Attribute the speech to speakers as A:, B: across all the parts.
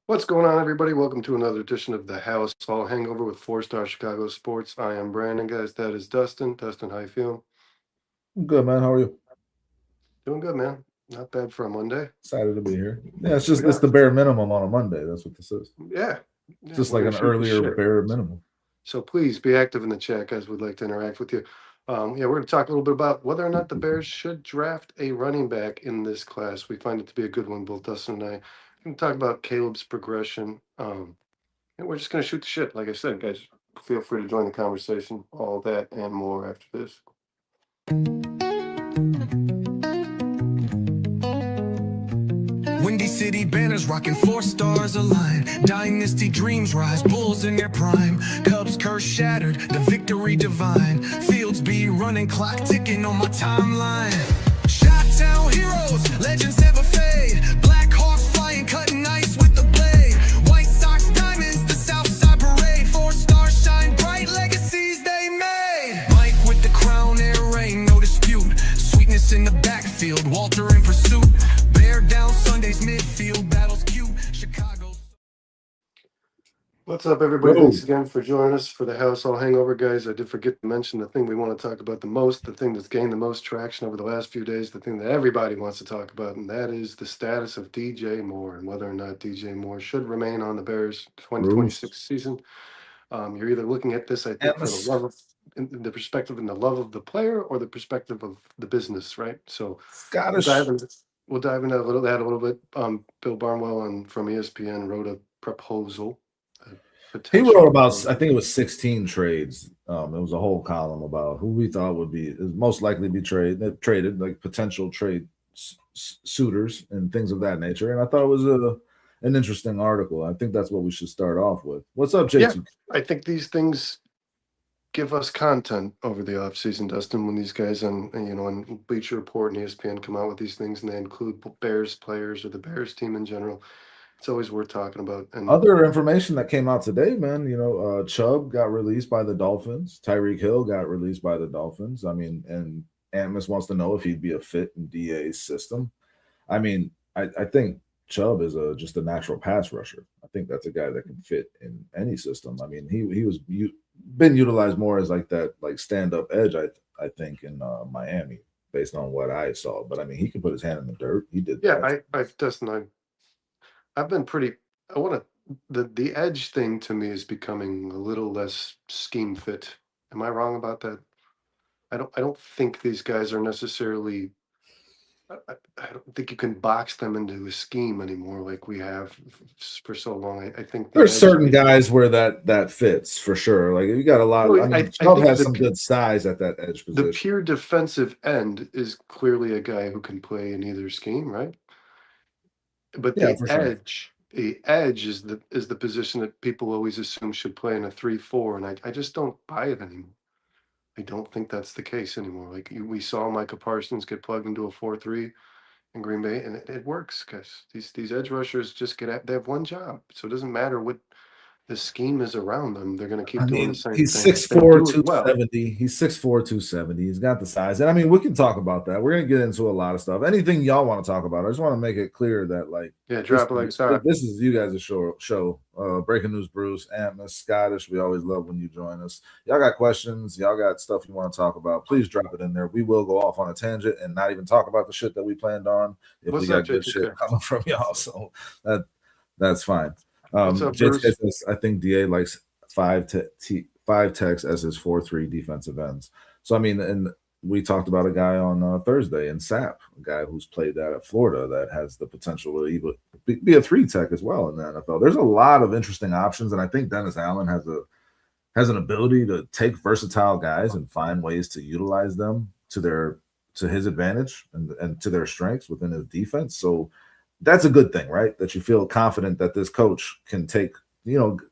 A: What's going on, everybody? Welcome to another edition of the Halas Hall Hangover with Four-Star Chicago Sports. I am Brandon, guys. That is Dustin. Dustin, how you feeling?
B: Good, man. How are you?
A: Doing good, man. Not bad for a Monday.
B: Excited to be here. Yeah,
A: We
B: it's
A: got,
B: the bare minimum on a Monday. That's what this is.
A: yeah,
B: It's
A: yeah.
B: just
A: We're
B: like
A: gonna
B: an
A: shoot the
B: earlier
A: shit.
B: bare minimum.
A: So please be active in the chat, guys. We'd like to interact with you. Yeah, we're going to talk a little bit about whether or not the Bears should draft a running back in this class. We find it to be a good one, both Dustin and I. We're going to talk about Caleb's progression. And we're just going to shoot the shit. Like I said, guys, feel free to join the conversation. All that and more after this.
C: Windy City banners rocking 4 stars align. Dynasty dreams rise, Bulls in their prime. Cubs curse shattered, the victory divine. Fields be running, clock ticking on my timeline. Shot town heroes, legends never fade. Black Hawks flying, cutting ice with the blade. White Sox diamonds, the South Side parade. 4 stars shine bright, legacies they made. Mike with the crown, air rain, no dispute. Sweetness in the backfield, Walter in pursuit. Bear down Sunday's midfield, battles cute. Chicago.
A: What's up, everybody?
B: Yo,
A: Thanks again for joining us for the House All Hangover, guys. I did forget to mention the thing we want to talk about the most, the thing that's gained the most traction over the last few days, the thing that everybody wants to talk about, and that is the status of DJ Moore and whether or not DJ Moore should remain on the Bears
B: Bruce,
A: 2026 season. You're either looking at this, I think, for the
B: Atlas,
A: love of in the perspective and the love of the player or the perspective of the business, right? So we'll dive
B: Scottish.
A: into we'll dive into that a little bit. Bill Barnwell from ESPN wrote a proposal, a
B: He wrote
A: potential
B: about, I
A: proposal.
B: think it was 16 trades. It was a whole column about who we thought would be is most likely to be traded, like potential trade suitors and things of that nature. And I thought it was an interesting article. I think that's what we should start off with. What's up,
A: Yeah,
B: JT?
A: I think these things give us content over the offseason, Dustin, when these guys on Bleacher Report and ESPN come out with these things and they include Bears players or the Bears team in general. It's always worth talking about. And
B: Other information that came out today, man, Chubb got released by the Dolphins. Tyreek Hill got released by the Dolphins. I mean, and Amos wants to know if he'd be a fit in DA's system. I mean, I think Chubb is just a natural pass rusher. I think that's a guy that can fit in any system. I mean, he was been utilized more as like that like stand up edge. I think in Miami based on what I saw. But I mean, he could put his hand in the dirt. He did
A: yeah,
B: that.
A: Dustin, I've been pretty. I want to. The edge thing to me is becoming a little less scheme fit. Am I wrong about that? I don't think these guys are necessarily. I don't think you can box them into a scheme anymore like we have for so long. I think the
B: There's
A: edge.
B: certain guys where that fits for sure. Like you got a lot.
A: Well,
B: I mean,
A: I
B: Chubb
A: think
B: has some good size at that edge
A: the
B: position.
A: pure defensive end is clearly a guy who can play in either scheme, right? But
B: Yeah, for sure.
A: the edge is the position that people always assume should play in a 3-4, and I just don't buy it anymore. I don't think that's the case anymore. Like we saw Micah Parsons get plugged into a 4-3 in Green Bay, and it works because these edge rushers just they have one job, so it doesn't matter what the scheme is around them. They're going to keep
B: I
A: doing the
B: mean,
A: same
B: he's
A: thing. If
B: six
A: they
B: four,
A: do it
B: two
A: well,
B: seventy. He's 6'4", 270. He's got the size. And I mean, we can talk about that. We're going to get into a lot of stuff. Anything y'all want to talk about. I just want to make it clear that, like,
A: yeah, drop it like it's hot.
B: this is you guys' show. Breaking News Bruce, Amos, Scottish. We always love when you join us. Y'all got questions. Y'all got stuff you want to talk about. Please drop it in there. We will go off on a tangent and not even talk about the shit that we planned on if we
A: What's up,
B: got good shit
A: J2K?
B: coming from y'all. So that's fine.
A: What's up,
B: JT
A: Bruce?
B: says, I think DA likes five techs as his 4-3 defensive ends. So I mean, and we talked about a guy on Thursday in Sap, a guy who's played that at Florida that has the potential to even be a 3 tech as well in the NFL. There's a lot of interesting options, and I think Dennis Allen has an ability to take versatile guys and find ways to utilize them to his advantage and to their strengths within his defense. So that's a good thing, right? That you feel confident that this coach can take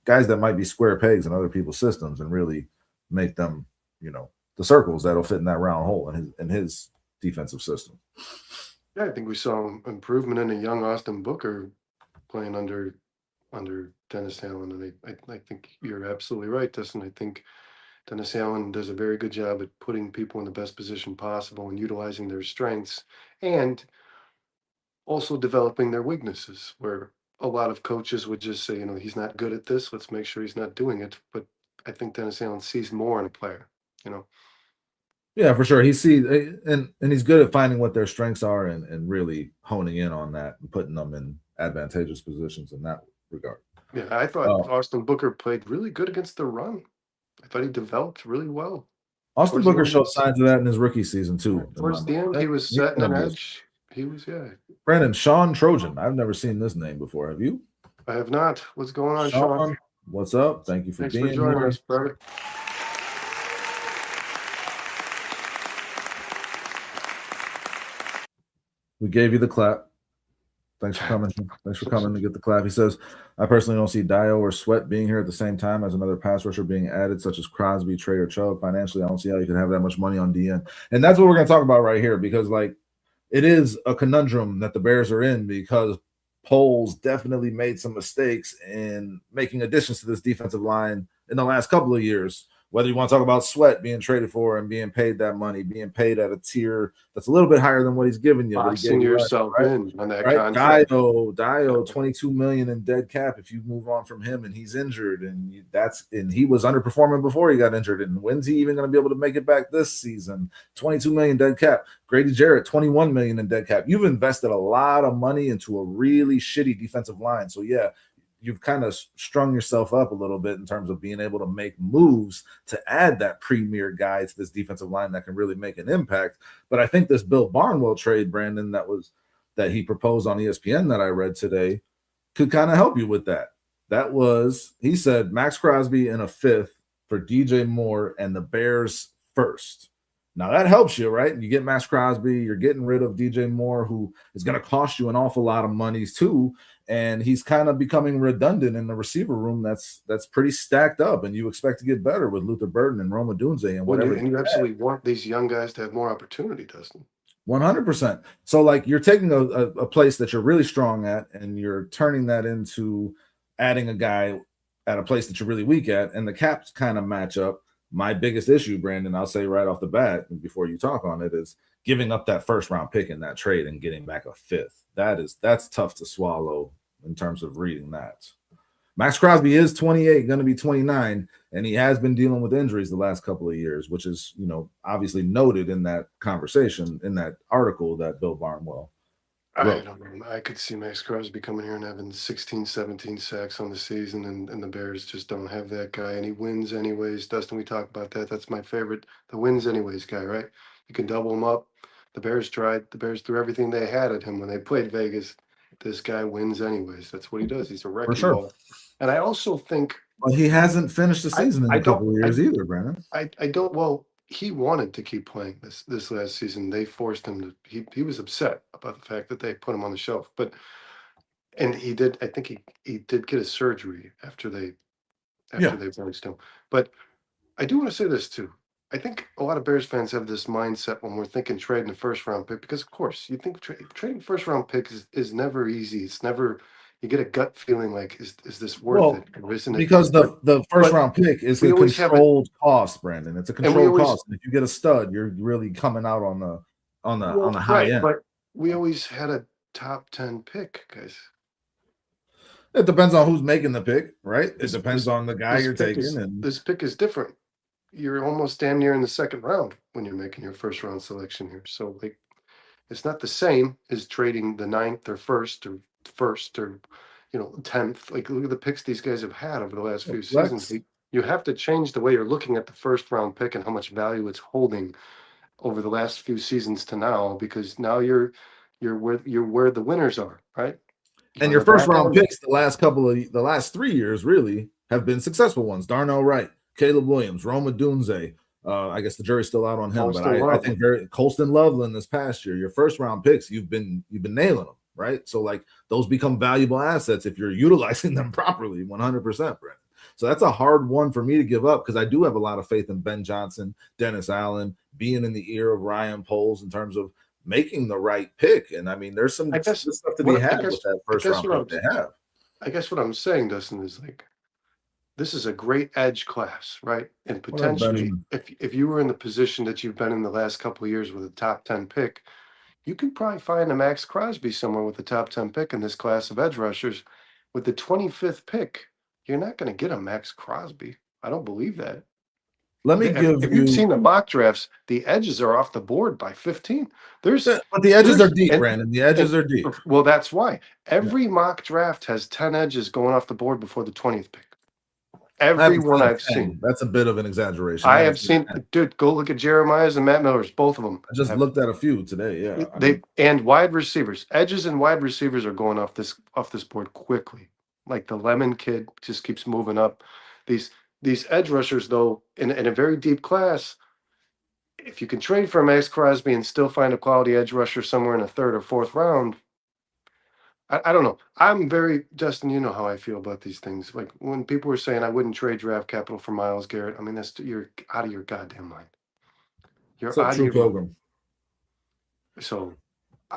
B: guys that might be square pegs in other people's systems and really make them, the circles that'll fit in that round hole in his defensive system.
A: Yeah, I think we saw improvement in a young Austin Booker playing under Dennis Allen, and I think you're absolutely right, Dustin. I think Dennis Allen does a very good job at putting people in the best position possible and utilizing their strengths, and also developing their weaknesses. Where a lot of coaches would just say, he's not good at this. Let's make sure he's not doing it. But I think Dennis Allen sees more in a player. You know,
B: Yeah, for sure. He sees and he's good at finding what their strengths are and really honing in on that and putting them in advantageous positions in that regard.
A: yeah, I thought
B: Uh,
A: Austin Booker played really good against the run. I thought he developed really well
B: Austin
A: towards the
B: Booker
A: end of
B: showed
A: the
B: signs of that in his rookie season too, in my
A: towards
B: mind.
A: the end. He was
B: He's
A: setting
B: gonna
A: an
B: be a
A: edge. He was, yeah.
B: Brandon, Sean Trojan. I've never seen this name before. Have you?
A: I have not. What's going on, Sean?
B: Sean, what's up? Thank you for
A: Thanks for
B: being
A: joining
B: here.
A: us, brother.
B: We gave you the clap. Thanks for coming. Thanks for coming to get the clap. He says, I personally don't see Dio or Sweat being here at the same time as another pass rusher being added, such as Crosby, Trey, or Chubb. Financially, I don't see how you can have that much money on DN. And that's what we're going to talk about right here because, like, it is a conundrum that the Bears are in because Poles definitely made some mistakes in making additions to this defensive line in the last couple of years. Whether you want to talk about Sweat being traded for and being paid that money, being paid at a tier that's a little bit higher than what he's given you, but he
A: Boxing
B: gave you less,
A: yourself
B: right?
A: in on that
B: Right,
A: contract.
B: Dio, 22 million in dead cap. If you move on from him and he's injured, and he was underperforming before he got injured. And when's he even going to be able to make it back this season? 22 million dead cap. Grady Jarrett, 21 million in dead cap. You've invested a lot of money into a really shitty defensive line. So yeah, you've kind of strung yourself up a little bit in terms of being able to make moves to add that premier guy to this defensive line that can really make an impact. But I think this Bill Barnwell trade, Brandon, that he proposed on ESPN that I read today could kind of help you with that. That was, he said, Maxx Crosby in a fifth for DJ Moore and the Bears first. Now that helps you, right? You get Maxx Crosby, you're getting rid of DJ Moore, who is going to cost you an awful lot of money too, and he's kind of becoming redundant in the receiver room. That's pretty stacked up, and you expect to get better with Luther Burden and Roma Dunze and whatever.
A: And you absolutely want these young guys to have more opportunity, Dustin.
B: 100%. So like you're taking a place that you're really strong at and you're turning that into adding a guy at a place that you're really weak at, and the caps kind of match up. My biggest issue, Brandon, I'll say right off the bat before you talk on it, is giving up that first round pick in that trade and getting back a fifth. That's tough to swallow in terms of reading that. Maxx Crosby is 28, going to be 29, and he has been dealing with injuries the last couple of years, which is, obviously noted in that conversation, in that article that Bill Barnwell wrote.
A: I don't know. I could see Maxx Crosby coming here and having 16, 17 sacks on the season, and the Bears just don't have that guy, and he wins anyways. Dustin, we talk about that. That's my favorite, the wins anyways guy, right? You can double him up. The Bears threw everything they had at him when they played Vegas. This guy wins anyways. That's what he does. He's a
B: For
A: wrecking
B: sure.
A: ball. And I also think
B: But he hasn't finished the season in
A: I
B: a couple
A: don't
B: of years either, Brandon.
A: I don't well, he wanted to keep playing this last season. They forced him to he was upset about the fact that they put him on the shelf. But and he did I think he did get a surgery after they
B: Yeah.
A: benched him. But I do want to say this too. I think a lot of Bears fans have this mindset when we're thinking trading a first round pick because, of course, you think trading first round pick is never easy. It's never you get a gut feeling like is this worth it or isn't it?
B: Because the first
A: But
B: round pick is
A: we
B: a
A: always have it,
B: controlled cost, Brandon. It's a
A: and we
B: controlled
A: always
B: cost. And if you get a stud, you're really coming out on the high
A: right,
B: end.
A: but we always had a top 10 pick, guys.
B: It depends on who's making the pick, right? It
A: This
B: depends
A: this
B: on the guy you're taking, and
A: this pick is different. You're almost damn near in the second round when you're making your first round selection here. So like it's not the same as trading the ninth or first or 10th. Like look at the picks these guys have had over the last few seasons.
B: flex.
A: You have to change the way you're looking at the first round pick and how much value it's holding over the last few seasons to now because now you're where the winners are, right?
B: And
A: On
B: your
A: the
B: first
A: back
B: round
A: end.
B: picks, the last 3 years really have been successful ones. Darnell Wright, Caleb Williams, Roma Dunze. I guess the jury's still out on him, but I think Colston Loveland this past year, your first round picks, you've been nailing them, right? So like those become valuable assets if you're utilizing them properly, 100%, Brent. So that's a hard one for me to give up because I do have a lot of faith in Ben Johnson, Dennis Allen, being in the ear of Ryan Poles in terms of making the right pick. And I mean, there's some
A: I guess
B: good stuff to be had with that first round
A: what
B: pick they have.
A: I guess what I'm saying, Dustin, is like this is a great edge class, right? And
B: What up,
A: potentially,
B: Benjamin?
A: if you were in the position that you've been in the last couple of years with a top 10 pick, you could probably find a Maxx Crosby somewhere with a top 10 pick in this class of edge rushers. with the 25th pick, you're not going to get a Maxx Crosby. I don't believe that.
B: Let me give
A: If
B: you.
A: you've seen the mock drafts, the edges are off the board by 15.
B: But the edges are deep,
A: and,
B: Brandon. The edges are deep.
A: Well, that's why every mock draft has 10 edges going off the board before the 20th pick. Every one I've seen.
B: That's a bit of an exaggeration.
A: I have seen, dude, go look at Jeremiah's and Matt Miller's, both of them.
B: I just looked at a few today. Yeah.
A: And wide receivers, edges and wide receivers are going off this board quickly. Like the Lemon kid just keeps moving up. These edge rushers, though, in a very deep class, if you can trade for a Maxx Crosby and still find a quality edge rusher somewhere in the 3rd or 4th round, I don't know. I'm very, Justin, you know how I feel about these things. Like when people were saying I wouldn't trade draft capital for Myles Garrett, I mean, you're out of your goddamn mind. You're out of your
B: Pilgrim.
A: So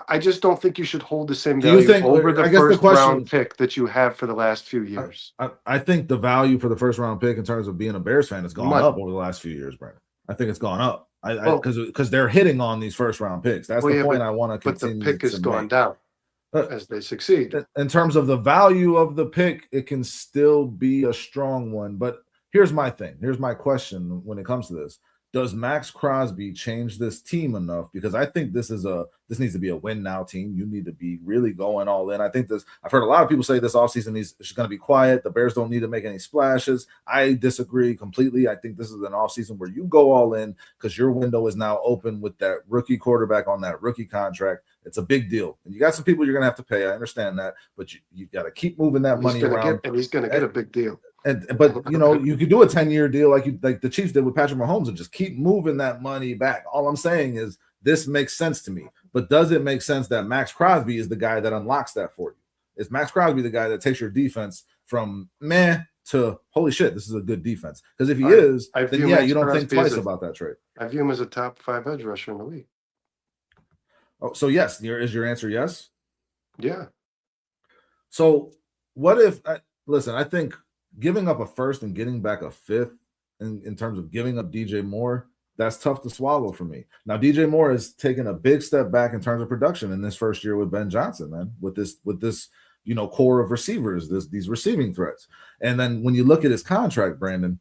A: I just don't think you should hold the same value over the first round pick that you have for the last few years.
B: I think the value for the first round pick in terms of being a Bears fan has gone up over the last few years, Brandon. I think it's gone up. Because they're hitting on these first round picks. That's the point I want to continue.
A: But the pick has gone down as they succeed.
B: In terms of the value of the pick, it can still be a strong one. But here's my thing. Here's my question when it comes to this. Does Maxx Crosby change this team enough? Because I think this needs to be a win now team. You need to be really going all in. I think I've heard a lot of people say this offseason is going to be quiet. The Bears don't need to make any splashes. I disagree completely. I think this is an offseason where you go all in because your window is now open with that rookie quarterback on that rookie contract. It's a big deal. And you got some people you're going to have to pay. I understand that. But you got to keep moving that money around.
A: And he's going to get a big deal.
B: But you could do a 10-year deal like the Chiefs did with Patrick Mahomes and just keep moving that money back. All I'm saying is this makes sense to me. But does it make sense that Maxx Crosby is the guy that unlocks that for you? Is Maxx Crosby the guy that takes your defense from meh to holy shit, this is a good defense? Because if he is, then you don't think twice about that trade.
A: I view him as a top 5 edge rusher in the league.
B: Oh, so yes, is your answer yes?
A: Yeah.
B: So what if listen, I think giving up a first and getting back a 5th in terms of giving up DJ Moore, that's tough to swallow for me. Now, DJ Moore has taken a big step back in terms of production in this first year with Ben Johnson, man, with this core of receivers, these receiving threats. And then when you look at his contract, Brandon,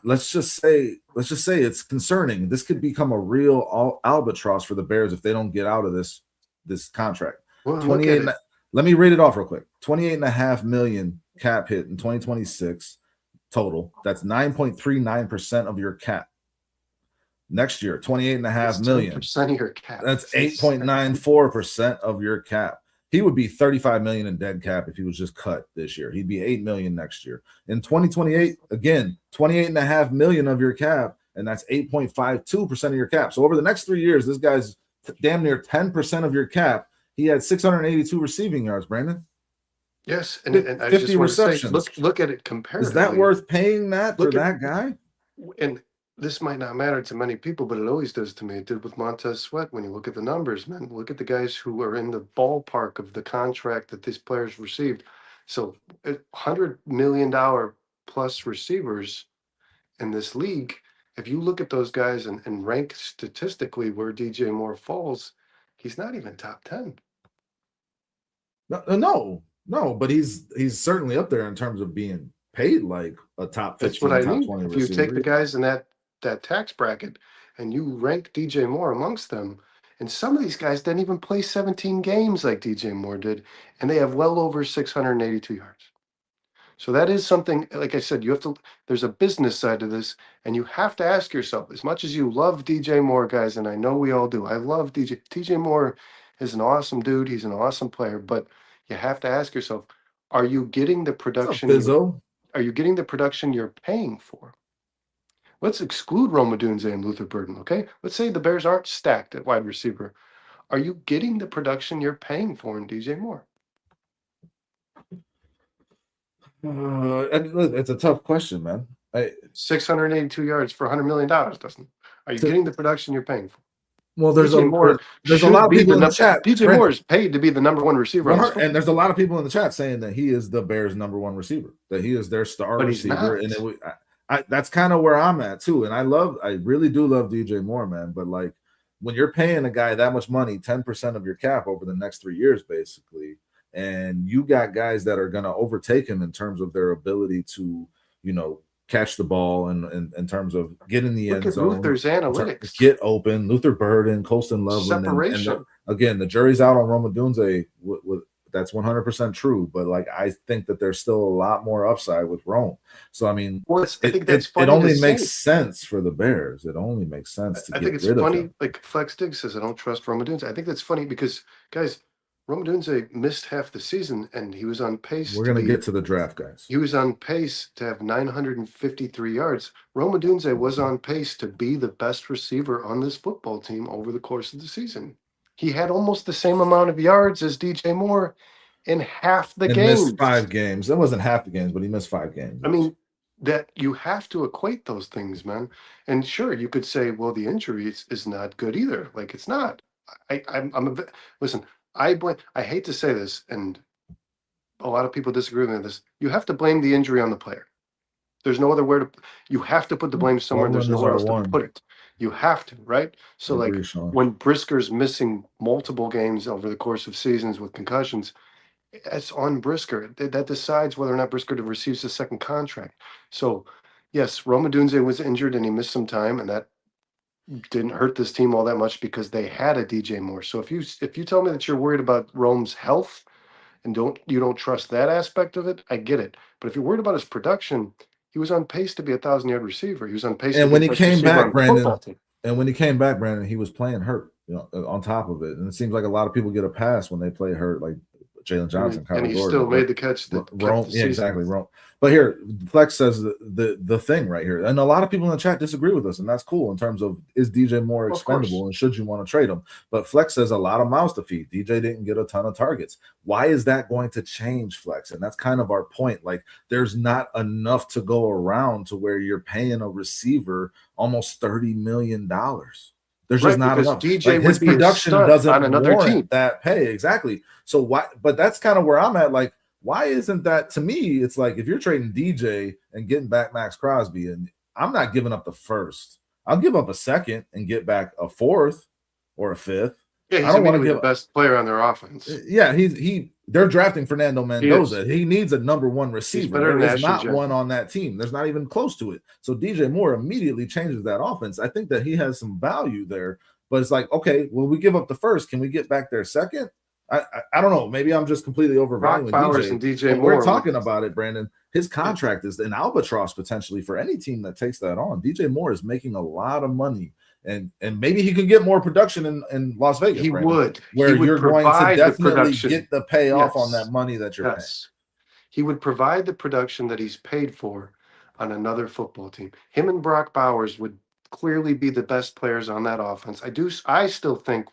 B: let's just say it's concerning. This could become a real albatross for the Bears if they don't get out of this contract.
A: Well,
B: 28. Let me read it off real quick. $28.5 million cap hit in 2026 total. That's 9.39% of your cap. Next year, $28.5 million. 10%
A: of your cap.
B: That's 8.94% of your cap. He would be $35 million in dead cap if he was just cut this year. He'd be $8 million next year. In 2028, again, $28.5 million of your cap, and that's 8.52% of your cap. So over the next 3 years, this guy's damn near 10% of your cap. He had 682 receiving yards, Brandon.
A: Yes, and I just want to say, look at it comparatively.
B: Is that worth paying that for that guy?
A: And this might not matter to many people, but it always does to me. It did with Montez Sweat. When you look at the numbers, man, look at the guys who are in the ballpark of the contract that these players received. So $100 million plus receivers in this league, if you look at those guys and rank statistically where DJ Moore falls, he's not even top 10.
B: No, but he's certainly up there in terms of being paid like a top 15,
A: That's what I
B: top
A: mean.
B: 20
A: if
B: receiver.
A: You take the guys in that tax bracket and you rank DJ Moore amongst them, and some of these guys didn't even play 17 games like DJ Moore did, and they have well over 682 yards. So that is something, like I said, there's a business side to this, and you have to ask yourself, as much as you love DJ Moore, guys, and I know we all do. I love DJ Moore is an awesome dude. He's an awesome player, but you have to ask yourself, are you getting the production? Are you getting the production you're paying for? Let's exclude Rome Odunze and Luther Burden, okay? Let's say the Bears aren't stacked at wide receiver. Are you getting the production you're paying for in DJ Moore?
B: It's a tough question, man.
A: 682 yards for $100 million, Dustin. Are you getting the production you're paying for?
B: Well, there's a lot of people in the chat.
A: DJ Moore is paid to be the number one receiver.
B: And there's a lot of people in the chat saying that he is the Bears' number one receiver, that he is their star receiver. And that's kind of where I'm at too. And I really do love DJ Moore, man. But like when you're paying a guy that much money, 10% of your cap over the next 3 years, basically, and you got guys that are going to overtake him in terms of their ability to, catch the ball and in terms of get in the
A: Look
B: end
A: at
B: zone,
A: Luther's analytics.
B: get open. Luther Burden, Colston Loveland,
A: Separation.
B: again, the jury's out on Roma Dunze. That's 100% true, but like I think that there's still a lot more upside with Rome. So I mean,
A: I think that's funny.
B: It only
A: to
B: makes
A: say.
B: sense for the Bears. It only makes sense to
A: I
B: get
A: think it's
B: rid
A: funny.
B: of him.
A: Like Flex Diggs says, I don't trust Roma Dunze. I think that's funny because, guys, Roma Dunze missed half the season, and he was on pace.
B: We're gonna get to the draft, guys.
A: He was on pace to have 953 yards. Roma Dunze was on pace to be the best receiver on this football team over the course of the season. He had almost the same amount of yards as DJ Moore in half the games.
B: Missed 5 games. That wasn't half the games, but he missed 5 games.
A: I mean, that you have to equate those things, man. And sure, you could say, well, the injury is not good either. Like, it's not. Listen, I hate to say this, and a lot of people disagree with me on this. You have to blame the injury on the player. There's no other way to. You have to put the blame somewhere. There's nowhere else to put it. You have to, right? So, like, when Brisker's missing multiple games over the course of seasons with concussions, it's on Brisker. That decides whether or not Brisker receives the second contract. So, yes, Roma Dunze was injured and he missed some time, and that didn't hurt this team all that much because they had a DJ Moore. So if you tell me that you're worried about Rome's health and you don't trust that aspect of it, I get it. But if you're worried about his production, he was on pace to be 1,000-yard receiver. He was on pace.
B: And when he came back, Brandon,
A: he
B: he was playing hurt. On top of it, and it seems like a lot of people get a pass when they play hurt, like Jalen Johnson,
A: and he still made the catch.
B: Exactly. Wrong. But here, Flex says the thing right here, and a lot of people in the chat disagree with us, and that's cool in terms of is DJ Moore expendable and should you want to trade him? But Flex says a lot of mouths to feed. DJ didn't get a ton of targets. Why is that going to change, Flex? And that's kind of our point. Like, there's not enough to go around to where you're paying a receiver almost $30 million. There's just not enough.
A: DJ
B: his production doesn't
A: on another
B: warrant
A: team
B: that pay. Exactly. So why? But that's kind of where I'm at. Like, why isn't that, to me? It's like if you're trading DJ and getting back Maxx Crosby, and I'm not giving up the first. I'll give up a second and get back a fourth or a fifth.
A: Yeah, he's immediately the best player on their offense.
B: Yeah, they're drafting Fernando Mendoza. He needs a number one receiver. There's not one on that team. There's not even close to it. So DJ Moore immediately changes that offense. I think that he has some value there, but it's like, okay, well, we give up the first. Can we get back there second? I don't know. Maybe I'm just completely overvaluing DJ.
A: And DJ Moore.
B: We're talking about it, Brandon. His contract is an albatross potentially for any team that takes that on. DJ Moore is making a lot of money. And maybe he could get more production in Las Vegas.
A: He would.
B: Where you're going to definitely get the payoff on that money that you're paying.
A: He would provide the production that he's paid for on another football team. Him and Brock Bowers would clearly be the best players on that offense. I still think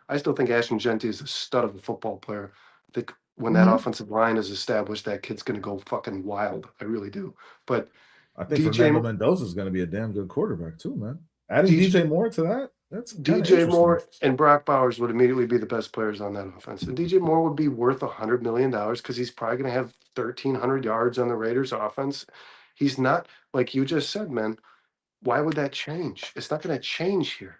A: I still think Ashton Genty is a stud of a football player. I think when that offensive line is established, that kid's going to go fucking wild. I really do. But
B: I think Fernando Mendoza is going to be a damn good quarterback too, man. Adding DJ Moore to that, that's
A: DJ Moore and Brock Bowers would immediately be the best players on that offense. And DJ Moore would be worth $100 million because he's probably going to have 1,300 yards on the Raiders offense. He's not, like you just said, man. Why would that change? It's not going to change here.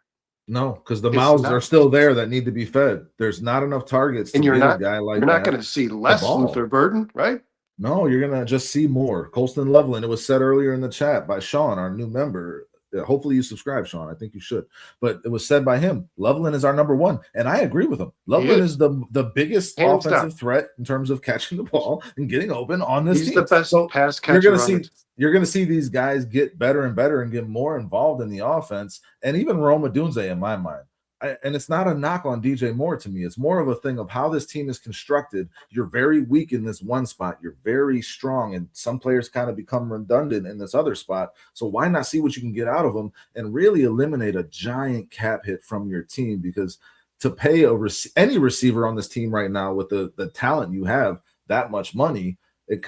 B: No, because the mouths are still there that need to be fed. There's not enough targets to get a guy like that.
A: You're not going to see less Luther Burden, right?
B: No, you're going to just see more. Colston Loveland, it was said earlier in the chat by Sean, our new member. Hopefully you subscribe, Sean. I think you should. But it was said by him, Loveland is our number one. And I agree with him. Loveland is the biggest offensive threat in terms of catching the ball and getting open on this team.
A: He's the best pass catcher.
B: You're going to see these guys get better and better and get more involved in the offense. And even Roma Dunze, in my mind. And it's not a knock on DJ Moore to me. It's more of a thing of how this team is constructed. You're very weak in this one spot. You're very strong. And some players kind of become redundant in this other spot. So why not see what you can get out of them and really eliminate a giant cap hit from your team? Because to pay any receiver on this team right now with the talent you have, that much money, it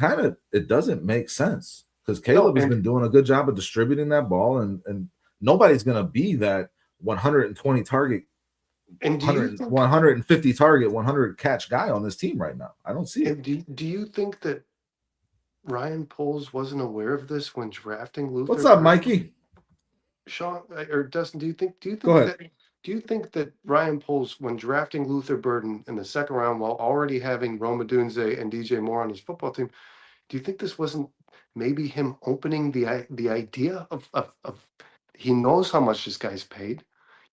B: doesn't make sense. Because Caleb has been doing a good job of distributing that ball. And nobody's going to be that 120 target and 150 target 100 catch guy on this team right now. I don't see it.
A: Do you think that Ryan Poles wasn't aware of this when drafting Luther?
B: What's up, Mikey?
A: Sean or Dustin, do you think Do you think that Ryan Poles, when drafting Luther Burden in the second round, while already having Rome Odunze and DJ Moore on his football team, do you think this wasn't maybe him opening the idea of he knows how much this guy's paid?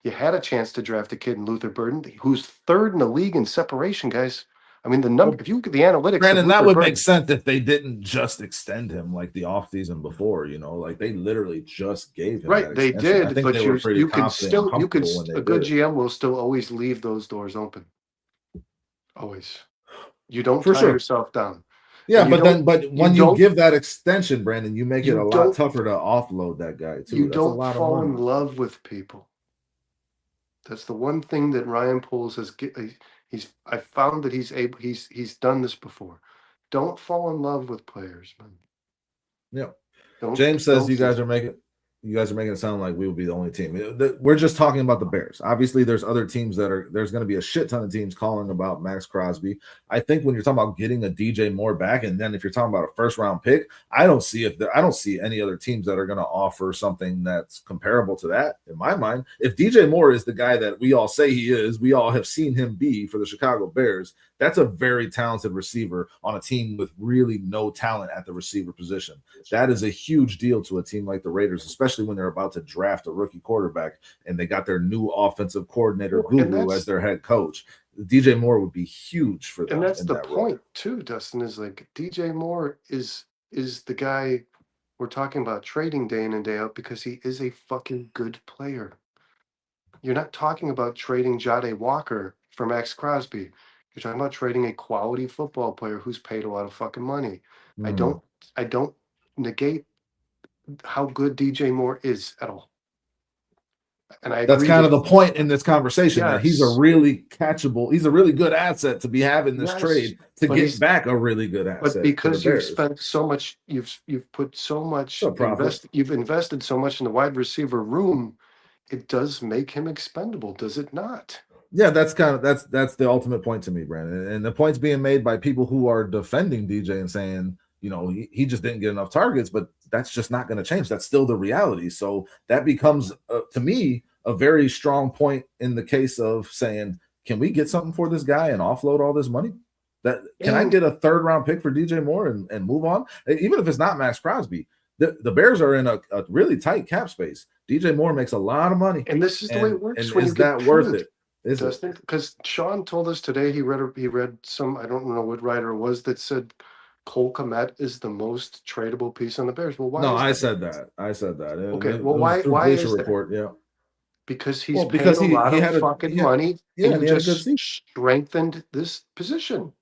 A: You had a chance to draft a kid in Luther Burden, who's third in the league in separation, guys. I mean, the number, if you look at the analytics of
B: Brandon, that
A: Luther
B: would
A: Burden,
B: make sense if they didn't just extend him like the offseason before, like they literally just gave him
A: right?
B: that
A: They
B: extension. I
A: did,
B: think
A: but
B: they were pretty
A: you can
B: confident and
A: still,
B: comfortable when they
A: a good
B: did it.
A: GM will still always leave those doors open. Always. You don't
B: For
A: tie
B: sure.
A: yourself down.
B: Yeah,
A: And you don't,
B: but when you give that extension, Brandon, you make it a
A: you
B: lot
A: don't,
B: tougher to offload that guy too.
A: you
B: That's a
A: don't
B: lot of
A: fall in
B: money.
A: love with people. That's the one thing that Ryan Poles has. I found that he's done this before. Don't fall in love with players, man.
B: Yeah.
A: Don't.
B: James says
A: don't
B: you guys are making it sound like we will be the only team. We're just talking about the Bears. Obviously, there's other teams there's going to be a shit ton of teams calling about Maxx Crosby. I think when you're talking about getting a DJ Moore back, and then if you're talking about a first round pick, I don't see any other teams that are going to offer something that's comparable to that in my mind. If DJ Moore is the guy that we all say he is, we all have seen him be for the Chicago Bears. That's a very talented receiver on a team with really no talent at the receiver position. That is a huge deal to a team like the Raiders, especially when they're about to draft a rookie quarterback and they got their new offensive coordinator Guru as their head coach. DJ Moore would be huge for them.
A: And that's the point too, Dustin, is like DJ Moore is the guy we're talking about trading day in and day out because he is a fucking good player. You're not talking about trading Jade Walker for Maxx Crosby. You're talking about trading a quality football player who's paid a lot of fucking money. I don't negate how good DJ Moore is at all. And I agree.
B: That's kind of the point in this conversation, that he's a
A: Yes.
B: really catchable, he's a really good asset to be having this
A: Yes,
B: trade to
A: but
B: get back a really good asset.
A: But because you've spent so much, you've put so much, you've invested so much in the wide receiver room, it does make him expendable, does it not?
B: Yeah, that's the ultimate point to me, Brandon. And the point's being made by people who are defending DJ and saying, he just didn't get enough targets, but that's just not going to change. That's still the reality. So that becomes, to me, a very strong point in the case of saying, can we get something for this guy and offload all this money? Can I get a third round pick for DJ Moore and move on? Even if it's not Maxx Crosby, the Bears are in a really tight cap space. DJ Moore makes a lot of money.
A: And this is the way it works.
B: And is that worth it?
A: Because Sean told us today he read some, I don't know what writer it was, that said Cole Kmet is the most tradable piece on the Bears. Well, why?
B: No, I said that.
A: Okay, well, why is
B: report?
A: that?
B: Yeah,
A: because he's paid a lot of fucking money, and
B: he
A: just strengthened this position.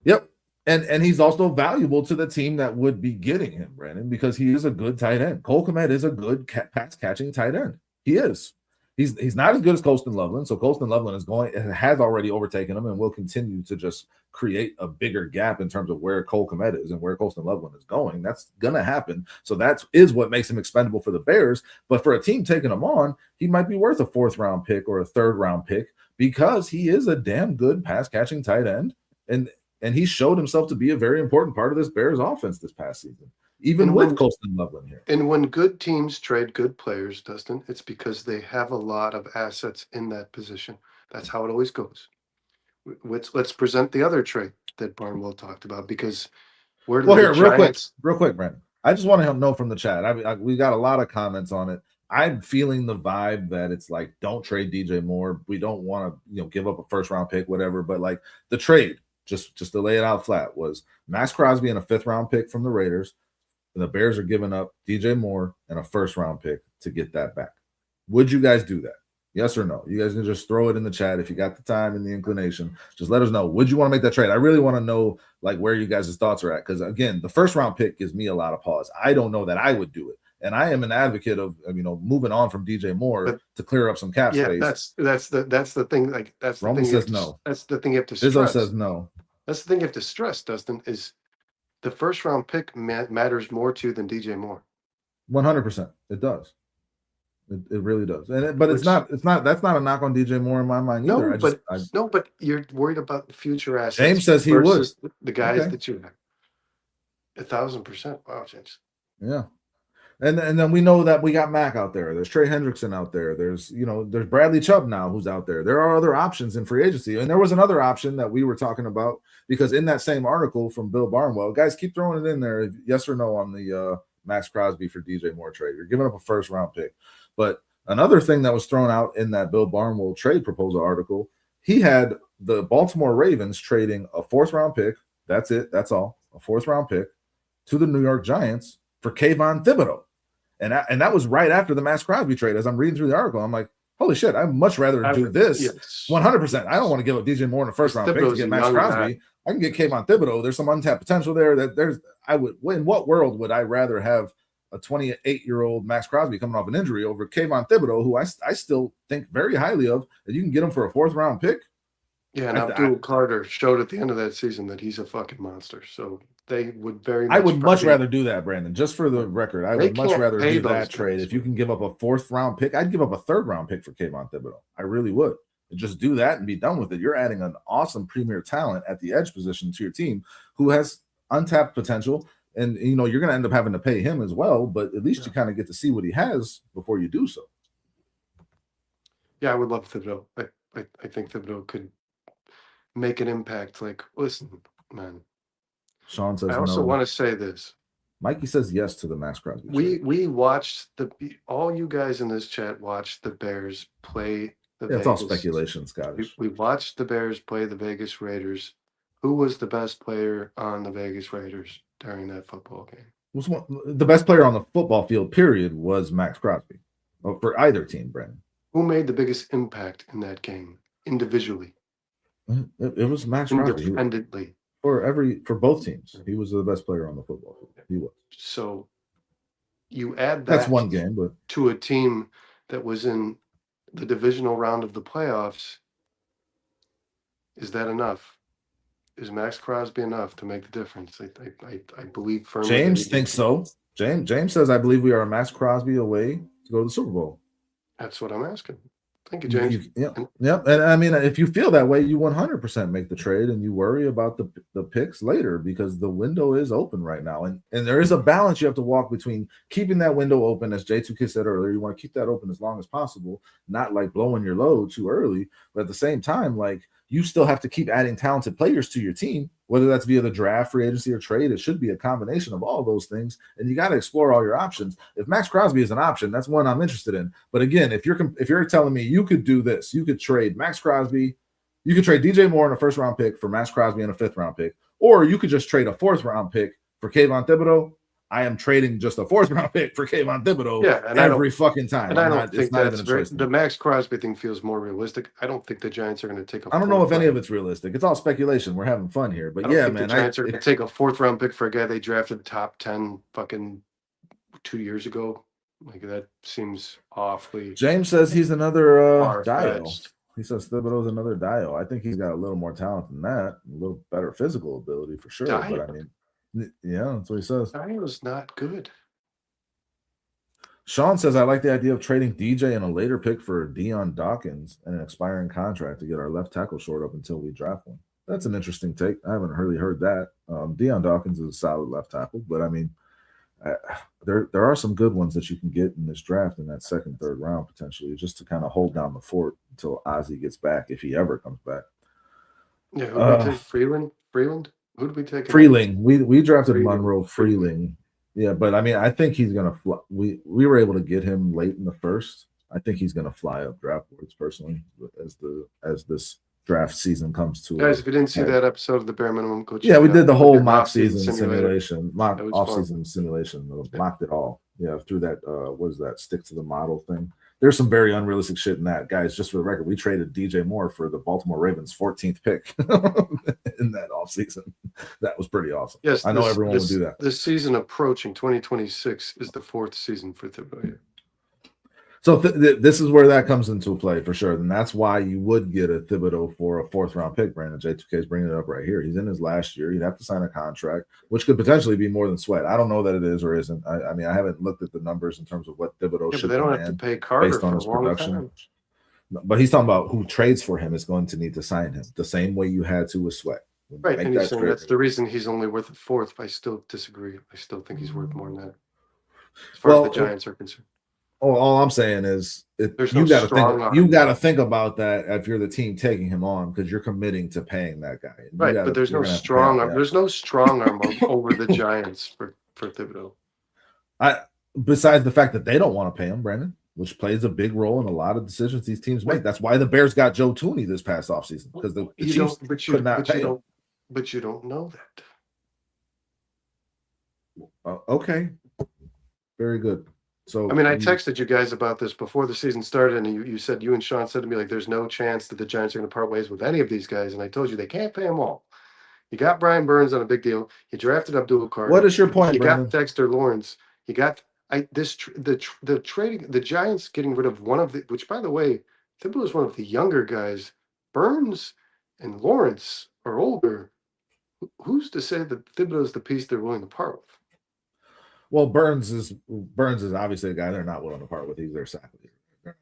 B: Yep, and he's also valuable to the team that would be getting him, Brandon, because he is a good tight end. Cole Kmet is a good pass catching tight end. He is. He's not as good as Colston Loveland. So Colston Loveland has already overtaken him and will continue to just create a bigger gap in terms of where Cole Kmet is and where Colston Loveland is going. That's going to happen. So that is what makes him expendable for the Bears. But for a team taking him on, he might be worth a fourth round pick or a third round pick because he is a damn good pass catching tight end. And he showed himself to be a very important part of this Bears offense this past season. Even with Colston Loveland here.
A: And when good teams trade good players, Dustin, it's because they have a lot of assets in that position. That's how it always goes. Let's present the other trade that Barnwell talked about, because
B: real quick, Brandon. I just want to know from the chat. We got a lot of comments on it. I'm feeling the vibe that it's like, don't trade DJ Moore. We don't want to, give up a first round pick, whatever. But like the trade, just to lay it out flat, was Maxx Crosby and a fifth round pick from the Raiders. And the Bears are giving up DJ Moore and a first round pick to get that back. Would you guys do that? Yes or no? You guys can just throw it in the chat if you got the time and the inclination. Just let us know. Would you want to make that trade? I really want to know like where you guys' thoughts are at, because again, the first round pick gives me a lot of pause. I don't know that I would do it, and I am an advocate of moving on from DJ Moore to clear up some cap space.
A: That's the thing. Like that's the
B: Roman
A: thing.
B: says no.
A: That's the thing you have to stress.
B: Izzo says no.
A: That's the thing you have to stress, Dustin, is the first round pick matters more to you than DJ Moore.
B: 100%. It does. It really does. But that's not a knock on DJ Moore in my mind either.
A: But you're worried about the future assets.
B: James says he would.
A: The guys that you have. 1,000%. Wow, James.
B: Yeah. And then we know that we got Mac out there. There's Trey Hendrickson out there. There's Bradley Chubb now who's out there. There are other options in free agency. And there was another option that we were talking about because in that same article from Bill Barnwell, guys, keep throwing it in there, yes or no on the Maxx Crosby for DJ Moore trade. You're giving up a first round pick. But another thing that was thrown out in that Bill Barnwell trade proposal article, he had the Baltimore Ravens trading a fourth round pick. That's it. That's all. A fourth round pick to the New York Giants for Kayvon Thibodeau. And that was right after the Maxx Crosby trade. As I'm reading through the article, I'm like, holy shit, I'd much rather do this 100%. I don't want to give up DJ Moore in the first round pick to get Maxx Crosby. I can get Kayvon Thibodeau. There's some untapped potential there. In what world would I rather have a 28-year-old Maxx Crosby coming off an injury over Kayvon Thibodeau, who I still think very highly of, that you can get him for a fourth round pick?
A: Yeah, and Abdul Carter showed at the end of that season that he's a fucking monster. So they would
B: I would much rather do that, Brandon. Just for the record, I would much rather do that trade. If you can give up a fourth round pick, I'd give up a third round pick for Kayvon Thibodeau. I really would. Just do that and be done with it. You're adding an awesome premier talent at the edge position to your team who has untapped potential. And you're going to end up having to pay him as well, but at least you kind of get to see what he has before you do so.
A: Yeah, I would love Thibodeau. I think Thibodeau could make an impact. Like, listen, man.
B: Sean says
A: I also want to say this.
B: Mikey says yes to the Maxx Crosby.
A: We watched all you guys in this chat watched the Bears play the Vegas.
B: It's all speculation, Scottish.
A: We watched the Bears play the Vegas Raiders. Who was the best player on the Vegas Raiders during that football game?
B: The best player on the football field, period, was Maxx Crosby. For either team, Brandon.
A: Who made the biggest impact in that game individually?
B: It was Maxx Crosby.
A: Independently.
B: For both teams, he was the best player on the football field. He was.
A: So you add
B: that's one game, but
A: to a team that was in the divisional round of the playoffs. Is that enough? Is Maxx Crosby enough to make the difference? I believe firmly.
B: James thinks so. James says, I believe we are a Maxx Crosby away to go to the Super Bowl.
A: That's what I'm asking. Thank you, James.
B: Yeah. And I mean, if you feel that way, you 100% make the trade and you worry about the picks later because the window is open right now. And there is a balance you have to walk between keeping that window open, as J2K said earlier. You want to keep that open as long as possible, not like blowing your load too early. But at the same time, like, you still have to keep adding talented players to your team, whether that's via the draft, free agency, or trade. It should be a combination of all those things, and you got to explore all your options. If Maxx Crosby is an option, that's one I'm interested in. But again, if you're telling me you could do this, you could trade Maxx Crosby, you could trade DJ Moore in a first round pick for Maxx Crosby and a fifth round pick, or you could just trade a fourth round pick for Kayvon Thibodeau. I am trading just a fourth round pick for Kayvon Thibodeau every fucking time.
A: And I don't think that's the Maxx Crosby thing feels more realistic. I don't think the Giants are going to take
B: I don't know if any of it's realistic. It's all speculation. We're having fun here. But yeah, man.
A: The Giants are going to take a fourth round pick for a guy they drafted top 10 fucking 2 years ago. Like, that seems awfully.
B: James says he's another Dio. He says Thibodeau's another Dio. I think he's got a little more talent than that, a little better physical ability for sure.
A: Dio.
B: But I mean, yeah, that's what he says.
A: Dio's not good.
B: Sean says, I like the idea of trading DJ and a later pick for Dion Dawkins and an expiring contract to get our left tackle short up until we draft one. That's an interesting take. I haven't really heard that. Dion Dawkins is a solid left tackle, but I mean, there are some good ones that you can get in this draft in that second, third round potentially, just to kind of hold down the fort until Ozzie gets back, if he ever comes back.
A: Yeah, who did we take? Freeland? Who did we take?
B: Freeling. We drafted Monroe Freeling. Yeah, but I mean, I think he's gonna fly. We were able to get him late in the first. I think he's gonna fly up draft boards personally as this draft season comes to.
A: Guys, if you didn't see that episode of the Bare Minimum, go check
B: yeah, we did the whole mock
A: off-season
B: simulation, mock off-season simulation, mocked it all. Yeah, through that what is that stick to the model thing. There's some very unrealistic shit in that, guys. Just for the record, we traded DJ Moore for the Baltimore Ravens' 14th pick in that offseason. That was pretty awesome.
A: Yes,
B: I know everyone would do that.
A: This season approaching 2026 is the fourth season for Thibodeau.
B: So this is where that comes into play for sure. And that's why you would get a Thibodeau for a fourth round pick. Brandon J2K is bringing it up right here. He's in his last year. You'd have to sign a contract, which could potentially be more than Sweat. I don't know that it is or isn't. I mean, I haven't looked at the numbers in terms of what Thibodeau should.
A: But they don't have to pay Carter based on his production. Time.
B: But he's talking about who trades for him is going to need to sign him the same way you had to with Sweat.
A: Right, and he's saying that's the reason he's only worth a fourth. I still disagree. I still think he's worth more than that. as far as
B: Well,
A: the Giants are concerned.
B: all I'm saying is
A: There's
B: you
A: no
B: got to
A: strong
B: think
A: arm.
B: you got to think about that if you're the team taking him on because you're committing to paying that guy. You
A: Right,
B: gotta,
A: but there's
B: you're
A: no
B: gonna have to pay
A: strong
B: him,
A: arm.
B: yeah.
A: There's no strong arm over the Giants for Thibodeau.
B: Besides the fact that they don't want to pay him, Brandon, which plays a big role in a lot of decisions these teams make. That's why the Bears got Joe Tooney this past offseason because the Chiefs could not pay him.
A: But you don't know that.
B: Okay, very good. So
A: I mean, I texted you guys about this before the season started, and you and Sean said to me, like, there's no chance that the Giants are going to part ways with any of these guys. And I told you they can't pay them all. You got Brian Burns on a big deal. You drafted Abdul Carter.
B: What is your point,
A: You
B: Brandon?
A: got Dexter Lawrence. You got the trading the Giants getting rid of one of the, which by the way, Thibodeau is one of the younger guys. Burns and Lawrence are older. Who's to say that Thibodeau is the piece they're willing to part with?
B: Well, Burns is obviously a guy they're not willing to part with. He's their sack leader.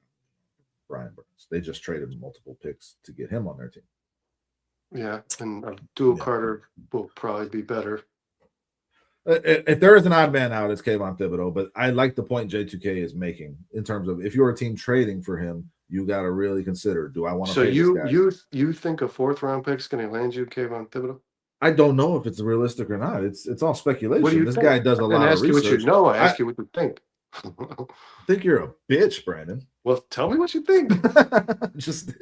B: Brian Burns. They just traded multiple picks to get him on their team.
A: Yeah, and Abdul Carter will probably be better.
B: If there is an odd man out, it's Kayvon Thibodeau. But I like the point J2K is making in terms of if you're a team trading for him, you got to really consider: do I want to pay this guy?
A: You think a 4th round pick is going to land you Kayvon Thibodeau?
B: I don't know if it's realistic or not. It's all speculation.
A: What do you
B: this
A: think?
B: guy does a lot of research.
A: I ask you what you know. I ask you what you think.
B: I think you're a bitch, Brandon.
A: Well, tell me what you think.
B: Just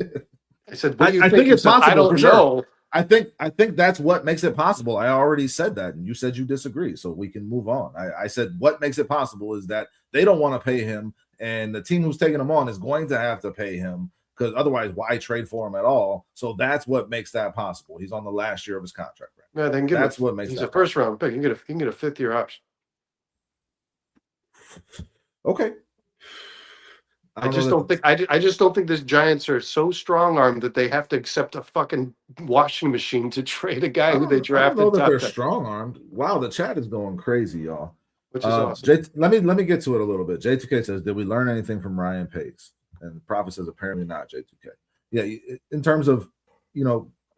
A: I said, what do you
B: I think it's possible.
A: I don't know.
B: I think that's what makes it possible. I already said that, and you said you disagree, so we can move on. I said what makes it possible is that they don't want to pay him, and the team who's taking him on is going to have to pay him because otherwise, why trade for him at all? So that's what makes that possible. He's on the last year of his contract. Right?
A: Yeah, they can give
B: that's what makes.
A: He's a 1st round pick. You can get a 5th year option.
B: Okay.
A: I just don't think this Giants are so strong armed that they have to accept a fucking washing machine to trade a guy who they drafted.
B: I don't know that they're strong armed. Wow, the chat is going crazy, y'all.
A: Which is awesome.
B: Let me get to it a little bit. J2K says, did we learn anything from Ryan Pace? And the Prophet says, apparently not, J2K. Yeah, in terms of,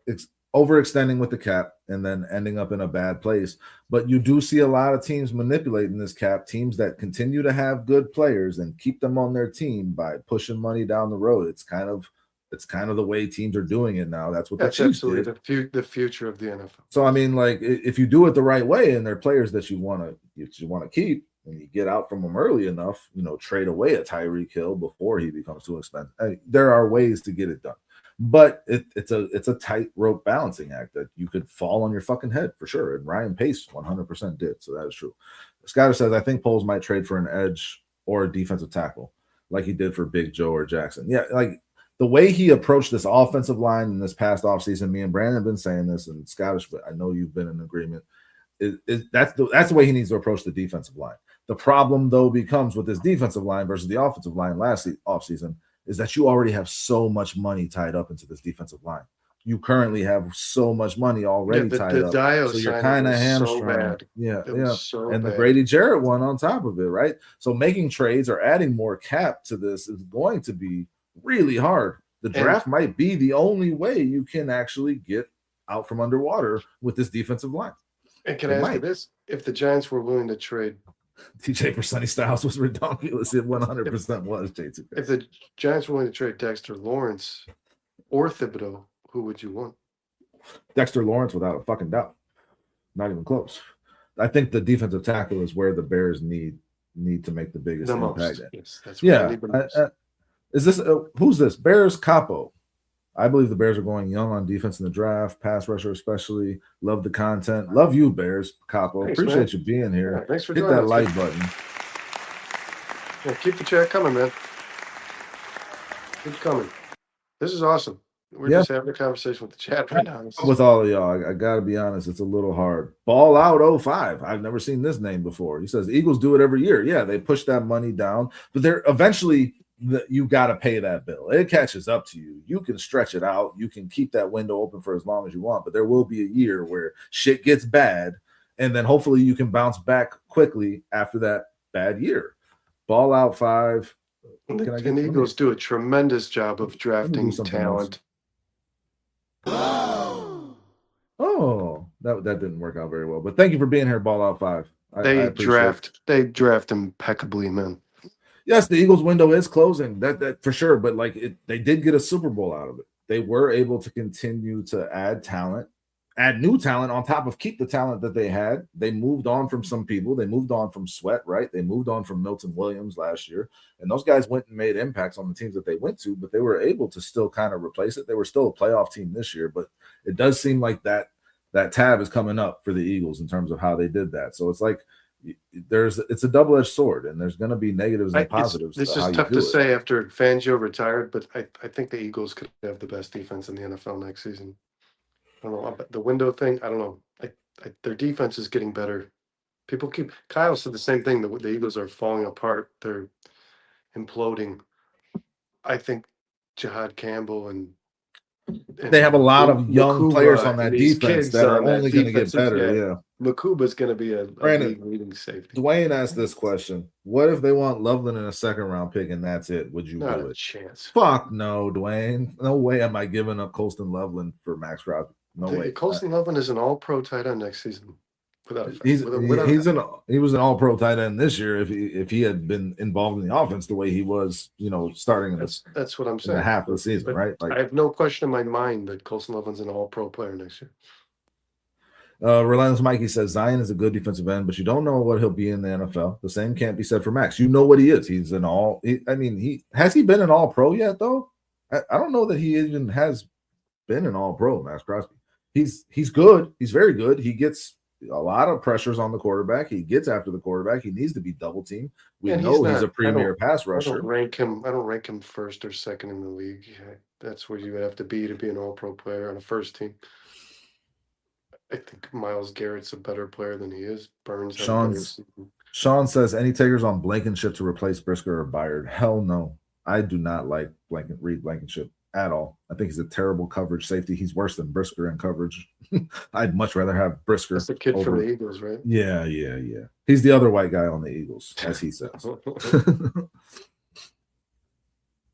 B: it's overextending with the cap and then ending up in a bad place. But you do see a lot of teams manipulating this cap, teams that continue to have good players and keep them on their team by pushing money down the road. It's kind of the way teams are doing it now. That's what the Chiefs did.
A: The future of the NFL.
B: So I mean, like, if you do it the right way and they're players that you want to keep, and you get out from them early enough, trade away a Tyreek Hill before he becomes too expensive. There are ways to get it done, but it's a tightrope balancing act that you could fall on your fucking head for sure. And Ryan Pace 100% did, so that is true. Skyler says, I think Poles might trade for an edge or a defensive tackle like he did for Big Joe or Jackson. Yeah, like the way he approached this offensive line in this past offseason, me and Brandon have been saying this, and Scottish, but I know you've been in agreement. That's the way he needs to approach the defensive line. The problem, though, becomes with this defensive line versus the offensive line last offseason is that you already have so much money tied up into this defensive line. You currently have so much money already tied up. So you're kind of hamstrung. The Grady Jarrett one on top of it, right? So making trades or adding more cap to this is going to be really hard. The draft might be the only way you can actually get out from underwater with this defensive line.
A: And can I ask you this? If the Giants were willing to trade
B: TJ for Sonny Styles was ridiculous. It 100% was J2.
A: If the Giants were willing to trade Dexter Lawrence or Thibodeau, who would you want?
B: Dexter Lawrence, without a fucking doubt. Not even close. I think the defensive tackle is where the Bears need to make the biggest impact.
A: Yes, that's what
B: is this who's this? Bears Capo. I believe the Bears are going young on defense in the draft, pass rusher especially. Love the content. Love you, Bears Capo.
A: Thanks,
B: appreciate you being here.
A: Yeah, thanks for
B: hit that like button.
A: Yeah, keep the chat coming, man. Keep it coming. This is awesome. We're just having a conversation with the chat right now.
B: With all of y'all, I got to be honest, it's a little hard. Ball out 05. I've never seen this name before. He says Eagles do it every year. Yeah, they push that money down, but they're eventually you got to pay that bill. It catches up to you. You can stretch it out. You can keep that window open for as long as you want, but there will be a year where shit gets bad, and then hopefully you can bounce back quickly after that bad year. Ball out 5.
A: And the Eagles do a tremendous job of drafting talent.
B: Oh, that didn't work out very well. But thank you for being here, Ball Out 5. I appreciate.
A: They draft impeccably, man.
B: Yes, the Eagles' window is closing. That for sure. But like they did get a Super Bowl out of it. They were able to continue to add talent, add new talent on top of keep the talent that they had. They moved on from some people. They moved on from Sweat, right? They moved on from Milton Williams last year, and those guys went and made impacts on the teams that they went to. But they were able to still kind of replace it. They were still a playoff team this year, but it does seem like that tab is coming up for the Eagles in terms of how they did that. So it's like it's a double-edged sword, and there's going to be negatives and positives.
A: This is tough to say after Fangio retired, but I think the Eagles could have the best defense in the NFL next season. I don't know about the window thing. I don't know. Their defense is getting better. Kyle said the same thing. The Eagles are falling apart. They're imploding. I think Jahad Campbell and
B: they have a lot of young
A: Makuba
B: players on that defense that are only going to get better. Yeah.
A: Makuba's going to be a leading safety.
B: Dwayne asked this question: what if they want Loveland in a second-round pick and that's it? Would you
A: Not
B: do
A: a
B: it?
A: chance.
B: Fuck no, Dwayne. No way am I giving up Colston Loveland for Maxx Crosby. No way.
A: Colston Loveland is an all-pro tight end next season.
B: He was an all-pro tight end this year if he had been involved in the offense the way he was, starting in
A: that's what I'm saying.
B: Half of the season, right? Like,
A: I have no question in my mind that Colston Loveland's an all-pro player next year.
B: Relentless Mikey says Zion is a good defensive end, but you don't know what he'll be in the NFL. The same can't be said for Max. You know what he is. He's an all. Has he been an all-pro yet though? I don't know that he even has been an all-pro. Maxx Crosby. He's good. He's very good. He gets a lot of pressures on the quarterback. He gets after the quarterback. He needs to be double teamed. We know he's a premier pass rusher.
A: I don't rank him first or second in the league. That's where you would have to be an all-pro player on a first team. I think Myles Garrett's a better player than he is. Burns.
B: Sean says, any takers on Blankenship to replace Brisker or Byard? Hell no. I do not like Reed Blankenship at all. I think he's a terrible coverage safety. He's worse than Brisker in coverage. I'd much rather have Brisker.
A: That's the kid from the Eagles, right?
B: Yeah. He's the other white guy on the Eagles, as he says.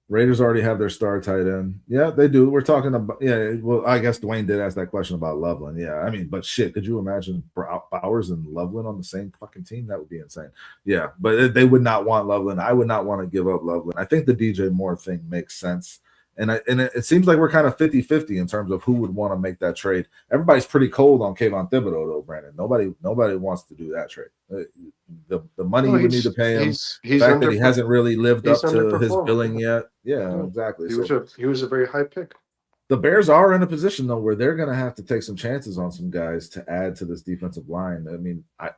B: Raiders already have their star tight end. Yeah, they do. We're talking about, well, I guess Dwayne did ask that question about Loveland. Yeah, but shit, could you imagine Bowers and Loveland on the same fucking team? That would be insane. Yeah, but they would not want Loveland. I would not want to give up Loveland. I think the DJ Moore thing makes sense. And it seems like we're kind of 50-50 in terms of who would want to make that trade. Everybody's pretty cold on Kayvon Thibodeau, though, Brandon. Nobody wants to do that trade. The money you would need to pay him, the fact that he hasn't really lived up to his billing yet. Yeah, exactly.
A: He was a very high pick.
B: The Bears are in a position, though, where they're going to have to take some chances on some guys to add to this defensive line.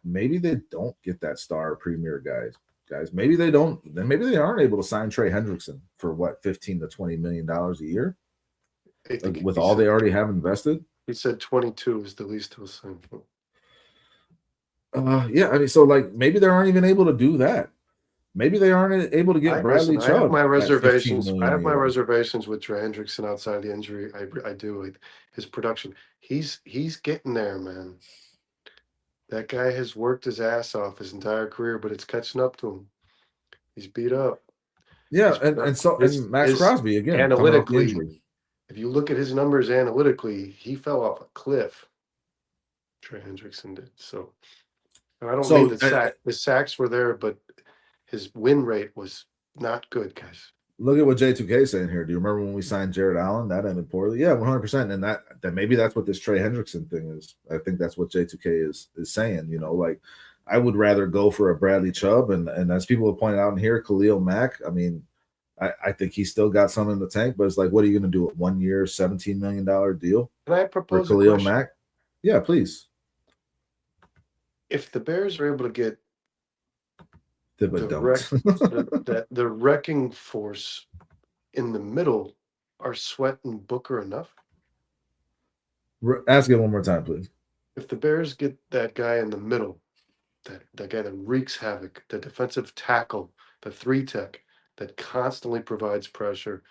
B: Maybe they don't get that star premier guys. Maybe they don't. Then maybe they aren't able to sign Trey Hendrickson for what, $15 to $20 million a year, with all they already have invested.
A: He said 22 is the least he'll sign for.
B: So maybe they aren't even able to do that. Maybe they aren't able to get Bradley Chubb.
A: I have my reservations. I have my reservations with Trey Hendrickson outside the injury. I do with his production. He's getting there, man. That guy has worked his ass off his entire career, but it's catching up to him. He's beat up.
B: Yeah, and Maxx Crosby again.
A: Analytically, if you look at his numbers analytically, he fell off a cliff. Trey Hendrickson did. So I don't mean the sacks were there, but his win rate was not good, guys.
B: Look at what J2K is saying here. Do you remember when we signed Jared Allen? That ended poorly. Yeah, 100%. And that maybe that's what this Trey Hendrickson thing is. I think that's what J2K is saying. I would rather go for a Bradley Chubb, and as people have pointed out in here, Khalil Mack. I think he's still got some in the tank, but it's like, what are you going to do? A 1 year, $17 million deal?
A: Can I propose
B: for Khalil Mack? Yeah, please.
A: If the Bears are able to get
B: the
A: wrecking force in the middle, are Sweat and Booker enough?
B: Ask it one more time, please.
A: If the Bears get that guy in the middle, that guy that wreaks havoc, the defensive tackle, the 3-tech that constantly provides pressure,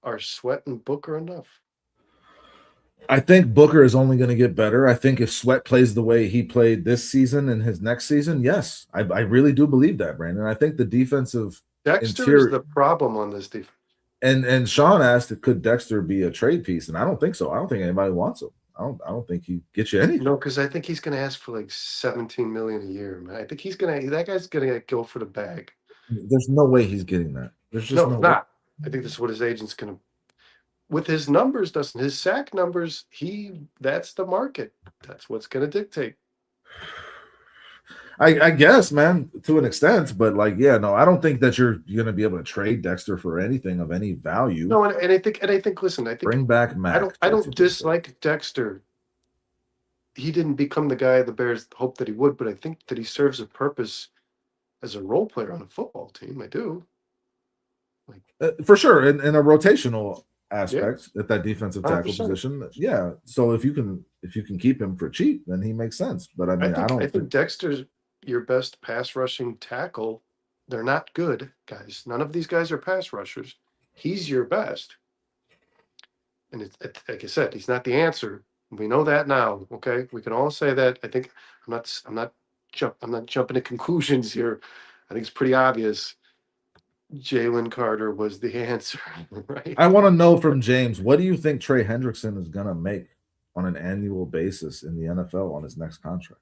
A: are Sweat and Booker enough?
B: I think Booker is only going to get better. I think if Sweat plays the way he played this season and his next season, yes, I really do believe that, Brandon. I think the defensive
A: Dexter is the problem on this defense.
B: And Sean asked, could Dexter be a trade piece? And I don't think so. I don't think anybody wants him. I don't think he gets you anything.
A: No, because I think he's going to ask for like 17 million a year, man. I think that guy's going to go for the bag.
B: There's no way he's getting that. There's just
A: No,
B: no way.
A: not. I think this is what his agent's going to. With his numbers, Dustin, his sack numbers, that's the market. That's what's going to dictate.
B: I guess, man, to an extent, but like, yeah, no, I don't think that you're going to be able to trade Dexter for anything of any value.
A: No, and I think, listen, I think
B: bring back Mac.
A: I don't dislike Dexter. He didn't become the guy the Bears hoped that he would, but I think that he serves a purpose as a role player on a football team. I do.
B: For sure, in a rotational aspect at that defensive tackle
A: 100%.
B: position. Yeah. So if you can keep him for cheap, then he makes sense. But I mean,
A: I think Dexter's your best pass rushing tackle. They're not good guys. None of these guys are pass rushers. He's your best. And it's like I said, he's not the answer. We know that now. Okay, we can all say that. I think I'm not jumping to conclusions here. I think it's pretty obvious. Jalen Carter was the answer, right?
B: I want to know from James, what do you think Trey Hendrickson is going to make on an annual basis in the NFL on his next contract?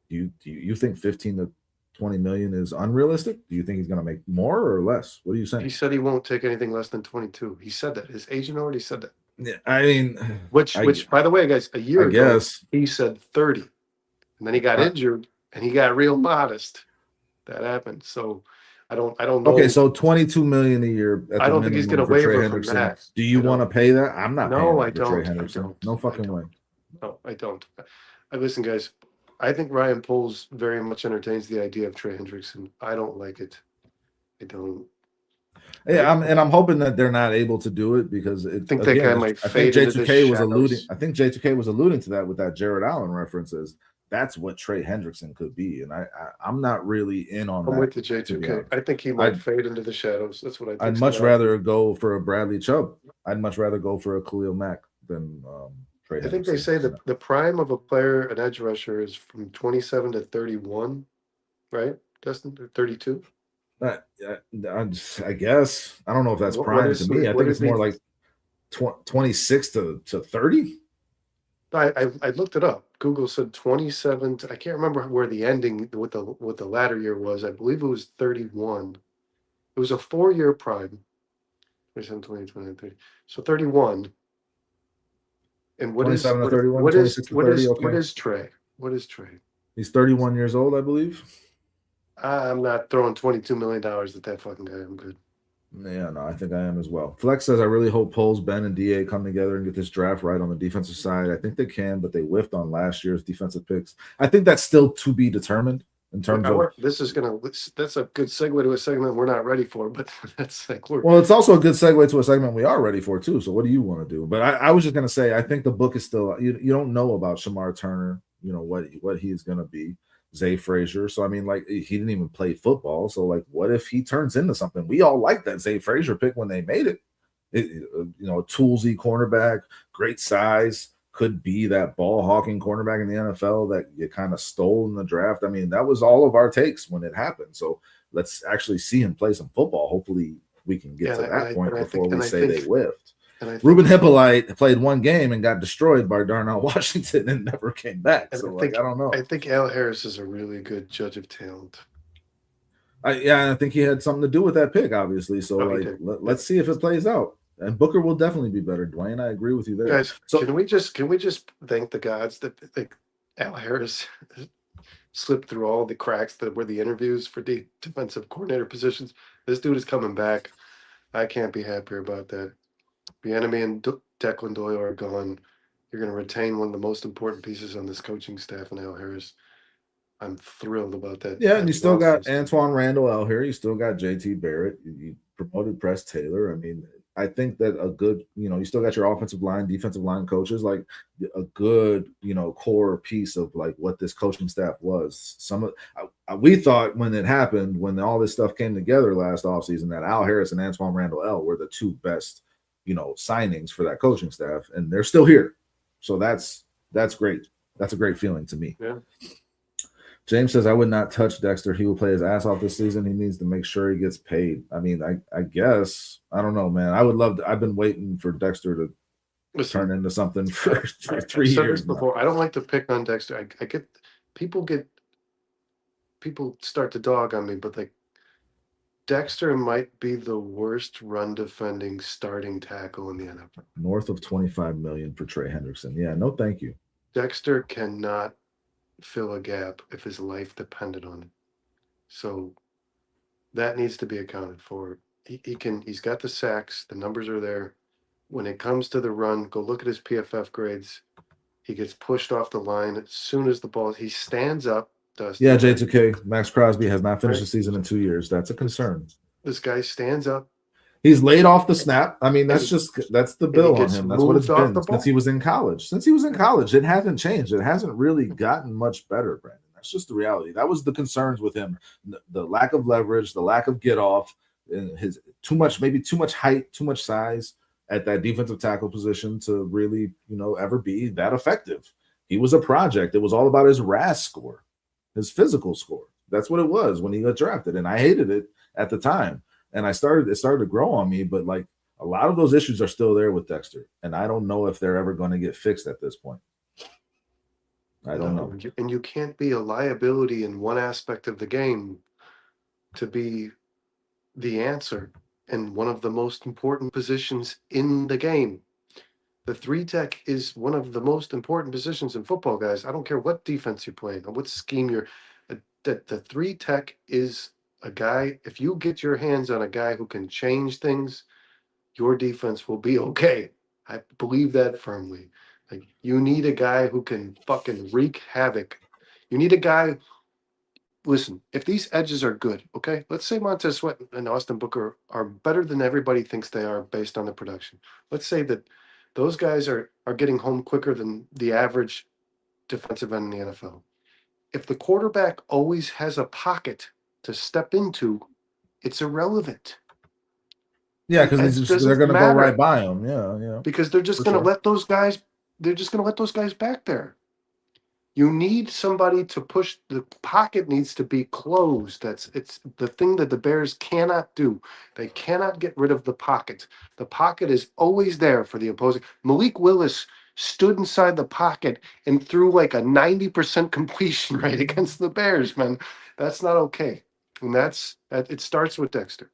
B: Do you think 15 to 20 million is unrealistic? Do you think he's going to make more or less? What are you saying?
A: He said he won't take anything less than 22. He said that. His agent already said that.
B: Yeah, I mean,
A: which by the way, guys, a year ago, he said 30, and then he got injured and he got real modest. That happened. So I don't know.
B: Okay, so 22 million a year.
A: I don't think he's going to waiver from that.
B: Do you want to pay that? I'm not.
A: No,
B: I don't. No fucking way.
A: No, I don't. Listen, guys. I think Ryan Poles very much entertains the idea of Trey Hendrickson. I don't like it. I don't.
B: Yeah, I'm hoping that they're not able to do it because I think
A: that guy might fade into the shadows.
B: I think J2K was alluding to that with that Jared Allen references. That's what Trey Hendrickson could be, and I'm not really in on that.
A: I'm with the J2K. I think he might fade into the shadows. That's what I think.
B: I'd much rather go for a Bradley Chubb. I'd much rather go for a Khalil Mack than Trey Hendrickson.
A: I think they say that the prime of a player, an edge rusher, is from 27 to 31, right, Dustin? 32?
B: I guess. I don't know if that's prime to me. I think it's more like 26 to 30.
A: I looked it up. Google said 27. I can't remember where the ending what the latter year was. I believe it was 31. It was a 4-year prime. 27, 20, 20, 30. So 31. And what is
B: 27 to 31?
A: What is
B: 30,
A: what is Trey? What is Trey?
B: He's 31 years old, I believe.
A: I'm not throwing $22 million at that fucking guy. I'm good.
B: Yeah, no, I think I am as well. Flex says, I really hope Poles, Ben, and DA come together and get this draft right on the defensive side. I think they can, but they whiffed on last year's defensive picks. I think that's still to be determined in terms of.
A: That's a good segue to a segment we're not ready for, but that's like
B: well, it's also a good segue to a segment we are ready for too. So what do you want to do? But I was just gonna say, I think the book is still you don't know about Shamar Turner, you know what he's gonna be. Zay Frazier. So I mean, like, he didn't even play football. So like, what if he turns into something? We all liked that Zay Frazier pick when they made it. Toolsy cornerback, great size, could be that ball hawking cornerback in the NFL that you kind of stole in the draft. I mean, that was all of our takes when it happened. So let's actually see him play some football. Hopefully we can get to that point before we say they whiffed. Ruben Hippolyte played one game and got destroyed by Darnell Washington and never came back. So I don't know.
A: I think Al Harris is a really good judge of talent.
B: I think he had something to do with that pick, obviously. So let's see if it plays out. And Booker will definitely be better, Dwayne. I agree with you there.
A: Guys, so can we just thank the gods that Al Harris slipped through all the cracks that were the interviews for the defensive coordinator positions. This dude is coming back. I can't be happier about that. Bieniemy and Declan Doyle are gone. You're going to retain one of the most important pieces on this coaching staff in Al Harris. I'm thrilled about that.
B: Yeah, and you still got Antoine Randall out here. You still got JT Barrett. You promoted Press Taylor. I mean, I think that a good, you still got your offensive line, defensive line coaches, like a good, core piece of like what this coaching staff was. We thought when it happened, when all this stuff came together last offseason, that Al Harris and Antoine Randall were the two best signings for that coaching staff, and they're still here. So that's great. That's a great feeling to me.
A: Yeah.
B: James says, I would not touch Dexter. He will play his ass off this season. He needs to make sure he gets paid. I mean, I guess, I don't know, man. I would love to. I've been waiting for Dexter to
A: Listen,
B: turn into something for
A: I've
B: 3
A: said
B: years
A: this
B: now.
A: before. I don't like to pick on Dexter. I get people start to dog on me, but like Dexter might be the worst run defending starting tackle in the NFL.
B: North of 25 million for Trey Hendrickson. Yeah, no, thank you.
A: Dexter cannot fill a gap if his life depended on it. So that needs to be accounted for. He's got the sacks, the numbers are there. When it comes to the run, go look at his PFF grades. He gets pushed off the line as soon as the ball, he stands up. Dusty,
B: Yeah, J2K. Maxx Crosby has not finished
A: Right.
B: the season in 2 years. That's a concern.
A: This guy stands up.
B: He's laid off the snap. I mean, that's
A: And
B: the
A: he
B: bill on
A: gets
B: him. That's what it's
A: moved off
B: been
A: the
B: since he
A: ball.
B: was in college. Since he was in college, it hasn't changed. It hasn't really gotten much better, Brandon. That's just the reality. That was the concerns with him: the lack of leverage, the lack of get off, and his too much height, too much size at that defensive tackle position to really, ever be that effective. He was a project. It was all about his RAS score, his physical score. That's what it was when he got drafted, and I hated it at the time. And it started to grow on me, but like a lot of those issues are still there with Dexter, and I don't know if they're ever going to get fixed at this point. I don't know.
A: And you can't be a liability in one aspect of the game to be the answer in one of the most important positions in the game. The three tech is one of the most important positions in football, guys. I don't care what defense you're playing or what scheme you're. The three tech is a guy. If you get your hands on a guy who can change things, your defense will be okay. I believe that firmly. Like you need a guy who can fucking wreak havoc. You need a guy. Listen, if these edges are good, okay, let's say Montez Sweat and Austin Booker are better than everybody thinks they are based on the production. Let's say that those guys are getting home quicker than the average defensive end in the NFL. If the quarterback always has a pocket to step into, it's irrelevant.
B: Yeah,
A: The edge
B: because they're
A: doesn't
B: going to go right
A: matter
B: by him. Yeah.
A: because they're just
B: For
A: going to
B: sure.
A: let those guys. They're just going to let those guys back there. You need somebody to push. The pocket needs to be closed. It's the thing that the Bears cannot do. They cannot get rid of the pocket. The pocket is always there for the opposing. Malik Willis stood inside the pocket and threw like a 90% completion rate against the Bears, man. That's not okay. And it starts with Dexter.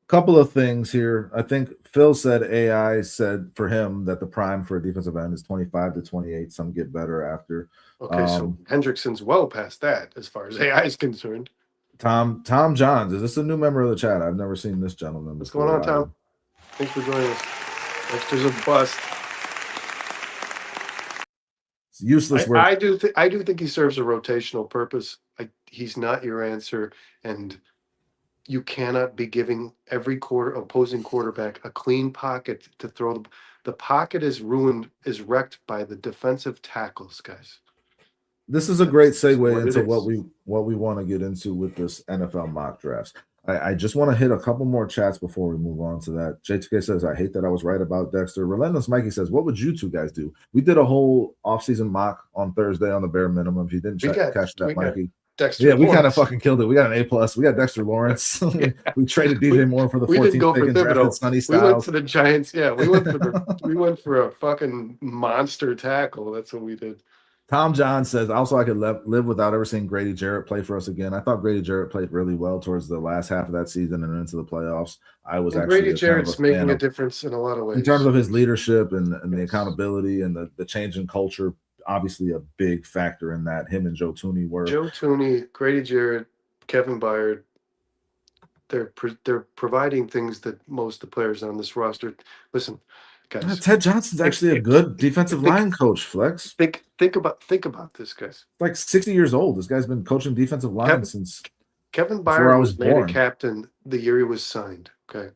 B: Couple of things here. I think Phil said AI said for him that the prime for a defensive end is 25 to 28. Some get better after.
A: Okay, so Hendrickson's well past that as far as AI is concerned.
B: Tom Johns, is this a new member of the chat? I've never seen this gentleman
A: What's
B: before.
A: going on, Tom? Thanks for joining us. Dexter's a bust.
B: It's useless work.
A: I do think he serves a rotational purpose. He's not your answer, and you cannot be giving every opposing quarterback a clean pocket to throw. The pocket is wrecked by the defensive tackles, guys.
B: This is a great segue into
A: is.
B: what we want to get into with this NFL mock drafts. I just want to hit a couple more chats before we move on to that. J2K says, I hate that I was right about Dexter. Relentless Mikey says, what would you two guys do? We did a whole offseason mock on Thursday on the bare minimum. If you didn't catch that, Mikey.
A: Dexter
B: we kind of fucking killed it. We got an A+. We got Dexter Lawrence. We traded DJ Moore for the 14th pick and drafted Sonny Styles.
A: We went for the Giants. Yeah, we went for a fucking monster tackle. That's what we did.
B: Tom John says, also I could live without ever seeing Grady Jarrett play for us again. I thought Grady Jarrett played really well towards the last half of that season and into the playoffs.
A: Grady Jarrett's making a difference in a lot of ways.
B: In terms of his leadership and the accountability and the change in culture, obviously a big factor in that. Him and Joe Thuney were.
A: Joe Thuney, Grady Jarrett, Kevin Byard, they're providing things that most of the players on this roster. Listen, guys.
B: Ted Johnson's actually a good defensive line coach, Flex.
A: Think about this, guys.
B: Like 60 years old. This guy's been coaching defensive line since
A: Kevin Byard was made a captain the year he was signed. Okay.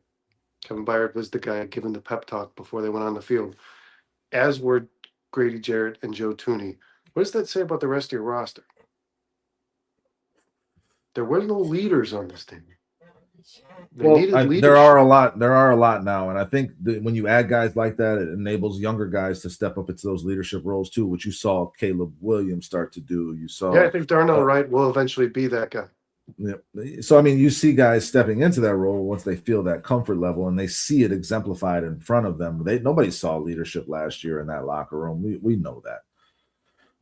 A: Kevin Byard was the guy giving the pep talk before they went on the field, as were Grady Jarrett and Joe Thuney. What does that say about the rest of your roster? There were no leaders on this team.
B: There are a lot now, and I think when you add guys like that, it enables younger guys to step up into those leadership roles too, which you saw Caleb Williams start to do. You saw,
A: I think Darnell Wright will eventually be that guy.
B: Yeah. So I mean, you see guys stepping into that role once they feel that comfort level and they see it exemplified in front of them. Nobody saw leadership last year in that locker room. We know that.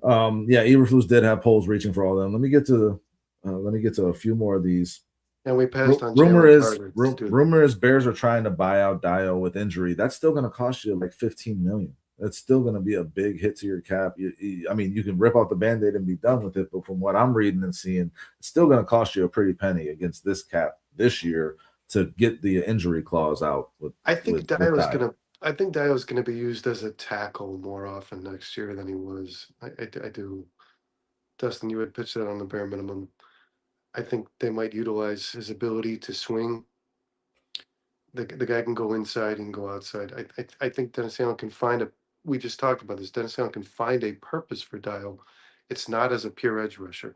B: Yeah, Eberflus did have polls reaching for all of them. Let me get to a few more of these.
A: And we passed on
B: Rumor
A: Jalen
B: is
A: Carter.
B: rumor is Bears are trying to buy out Dio with injury. That's still going to cost you like $15 million. That's still going to be a big hit to your cap. I mean, you can rip out the Band-Aid and be done with it, but from what I'm reading and seeing, it's still going to cost you a pretty penny against this cap this year to get the injury clause out.
A: I think Dio's gonna be used as a tackle more often next year than he was. I do. Dustin, you had pitched that on the bare minimum. I think they might utilize his ability to swing. The guy can go inside and go outside. I think Dennis Allen can find a. We just talked about this. Dennis Allen can find a purpose for Dio. It's not as a pure edge rusher.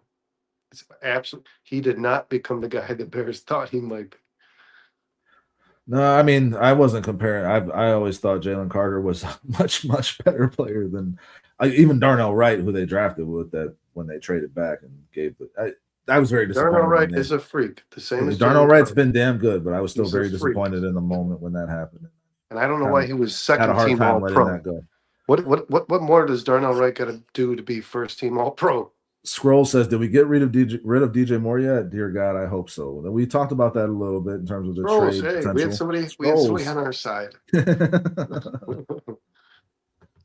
A: It's absolutely. He did not become the guy the Bears thought he might be.
B: No, I mean, I wasn't comparing. I always thought Jalen Carter was a much better player than even Darnell Wright, who they drafted with that when they traded back and gave the. I was very disappointed.
A: Darnell Wright is a freak. The same as
B: Darnell
A: Jalen
B: Wright's
A: Carter.
B: been damn good, but I was still
A: He's
B: very
A: a freak.
B: disappointed in the moment when that happened.
A: And I don't know why he was
B: Had a
A: second
B: hard
A: team
B: time
A: All
B: letting
A: Pro.
B: that go.
A: What more does Darnell Wright got to do to be first team All Pro?
B: Scroll says, "Did we get rid of DJ Moore yet? Dear God, I hope so." We talked about that a little bit in terms of the
A: Scrolls,
B: trade
A: hey,
B: potential.
A: we had somebody on our side.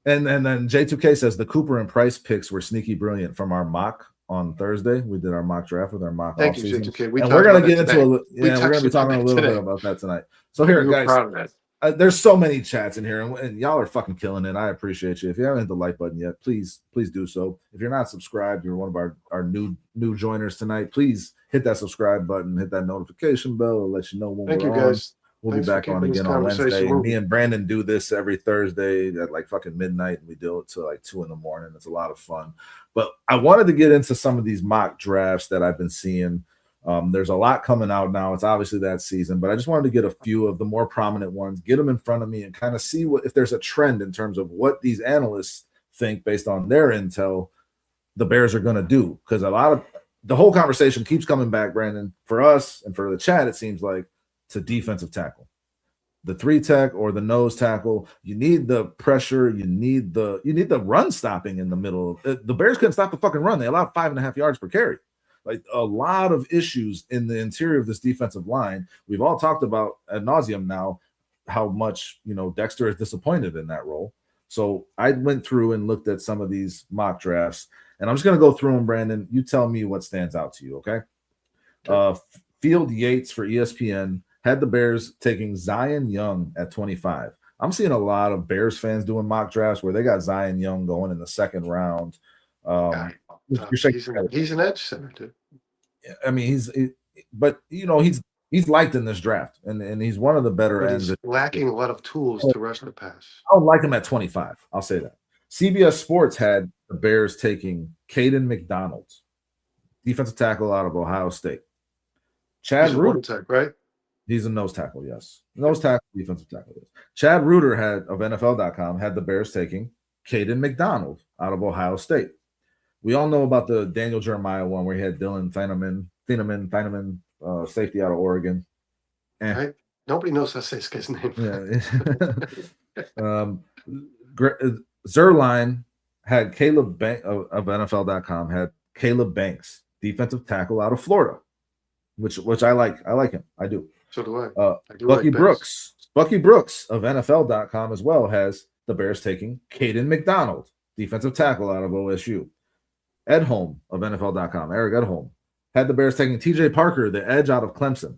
B: And then J2K says the Cooper and Price picks were sneaky brilliant from our mock on Thursday. We did our mock draft with our mock
A: Thank you,
B: offseason.
A: J2K.
B: And we're gonna get into
A: we're
B: gonna be talking a little bit about that tonight. So here, guys,
A: proud of that.
B: there's so many chats in here, and y'all are fucking killing it. I appreciate you. If you haven't hit the like button yet, please do so. If you're not subscribed, you're one of our new joiners tonight. Please hit that subscribe button, hit that notification bell. It'll let you know when
A: Thank
B: we're
A: you,
B: on.
A: guys.
B: We'll
A: Thanks
B: be back on again on Wednesday. Me and Brandon do this every Thursday at like fucking midnight, and we do it till like 2 a.m. It's a lot of fun. But I wanted to get into some of these mock drafts that I've been seeing. There's a lot coming out now. It's obviously that season, but I just wanted to get a few of the more prominent ones, get them in front of me, and kind of see if there's a trend in terms of what these analysts think based on their intel the Bears are going to do. Because the whole conversation keeps coming back, Brandon, for us and for the chat. It seems like it's a defensive tackle, the 3-tech or the nose tackle. You need the pressure. You need the run stopping in the middle. The Bears couldn't stop the fucking run. They allowed 5.5 yards per carry. Like a lot of issues in the interior of this defensive line. We've all talked about ad nauseum now how much Dexter is disappointed in that role. So I went through and looked at some of these mock drafts, and I'm just going to go through them, Brandon. You tell me what stands out to you, okay? Field Yates for ESPN had the Bears taking Zion Young at 25. I'm seeing a lot of Bears fans doing mock drafts where they got Zion Young going in the second round.
A: He's an edge center, dude.
B: I mean, he's liked in this draft, and he's one of the better ends.
A: He's lacking a lot of tools to rush the pass.
B: I don't like him at 25. I'll say that. CBS Sports had the Bears taking Caden McDonald, defensive tackle out of Ohio State. Chad Reuter,
A: right?
B: He's a nose tackle, yes. Nose tackle, defensive tackle. Yes. Chad Reuter of NFL.com had the Bears taking Caden McDonald out of Ohio State. We all know about the Daniel Jeremiah one where he had Dylan Thieneman, safety out of Oregon.
A: Right? Nobody knows how to say this guy's name.
B: Yeah. Zerline had Caleb Banks of NFL.com had Caleb Banks, defensive tackle out of Florida, which I like. I like him. I do.
A: So do I. I do
B: Bucky
A: like
B: Brooks. Bucky Brooks of NFL.com as well has the Bears taking Caden McDonald, defensive tackle out of OSU. Edholm of NFL.com, Eric Edholm, had the Bears taking TJ Parker, the edge out of Clemson,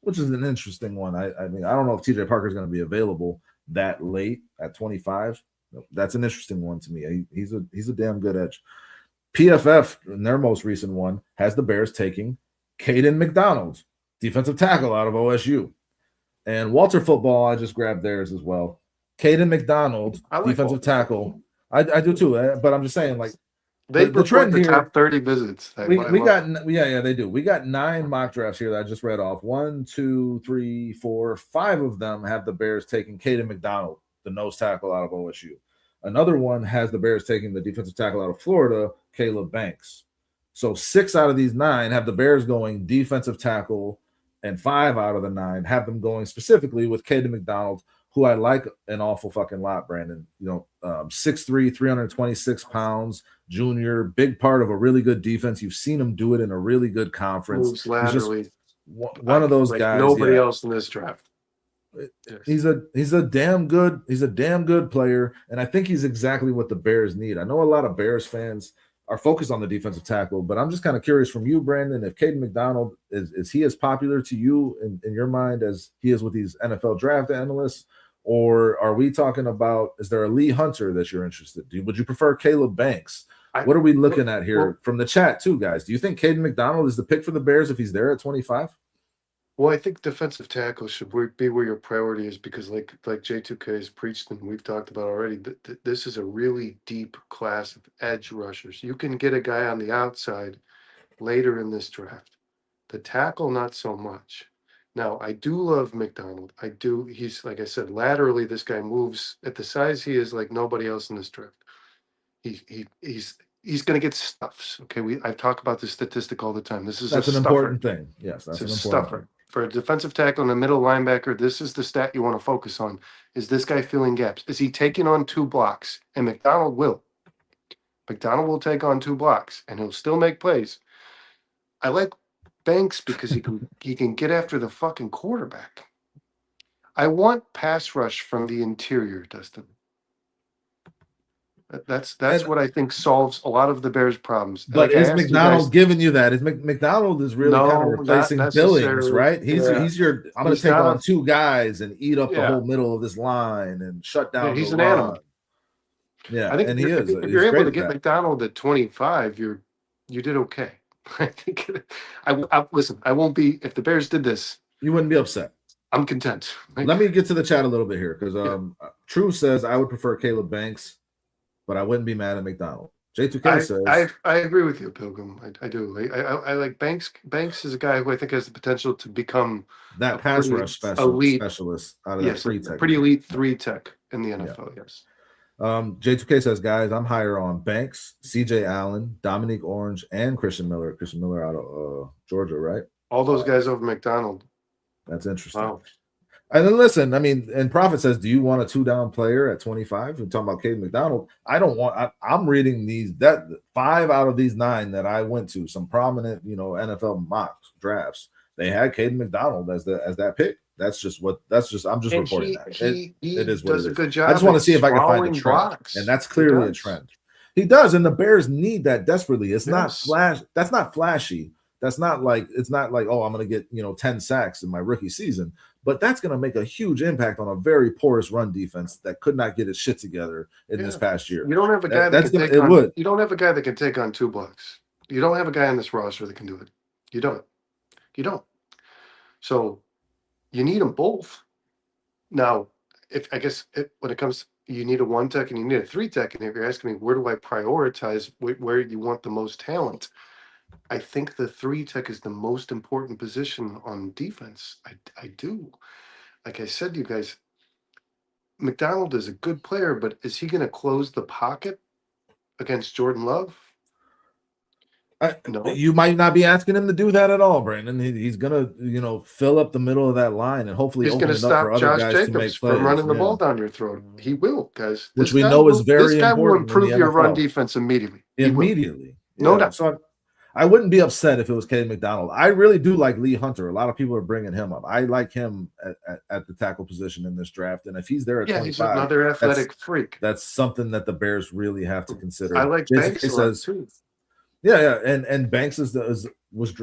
B: which is an interesting one. I mean, I don't know if TJ Parker is going to be available that late at 25. That's an interesting one to me. He's a damn good edge. PFF, in their most recent one, has the Bears taking Caden McDonald, defensive tackle out of OSU. And Walter Football, I just grabbed theirs as well. Caden McDonald, defensive tackle. I do too, but I'm just saying, like,
A: they report the top 30 visits.
B: They do. We got 9 mock drafts here that I just read off. 1, 2, 3, 4, 5 of them have the Bears taking Caden McDonald, the nose tackle out of OSU. Another one has the Bears taking the defensive tackle out of Florida, Caleb Banks. So 6 out of these 9 have the Bears going defensive tackle, and 5 out of the 9 have them going specifically with Caden McDonald, who I like an awful fucking lot, Brandon. 6'3", 326 pounds, junior, big part of a really good defense. You've seen him do it in a really good conference.
A: Moves laterally.
B: He's just one of those
A: like
B: guys.
A: Nobody else in this draft.
B: He's a damn good player, and I think he's exactly what the Bears need. I know a lot of Bears fans are focused on the defensive tackle, but I'm just kind of curious from you, Brandon, if Caden McDonald is he as popular to you in your mind as he is with these NFL draft analysts, or are we talking about, is there a Lee Hunter that you're interested in? Would you prefer Caleb Banks? What are we looking at here from the chat too, guys? Do you think Caden McDonald is the pick for the Bears if he's there at 25?
A: Well, I think defensive tackle should be where your priority is, because like J2K has preached and we've talked about already, this is a really deep class of edge rushers. You can get a guy on the outside later in this draft. The tackle, not so much. Now, I do love McDonald. I do. He's, like I said, laterally, this guy moves at the size he is like nobody else in this draft. He's going to get stuffs. Okay, I talk about this statistic all the time. That's
B: an important thing. Yes, that's an important thing.
A: For a defensive tackle and a middle linebacker, this is the stat you want to focus on. Is this guy filling gaps? Is he taking on 2 blocks? And McDonald will. McDonald will take on 2 blocks, and he'll still make plays. I like Banks because he can get after the fucking quarterback. I want pass rush from the interior, Dustin. That's what I think solves a lot is Bears' problems.
B: But is McDonald giving you that? Is McDonald is really kind of replacing Billings, right? He's your. I'm going to take on 2 guys and eat up the whole middle of this line and shut down.
A: He's an animal.
B: Yeah,
A: I think
B: and he is.
A: If you're able to get McDonald at 25, you did okay. I think. I listen. I won't be, if the Bears did this.
B: You wouldn't be upset.
A: I'm content.
B: Let me get to the chat a little bit here, because True says I would prefer Caleb Banks, but I wouldn't be mad at McDonald. J2K says
A: I agree with you, Pilgrim. I do. I like Banks. Banks is a guy who I think has the potential to become
B: that pass rush specialist out of that 3 tech.
A: Pretty elite 3 tech in the NFL. Yeah. Yes.
B: J2K says, guys, I'm higher on Banks, CJ Allen, Dominique Orange, and Christian Miller. Christian Miller out of Georgia, right?
A: All those guys over McDonald.
B: That's interesting.
A: Wow.
B: And then listen, I mean, and Prophet says, do you want a 2-down player at 25? We're talking about Caden McDonald. I'm reading that 5 out of these 9 that I went to, some prominent, NFL mock drafts, they had Caden McDonald as that pick. I'm just reporting that. It is what
A: does
B: it
A: a
B: is.
A: good job.
B: I just want to see if I can find a trend.
A: Blocks.
B: And that's clearly a trend. He does, and the Bears need that desperately. It's not flash. That's not flashy. It's not like, oh, I'm going to get 10 sacks in my rookie season, but that's going to make a huge impact on a very porous run defense that could not get its shit together in this past year.
A: You don't have a guy You don't have a guy that can take on 2 blocks. You don't have a guy on this roster that can do it. You don't. So you need them both. Now, when it comes, you need a 1 tech and you need a 3 tech, and if you're asking me where do I prioritize where you want the most talent, I think the 3 tech is the most important position on defense. I do. Like I said to you guys, McDonald is a good player, but is he going to close the pocket against Jordan Love? No.
B: You might not be asking him to do that at all, Brandon. He's going to, fill up the middle of that line and hopefully
A: he's going to stop Josh Jacobs from running the ball down your throat. He will, guys.
B: Which we know is very important.
A: This guy will improve your run defense immediately. No doubt.
B: So I wouldn't be upset if it was Caden McDonald. I really do like Lee Hunter. A lot of people are bringing him up. I like him at the tackle position in this draft. And if he's there at 25,
A: he's another athletic freak.
B: That's something that the Bears really have to consider.
A: I like Banks too.
B: Yeah. And Banks was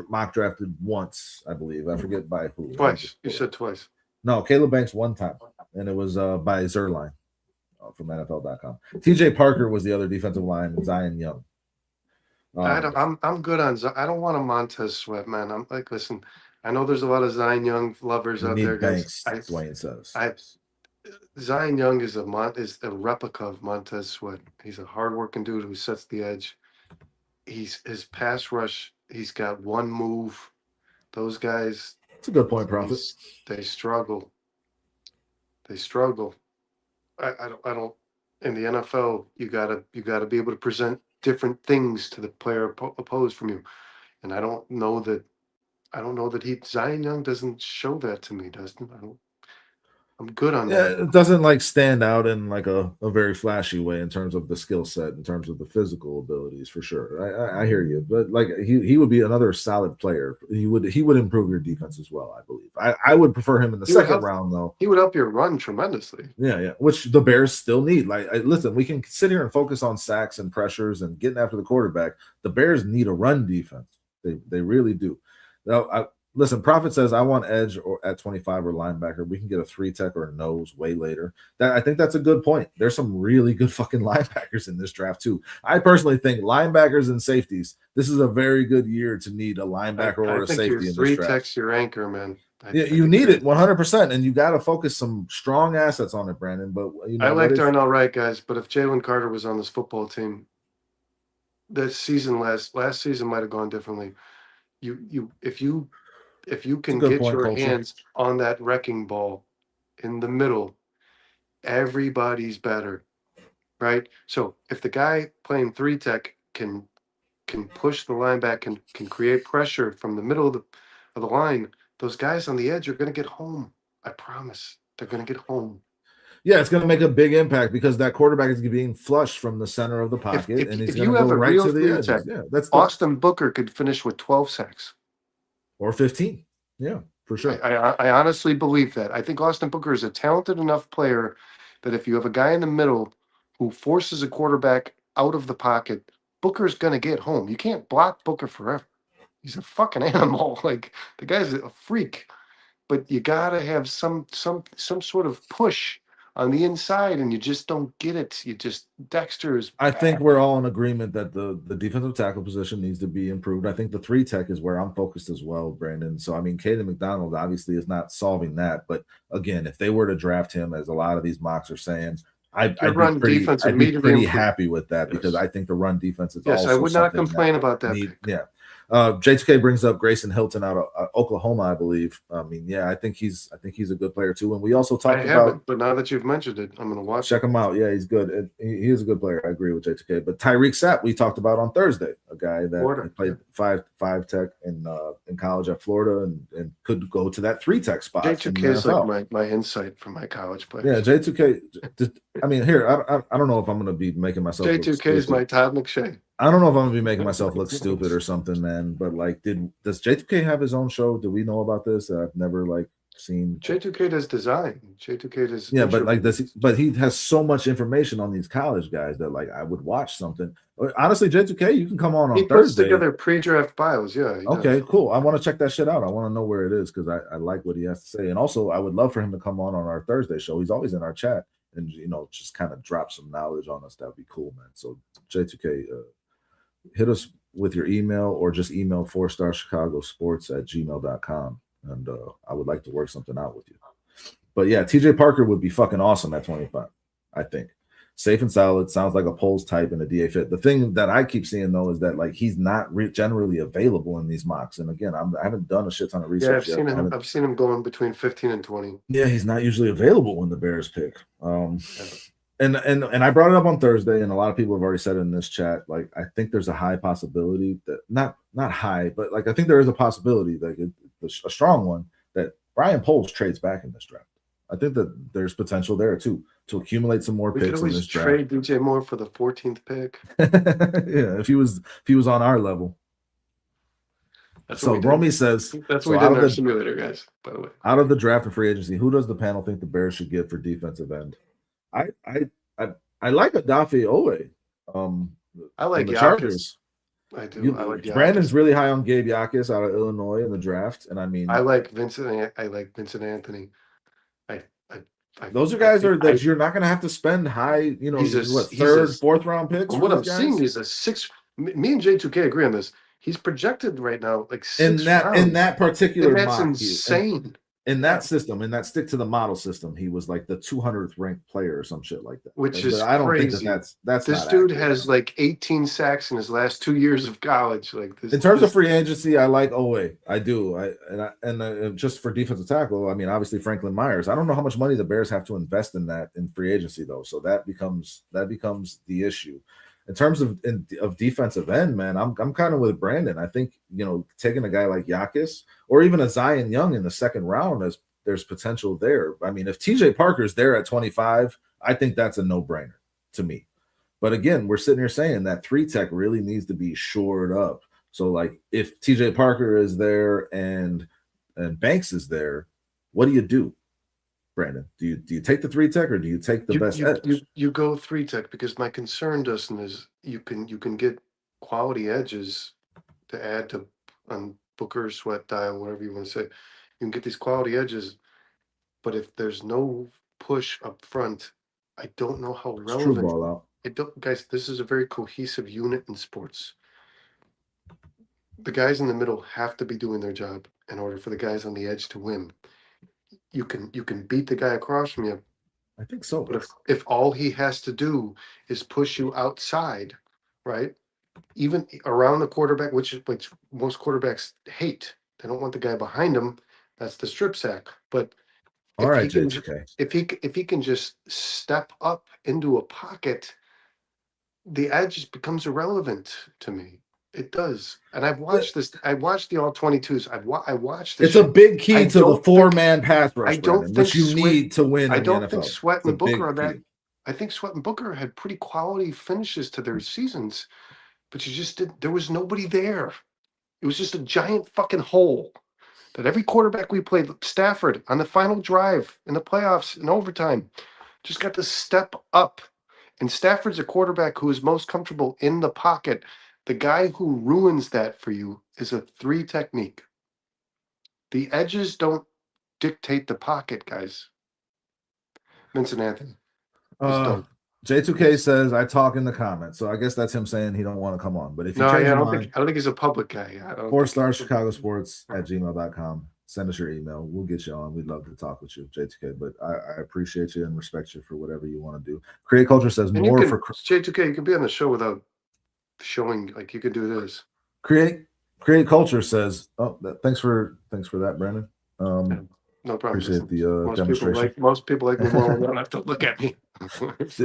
B: mock drafted once, I believe. I forget by who.
A: Twice. You said twice.
B: No, Caleb Banks 1 time. And it was by Zerline from NFL.com. TJ Parker was the other defensive line, and Zion Young.
A: I'm good on. I don't want a Montez Sweat, man. I'm like, listen, I know there's a lot of Zion Young lovers out there, guys.
B: Dwayne says.
A: Zion Young is a replica of Montez Sweat. He's a hardworking dude who sets the edge. His pass rush. He's got 1 move. Those guys.
B: That's a good point, Prophet.
A: They struggle. I don't. In the NFL, you gotta be able to present different things to the player opposed from you. And I don't know that Zion Young doesn't show that to me, Dustin. I'm good on
B: Yeah,
A: that.
B: it doesn't like stand out in like a very flashy way in terms of the skill set, in terms of the physical abilities for sure. I hear you, but like he would be another solid player. He would improve your defense as well, I believe. I would prefer him in the
A: He would
B: second
A: help
B: round though.
A: He would help your run tremendously.
B: Yeah, which the Bears still need. Like, listen, we can sit here and focus on sacks and pressures and getting after the quarterback. The Bears need a run defense. They really do. Now, listen, Prophet says I want edge or at 25 or linebacker. We can get a 3-tech or a nose way later. I think that's a good point. There's some really good fucking linebackers in this draft too. I personally think linebackers and safeties. This is a very good year to need a linebacker or a safety in this draft.
A: 3-tech's your anchor, man.
B: Yeah, you need it 100%, and you got to focus some strong assets on it, Brandon. But
A: I like Darnell Wright, guys. But if Jalen Carter was on this football team, this season last season might have gone differently. If you can get your hands on that wrecking ball in the middle, everybody's better, right? So if the guy playing 3-tech can push the linebacker, can create pressure from the middle of the line, those guys on the edge are going to get home. I promise. They're going to get home.
B: Yeah, it's going to make a big impact because that quarterback is being flushed from the center of the pocket, and he's going to go right to the edge. Yeah, that's
A: Austin Booker could finish with 12 sacks
B: or 15. Yeah, for sure.
A: I honestly believe that. I think Austin Booker is a talented enough player that if you have a guy in the middle who forces a quarterback out of the pocket, Booker's going to get home. You can't block Booker forever. He's a fucking animal. Like, the guy's a freak. But you gotta have some sort of push on the inside, and you just don't get it. Dexter is
B: I think we're all in agreement that the defensive tackle position needs to be improved. I think the 3-tech is where I'm focused as well, Brandon. So I mean, Caden McDonald obviously is not solving that, but again, if they were to draft him, as a lot of these mocks are saying, I'd be pretty happy with that because I think the run defense is also
A: I would not complain about that.
B: Yeah. J2K brings up Grayson Hilton out of Oklahoma, I believe. I mean, yeah, I think he's a good player too. And we also talked about,
A: but now that you've mentioned it, I'm going to watch.
B: Check him out. Yeah, he's good. He is a good player. I agree with J2K. But Tyreek Sapp, we talked about on Thursday, a guy that played 5-tech in college at Florida and could go to that 3-tech spot.
A: J2K is like my insight from my college players.
B: Yeah, J2K. I mean, here I don't know if I'm going to be making myself.
A: J2K is my Todd McShay.
B: I don't know if I'm gonna be making myself look stupid or something, man. But like, does J2K have his own show? Do we know about this? I've never seen.
A: J2K does design. J2K does.
B: Yeah, but he has so much information on these college guys that I would watch something. Honestly, J2K, you can come on Thursday. He puts
A: together pre-draft bios. Yeah.
B: Okay, cool. I want to check that shit out. I want to know where it is because I like what he has to say, and also I would love for him to come on our Thursday show. He's always in our chat and just kind of drop some knowledge on us. That'd be cool, man. So J2K. Hit us with your email or just email 4starchicagosports@gmail.com. And I would like to work something out with you. But yeah, TJ Parker would be fucking awesome at 25, I think. Safe and solid, sounds like a Poles type and a DA fit. The thing that I keep seeing though is that he's not generally available in these mocks. And again, I haven't done a shit ton of research yet.
A: I've seen him going between 15 and 20.
B: Yeah, he's not usually available when the Bears pick. And I brought it up on Thursday, and a lot of people have already said in this chat, I think there's a high possibility that not high, but I think there is a possibility a strong one that Brian Poles trades back in this draft. I think that there's potential there too to accumulate some more picks in this draft.
A: Trade DJ Moore for the 14th pick.
B: Yeah, if he was on our level. So Romy says
A: that's what we did in our simulator, guys. By the way,
B: out of the draft and free agency, who does the panel think the Bears should get for defensive end? I like Adafe Owe.
A: I like
B: the Chargers.
A: I do. I like
B: Brandon's really high on Gabe Yackis out of Illinois in the draft, and I mean,
A: I like Vincent. I like Vincent Anthony.
B: Those are guys that you're not going to have to spend high. He's third, fourth round picks.
A: What I'm seeing is a 6. Me and J2K agree on this. He's projected right now 6
B: in that particular.
A: And that's insane.
B: In that system, in that stick to the model system, he was the 200th ranked player or some shit like that.
A: Which is
B: I don't
A: crazy.
B: think that's
A: this dude has 18 sacks in his last 2 years of college.
B: In terms of free agency, I like Owe. I do. And just for defensive tackle, I mean, obviously Franklin Myers. I don't know how much money the Bears have to invest in that in free agency though. So that becomes the issue. in terms of defensive end, man, I'm kind of with Brandon. I think, taking a guy like Yakis or even a Zion Young in the second round, there's potential there. I mean, if TJ Parker's there at 25, I think that's a no-brainer to me. But again, we're sitting here saying that 3-tech really needs to be shored up. So, like, if TJ Parker is there and Banks is there, what do you do, Brandon? Do you take the 3-tech or do you take the best edge?
A: You go 3-tech, because my concern, Dustin, is you can get quality edges to add to on Booker, Sweat, Dial, whatever you want to say. You can get these quality edges, but if there's no push up front, I don't know how
B: It's true
A: relevant.
B: ball out.
A: Guys, this is a very cohesive unit in sports. The guys in the middle have to be doing their job in order for the guys on the edge to win. You can beat the guy across from you,
B: I think so.
A: but if all he has to do is push you outside, right? Even around the quarterback, which most quarterbacks hate. They don't want the guy behind him. That's the strip sack. But
B: All right,
A: he can,
B: JTK.
A: if he can just step up into a pocket, the edge becomes irrelevant to me. It does. And I've watched this. I watched the all 22s. I watched this.
B: It's a big key
A: I
B: to the
A: don't
B: 4-man pass rush,
A: I don't
B: Brandon,
A: think
B: which you need to win
A: I
B: in the
A: don't
B: NFL.
A: think Sweat
B: It's a
A: and Booker
B: big
A: are that.
B: key.
A: I think Sweat and Booker had pretty quality finishes to their seasons, but you just did. There was nobody there. It was just a giant fucking hole that every quarterback we played, Stafford on the final drive in the playoffs in overtime, just got to step up. And Stafford's a quarterback who is most comfortable in the pocket. The guy who ruins that for you is a 3 technique. The edges don't dictate the pocket, guys. Vincent Anthony is dope.
B: J2K says I talk in the comments, so I guess that's him saying he don't want to come on. But if you
A: No,
B: change
A: yeah,
B: your mind,
A: I don't think he's a public guy. I don't
B: 4-star Chicago Sports at gmail.com. Send us your email. We'll get you on. We'd love to talk with you, J2K. But I appreciate you and respect you for whatever you want to do. Create Culture says
A: And
B: more
A: you can,
B: for
A: J2K, you can be on the show without showing, like, you could do this.
B: Create Culture says, thanks for that, Brandon.
A: No problem.
B: Appreciate the demonstration.
A: Most people like me more when they don't have to look at me.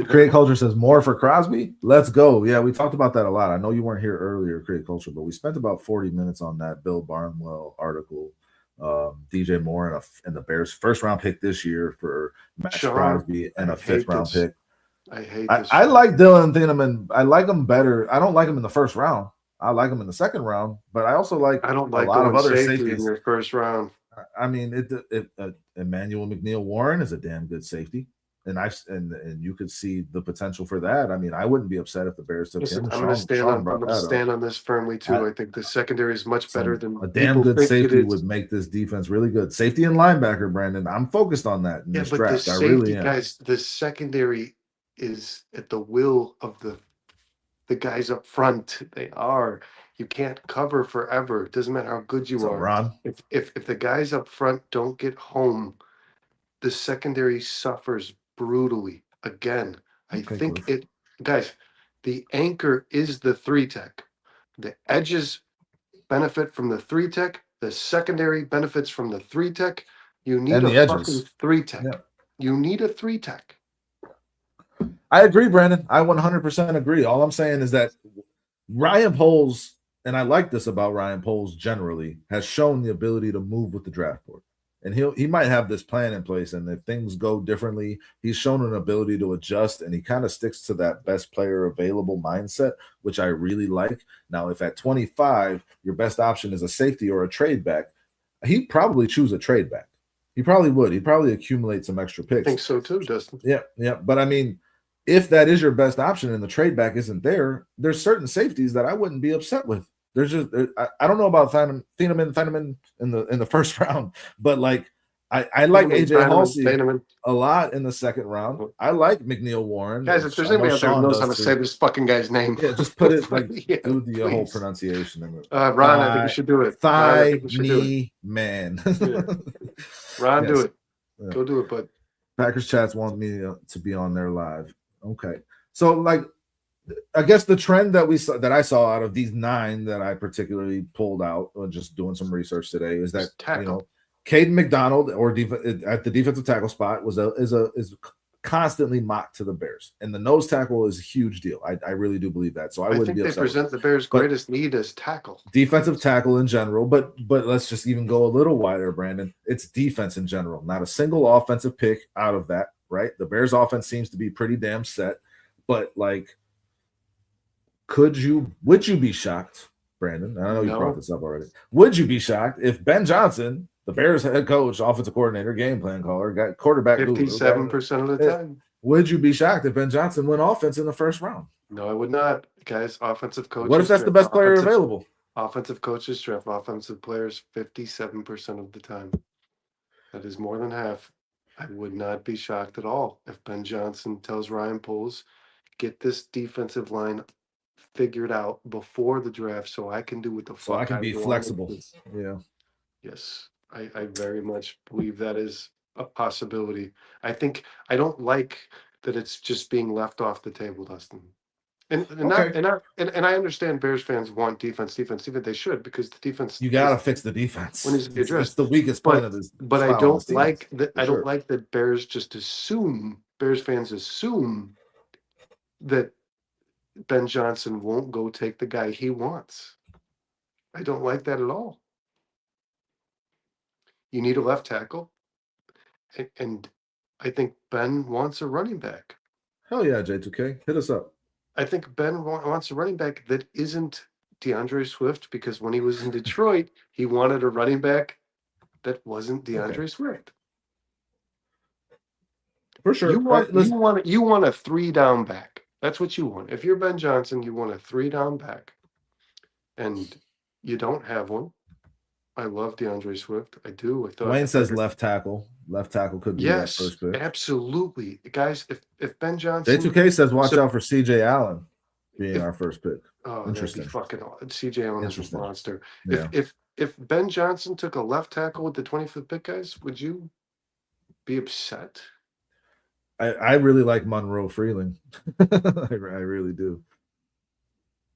B: Create Culture says more for Crosby. Let's go. Yeah, we talked about that a lot. I know you weren't here earlier, Create Culture, but we spent about 40 minutes on that Bill Barnwell article. DJ Moore and the Bears' first round pick this year for Maxx Crosby and a 5th round pick.
A: I hate this.
B: I like Dylan Thieneman. I like him better. I don't like him in the first round. I like him in the second round, but I also like
A: a lot of other safeties in your first round.
B: I mean, Emmanuel McNeil-Warren is a damn good safety, and you could see the potential for that. I mean, I wouldn't be upset if the Bears took him.
A: I'm going to stand on this firmly too. I think the secondary is much better than
B: a damn good safety would make this defense really good. Safety and linebacker, Brandon. I'm focused on that in this draft. I really am.
A: Guys, the secondary is at the will of the guys up front. They are. You can't cover forever. It doesn't matter how good you are.
B: Ron?
A: If the guys up front don't get home, the secondary suffers brutally. Again, I think guys, the anchor is the 3-tech. The edges benefit from the 3-tech. The secondary benefits from the 3-tech. You need a fucking 3-tech. Yeah. You need a 3-tech.
B: I agree, Brandon. I 100% agree. All I'm saying is that Ryan Poles, and I like this about Ryan Poles generally, has shown the ability to move with the draft board. And he might have this plan in place, and if things go differently, he's shown an ability to adjust, and he kind of sticks to that best player available mindset, which I really like. Now, if at 25, your best option is a safety or a trade back, he'd probably choose a trade back. He probably would. He'd probably accumulate some extra picks.
A: I think so too, Dustin.
B: Yeah. But I mean, if that is your best option and the trade back isn't there, there's certain safeties that I wouldn't be upset with. There's just I don't know about Thieneman in the first round, but like I like AJ Halsey a lot in the second round. I like McNeil-Warren.
A: Guys, if there's anybody out there who knows how to say this fucking guy's name,
B: just put it like do the whole pronunciation in it.
A: Ron, I think you should do it.
B: Thigh knee man.
A: Ron, do it. Go do it, bud.
B: Packers chats want me to be on there live. Okay, so like. I guess the trend that I saw out of these 9 that I particularly pulled out, just doing some research today, is that Caden McDonald at the defensive tackle spot is constantly mocked to the Bears, and the nose tackle is a huge deal. I really do believe that. So I wouldn't
A: think
B: be
A: they
B: upset with
A: present
B: it.
A: the Bears'
B: But
A: greatest need as tackle.
B: defensive tackle in general, but let's just even go a little wider, Brandon. It's defense in general, not a single offensive pick out of that, right? The Bears offense seems to be pretty damn set, but like, would you be shocked, Brandon? I know you brought
A: No,
B: this up already. Would you be shocked if Ben Johnson, the Bears head coach, offensive coordinator, game plan caller, got quarterback guru,
A: 57% of the time.
B: would you be shocked if Ben Johnson went offense in the first round?
A: No, I would not. Guys, offensive coaches.
B: What if that's the best player available?
A: Offensive coaches draft offensive players 57% of the time. That is more than half. I would not be shocked at all if Ben Johnson tells Ryan Poles, get this defensive line figured out before the draft so I can do what the fuck
B: So I can be
A: want
B: flexible.
A: to do."
B: Yeah.
A: Yes, I very much believe that is a possibility. I don't like that it's just being left off the table, Dustin. And
B: Okay.
A: I understand Bears fans want defense. They should, because the defense
B: You got to fix the defense.
A: needs to be
B: It's
A: addressed.
B: the weakest point
A: But
B: of this.
A: but I
B: style of
A: don't
B: this team,
A: like that.
B: for
A: I
B: sure.
A: don't like that Bears fans assume that Ben Johnson won't go take the guy he wants. I don't like that at all. You need a left tackle, and I think Ben wants a running back.
B: Hell yeah, J2K. Hit us up.
A: I think Ben wants a running back that isn't DeAndre Swift, because when he was in Detroit, he wanted a running back that wasn't DeAndre Swift.
B: For sure.
A: You want a 3-down back. That's what you want. If you're Ben Johnson, you want a 3-down back, and you don't have one. I love DeAndre Swift. I do.
B: Wayne says left tackle. Left tackle could be that first pick.
A: Absolutely, guys. If Ben Johnson,
B: J2K says watch out for CJ Allen being our first pick.
A: Oh,
B: Interesting.
A: that'd be fucking CJ Allen is a monster.
B: Yeah.
A: If Ben Johnson took a left tackle with the 25th pick, guys, would you be upset?
B: I really like Monroe Freeling. I really do.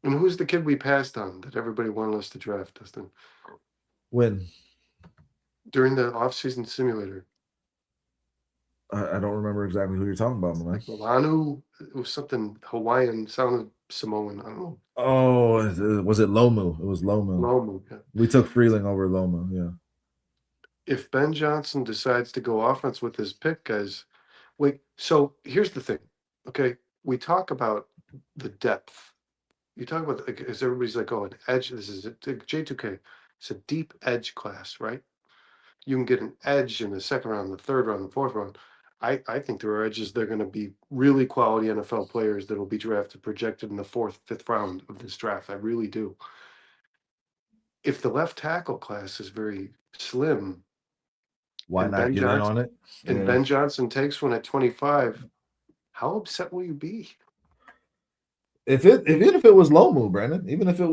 A: And who's the kid we passed on that everybody wanted us to draft, Dustin?
B: When?
A: During the offseason simulator.
B: I don't remember exactly who you're talking about, Mike.
A: Milano, it was something Hawaiian, sounded Samoan. I don't know.
B: Oh, was it Lomu? It was Lomu.
A: Lomu, yeah.
B: We took Freeling over Lomu, yeah.
A: If Ben Johnson decides to go offense with his pick, guys, wait. So here's the thing, okay? We talk about the depth. You talk about, because everybody's like, oh, an edge. This is a J2K. It's a deep edge class, right? You can get an edge in the second round, the third round, the fourth round. I think there are edges. They're going to be really quality NFL players that will be drafted, projected in the 4th, 5th round of this draft. I really do. If the left tackle class is very slim,
B: why not get in on it?
A: And Ben Johnson takes one at 25, how upset will you be?
B: If it was Lomu, Brandon, even if it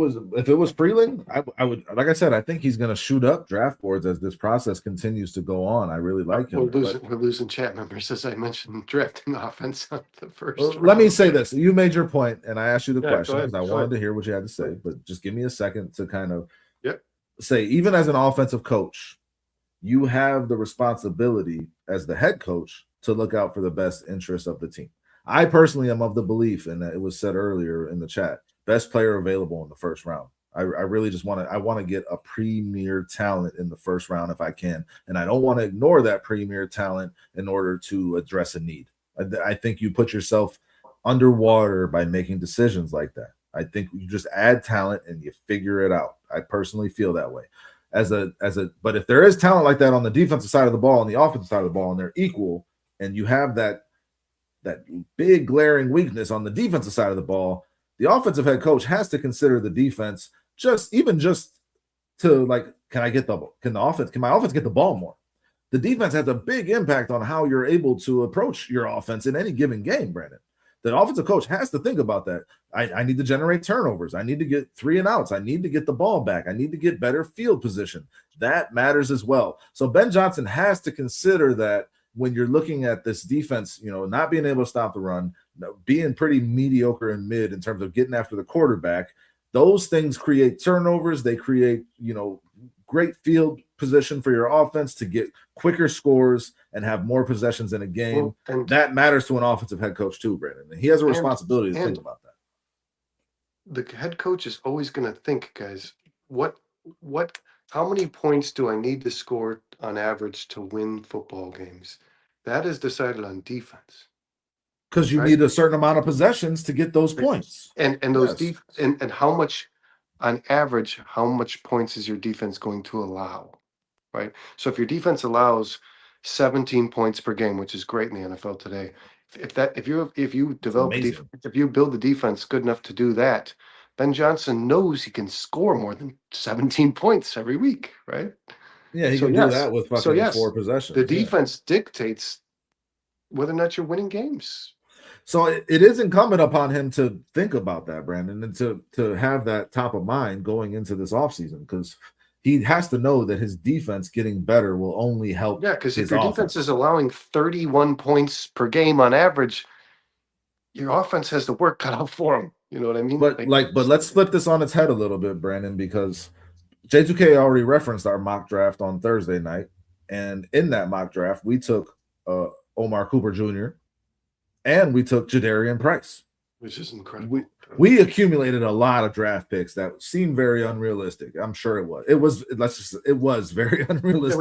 B: was Freeling, I would, like I said, I think he's going to shoot up draft boards as this process continues to go on. I really like him.
A: We're losing chat members, as I mentioned, drafting offense on the first round.
B: Let me say this. You made your point, and I asked you the question because I
A: go
B: wanted
A: ahead.
B: to hear what you had to say, but just give me a second to kind of
A: Yep.
B: say, even as an offensive coach, you have the responsibility as the head coach to look out for the best interest of the team. I personally am of the belief, and it was said earlier in the chat, best player available in the first round. I really just want to get a premier talent in the first round if I can, and I don't want to ignore that premier talent in order to address a need. I think you put yourself underwater by making decisions like that. I think you just add talent and you figure it out. I personally feel that way. But if there is talent like that on the defensive side of the ball and the offensive side of the ball, and they're equal, and you have that big glaring weakness on the defensive side of the ball, the offensive head coach has to consider the defense just to like, can my offense get the ball more? The defense has a big impact on how you're able to approach your offense in any given game, Brandon. The offensive coach has to think about that. I need to generate turnovers. I need to get 3 and outs. I need to get the ball back. I need to get better field position. That matters as well. So Ben Johnson has to consider that when you're looking at this defense, not being able to stop the run, being pretty mediocre and mid in terms of getting after the quarterback, those things create turnovers. They create, great field position for your offense to get quicker scores and have more possessions in a game.
A: Well, and
B: that matters to an offensive head coach too, Brandon. And he has a responsibility to think about that.
A: the head coach is always going to think, guys, what, how many points do I need to score on average to win football games? That is decided on defense.
B: Because you
A: Right.
B: need a certain amount of possessions to get those points.
A: And those
B: Yes.
A: and how much, on average, how much points is your defense going to allow? Right. So if your defense allows 17 points per game, which is great in the NFL today, if you develop
B: amazing.
A: if you build the defense good enough to do that, Ben Johnson knows he can score more than 17 points every week, right?
B: Yeah, he
A: So
B: can
A: yes.
B: do that with
A: So
B: fucking
A: yes,
B: 4 possessions.
A: the
B: Yeah.
A: defense dictates whether or not you're winning games.
B: So it is incumbent upon him to think about that, Brandon, and to have that top of mind going into this offseason, because he has to know that his defense getting better will only help.
A: Yeah, because if
B: his
A: your
B: offense.
A: defense is allowing 31 points per game on average, your offense has the work cut out for him. You know what I mean?
B: But let's flip this on its head a little bit, Brandon, because J2K already referenced our mock draft on Thursday night, and in that mock draft, we took Omar Cooper Jr. and we took Jadarian Price,
A: which is incredible.
B: We accumulated a lot of draft picks that seemed very unrealistic. I'm sure it was. It was very unrealistic.
A: Yeah,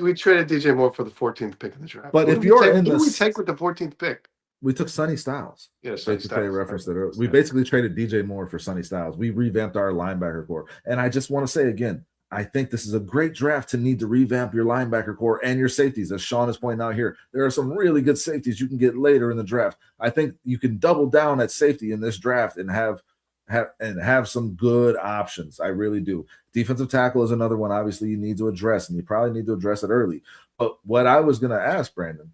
A: we traded DJ Moore for the 14th pick in the draft.
B: But
A: Who did we take with the 14th pick?
B: We took Sonny Styles.
A: Yeah, Sonny Styles.
B: Referenced it earlier. We basically traded DJ Moore for Sonny Styles. We revamped our linebacker core. And I just want to say again, I think this is a great draft to need to revamp your linebacker core and your safeties. As Sean is pointing out here, there are some really good safeties you can get later in the draft. I think you can double down at safety in this draft and have some good options. I really do. Defensive tackle is another one, obviously, you need to address, and you probably need to address it early. But what I was going to ask, Brandon,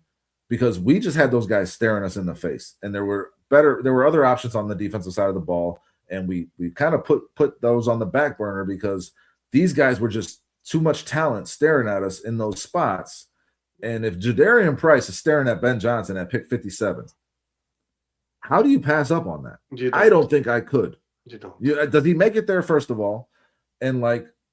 B: because we just had those guys staring us in the face, and there were other options on the defensive side of the ball, and we kind of put those on the back burner because these guys were just too much talent staring at us in those spots. And if Jadarian Price is staring at Ben Johnson at pick 57, how do you pass up on that? I don't think I could.
A: You don't.
B: Does he make it there, first of all? And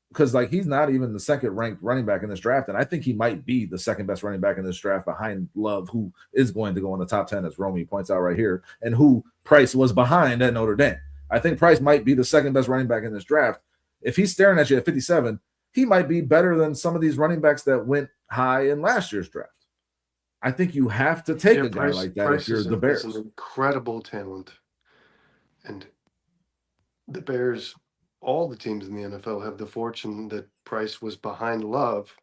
B: because he's not even the second ranked running back in this draft, and I think he might be the second best running back in this draft behind Love, who is going to go in the top 10, as Romy points out right here, and who Price was behind at Notre Dame. I think Price might be the second best running back in this draft. If he's staring at you at 57, he might be better than some of these running backs that went high in last year's draft. I think you have to take a guy like that if you're the Bears.
A: He's an incredible talent, and the Bears, all the teams in the NFL have the fortune that Price was behind Love,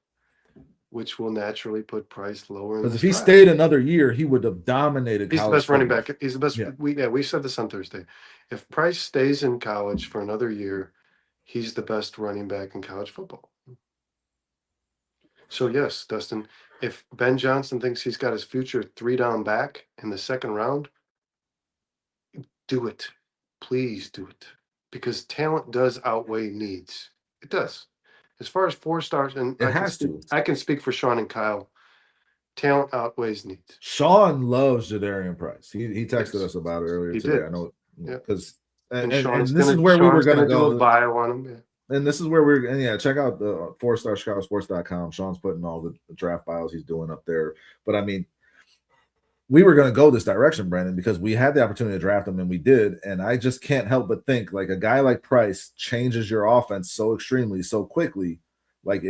A: which will naturally put Price lower.
B: Because if he stayed another year, he would have dominated.
A: He's the best running back. He's the best.
B: Yeah.
A: We said this on Thursday. If Price stays in college for another year, he's the best running back in college football. So yes, Dustin, if Ben Johnson thinks he's got his future 3 down back in the second round, do it. Please do it. Because talent does outweigh needs. It does. As far as 4 stars, and I can speak for Sean and Kyle. Talent outweighs needs.
B: Sean loves Jadarian Price. He texted us about it earlier today.
A: Did.
B: I know because
A: and
B: this is where we were going to go.
A: Do a bio on him. Yeah.
B: And this is where check out the 4starchicagosports.com. Sean's putting all the draft bios he's doing up there. But I mean, we were going to go this direction, Brandon, because we had the opportunity to draft him, and we did. And I just can't help but think, like, a guy like Price changes your offense so extremely, so quickly. Like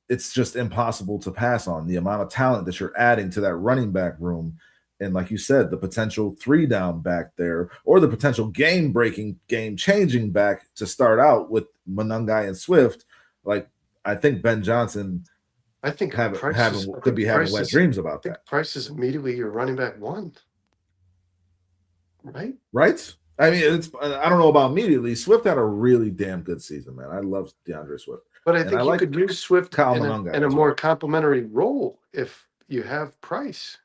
B: it's just impossible to pass on the amount of talent that you're adding to that running back room. And like you said, the potential 3 down back there, or the potential game-breaking, game-changing back to start out with Monangai and Swift. Like, I think Ben Johnson, could be having wet dreams about that.
A: Price is immediately your running back 1, right?
B: Right. I mean, I don't know about immediately. Swift had a really damn good season, man. I love DeAndre Swift,
A: but I think you could use Swift in a more complementary role if you have Price.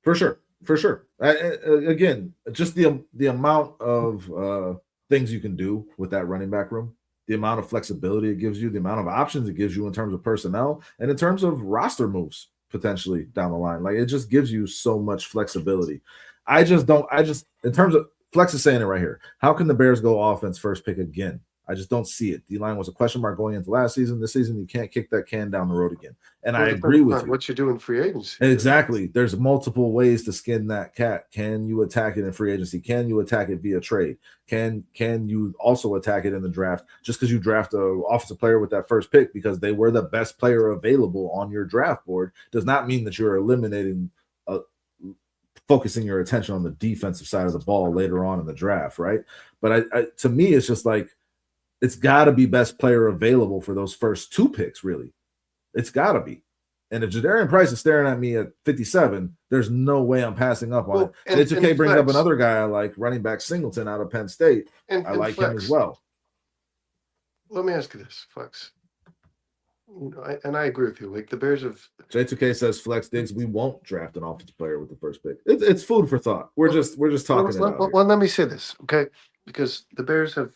A: For
B: sure. Again, just the amount of things you can do with that running back room, the amount of flexibility it gives you, the amount of options it gives you in terms of personnel and in terms of roster moves potentially down the line. Like, it just gives you so much flexibility. In terms of Flex is saying it right here. How can the Bears go offense first pick again? I just don't see it. D-line was a question mark going into last season. This season, you can't kick that can down the road again. And
A: Well,
B: I
A: it
B: agree
A: depends
B: with
A: on
B: you.
A: what you do in free agency.
B: Exactly. There's multiple ways to skin that cat. Can you attack it in free agency? Can you attack it via trade? Can you also attack it in the draft? Just because you draft a offensive player with that first pick because they were the best player available on your draft board does not mean that you're eliminating focusing your attention on the defensive side of the ball later on in the draft, right? But I to me, it's just like it's got to be best player available for those first 2 picks, really. It's got to be. And if Jadarian Price is staring at me at 57, there's no way I'm passing up on it.
A: And
B: J2K brings up
A: Flex,
B: another guy I like, running back Singleton out of Penn State. I like him as well.
A: Let me ask you this, Flex. And I agree with you. Like the Bears have.
B: J2K says Flex Diggs, we won't draft an offensive player with the first pick. It's food for thought. We're just talking about it.
A: Well, let me say this, okay? Because the Bears have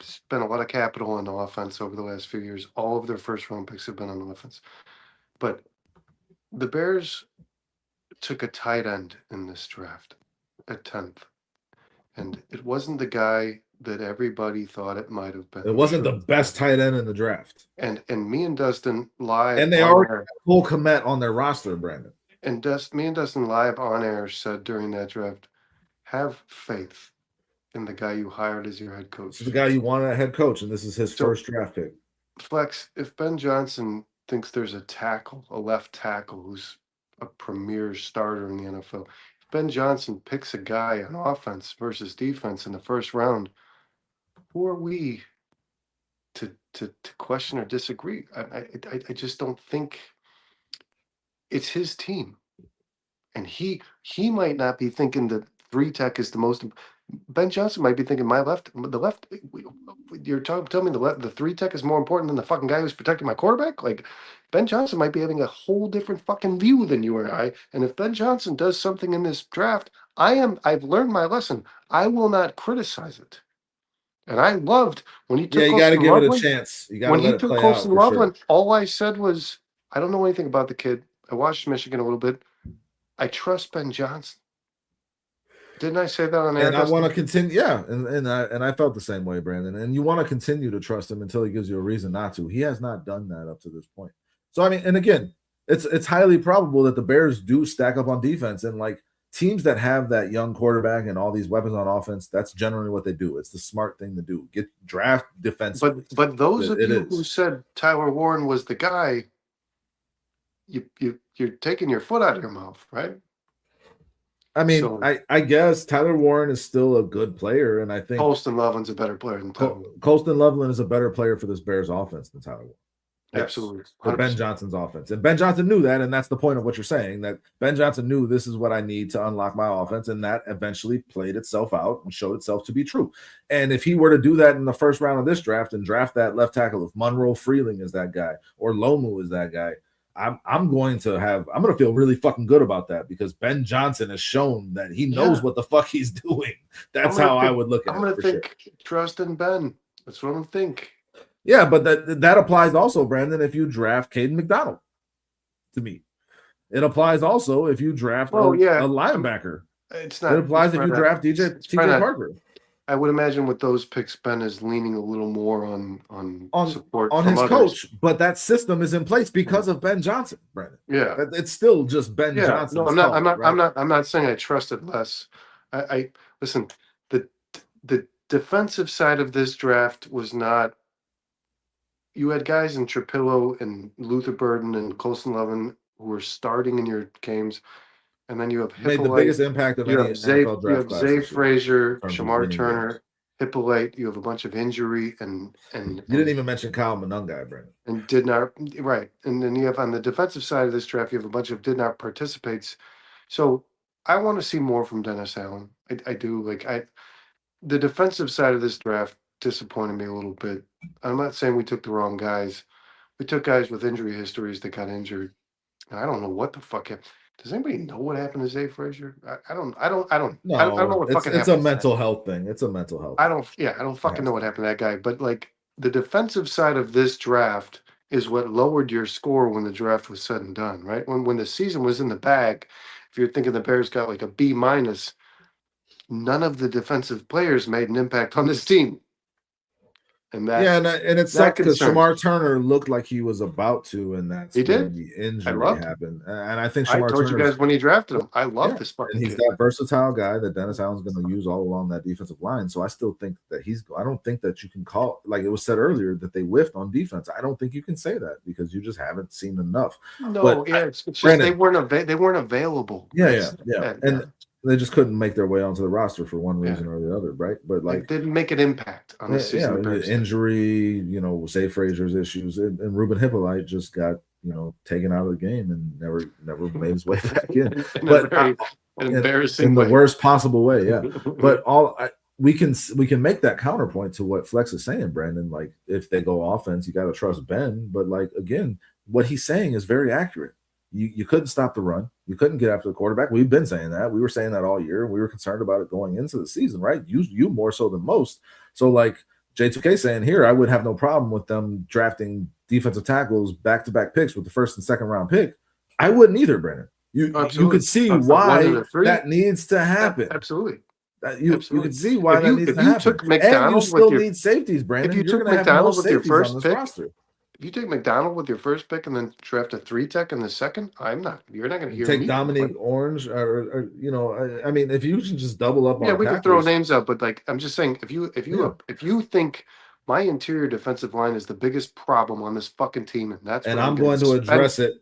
A: spent a lot of capital on offense over the last few years. All of their first round picks have been on offense. But the Bears took a tight end in this draft at 10th. And it wasn't the guy that everybody thought it might have been.
B: It wasn't the best tight end in the draft.
A: And me and Dustin live.
B: And they already have Cole Kmet on their roster, Brandon.
A: And me and Dustin live on air said during that draft, have faith in the guy you hired as your head coach.
B: This is the guy you wanted a head coach, and this is his first draft pick.
A: Flex, if Ben Johnson thinks there's a left tackle who's a premier starter in the NFL, if Ben Johnson picks a guy on offense versus defense in the first round, who are we to question or disagree? I just don't think it's his team. And he might not be thinking that 3 tech is the most. Ben Johnson might be thinking the left. You're telling me the 3 tech is more important than the fucking guy who's protecting my quarterback. Like Ben Johnson might be having a whole different fucking view than you or I. And if Ben Johnson does something in this draft, I've learned my lesson. I will not criticize it. And I loved when he took.
B: Yeah, you got to give it a chance. You got to let it play out. For
A: Loveland, sure. All I said was, I don't know anything about the kid. I watched Michigan a little bit. I trust Ben Johnson. Didn't I say that on air?
B: And I want to continue. Yeah, and I felt the same way, Brandon. And you want to continue to trust him until he gives you a reason not to. He has not done that up to this point. So I mean, and again, it's highly probable that the Bears do stack up on defense, and like teams that have that young quarterback and all these weapons on offense, that's generally what they do. It's the smart thing to do. Get draft defense.
A: But those of you who said Tyler Warren was the guy, you're taking your foot out of your mouth, right?
B: I mean, I guess Tyler Warren is still a good player, and I think
A: Colston Loveland's a better player than Tyler Warren.
B: Colston Loveland is a better player for this Bears offense than Tyler Warren.
A: Yes, absolutely. 100%.
B: For Ben Johnson's offense. And Ben Johnson knew that, and that's the point of what you're saying, that Ben Johnson knew this is what I need to unlock my offense, and that eventually played itself out and showed itself to be true. And if he were to do that in the first round of this draft and draft that left tackle, if Monroe Freeling is that guy or Lomu is that guy, I'm going to feel really fucking good about that because Ben Johnson has shown that he knows what the fuck he's doing. That's how I would look at it.
A: I'm going to think trust in Ben. That's what I'm going to think.
B: Yeah, but that applies also, Brandon, if you draft Caden McDonald, to me. It applies also if you draft a linebacker.
A: It
B: applies if you draft TJ Parker.
A: I would imagine with those picks, Ben is leaning a little more on support
B: on his coach, but that system is in place because of Ben Johnson, Brandon.
A: Yeah,
B: it's still just Ben Johnson.
A: No, I'm not saying I trusted less. I listen. The defensive side of this draft was not. You had guys in Trapillo and Luther Burden and Colston Loveland who were starting in your games. And then you have
B: Hippolyte. Made the biggest impact of any NFL draft class.
A: Zay Frazier, Shamar Turner, Hippolyte. You have a bunch of injury and
B: you didn't even mention Kyle Monungai, Brandon.
A: And did not right. And then you have on the defensive side of this draft, you have a bunch of did not participates. So I want to see more from Dennis Allen. I do. The defensive side of this draft disappointed me a little bit. I'm not saying we took the wrong guys. We took guys with injury histories that got injured. And I don't know what the fuck happened. Does anybody know what happened to Zay Frazier? I don't know what fucking happened.
B: It's a mental health thing. It's a mental health.
A: I don't fucking know what happened to that guy. But like the defensive side of this draft is what lowered your score when the draft was said and done, right? When the season was in the bag, if you're thinking the Bears got like a B minus, none of the defensive players made an impact on this team. and that
B: Yeah, and it
A: that
B: sucked because
A: concerns
B: Shamar
A: me.
B: Turner looked like he was about to, and that's
A: He
B: when
A: did.
B: the
A: I
B: injury
A: loved him.
B: happened. And I think
A: I
B: Shamar
A: told you
B: Turner's
A: guys when he drafted him, I love
B: yeah,
A: this
B: and
A: fucking
B: he's
A: kid.
B: that versatile guy that Dennis Allen's going to use all along that defensive line. So I still think that I don't think that you can call, like it was said earlier, that they whiffed on defense. I don't think you can say that because you just haven't seen enough.
A: No,
B: But
A: yeah, it's just
B: Brandon,
A: they weren't available.
B: yeah,
A: Yeah,
B: and they just couldn't make their way onto the roster for one
A: yeah.
B: reason or the other, right? But
A: They
B: like,
A: didn't make an impact on the season.
B: injury, Zay Frazier's issues, and Ruben Hippolyte just got taken out of the game and never made his way back in. But
A: an embarrassing
B: in the
A: way.
B: worst possible way, yeah. But we can make that counterpoint to what Flex is saying, Brandon. Like if they go offense, you got to trust Ben. But like again, what he's saying is very accurate. You couldn't stop the run. You couldn't get after the quarterback. We've been saying that. We were saying that all year. We were concerned about it going into the season, right? You more so than most. So like J2K saying here, I would have no problem with them drafting defensive tackles back-to-back picks with the first and second round pick. I wouldn't either, Brandon. You could see why that needs to happen.
A: Absolutely.
B: You could see why that needs to happen. And you still need safeties, Brandon.
A: If you
B: You're
A: took
B: going to have no
A: McDonald with your
B: safeties on
A: first
B: this
A: pick,
B: roster.
A: if you take McDonald with your first pick and then draft a 3-tech in the second, you're not going to hear
B: take
A: me.
B: Dominique Orange, or I mean, if you can just double up on
A: we
B: tackles,
A: could throw names out, but like I'm just saying, if you think my interior defensive line is the biggest problem on this fucking team, and that's
B: and I'm going to address it,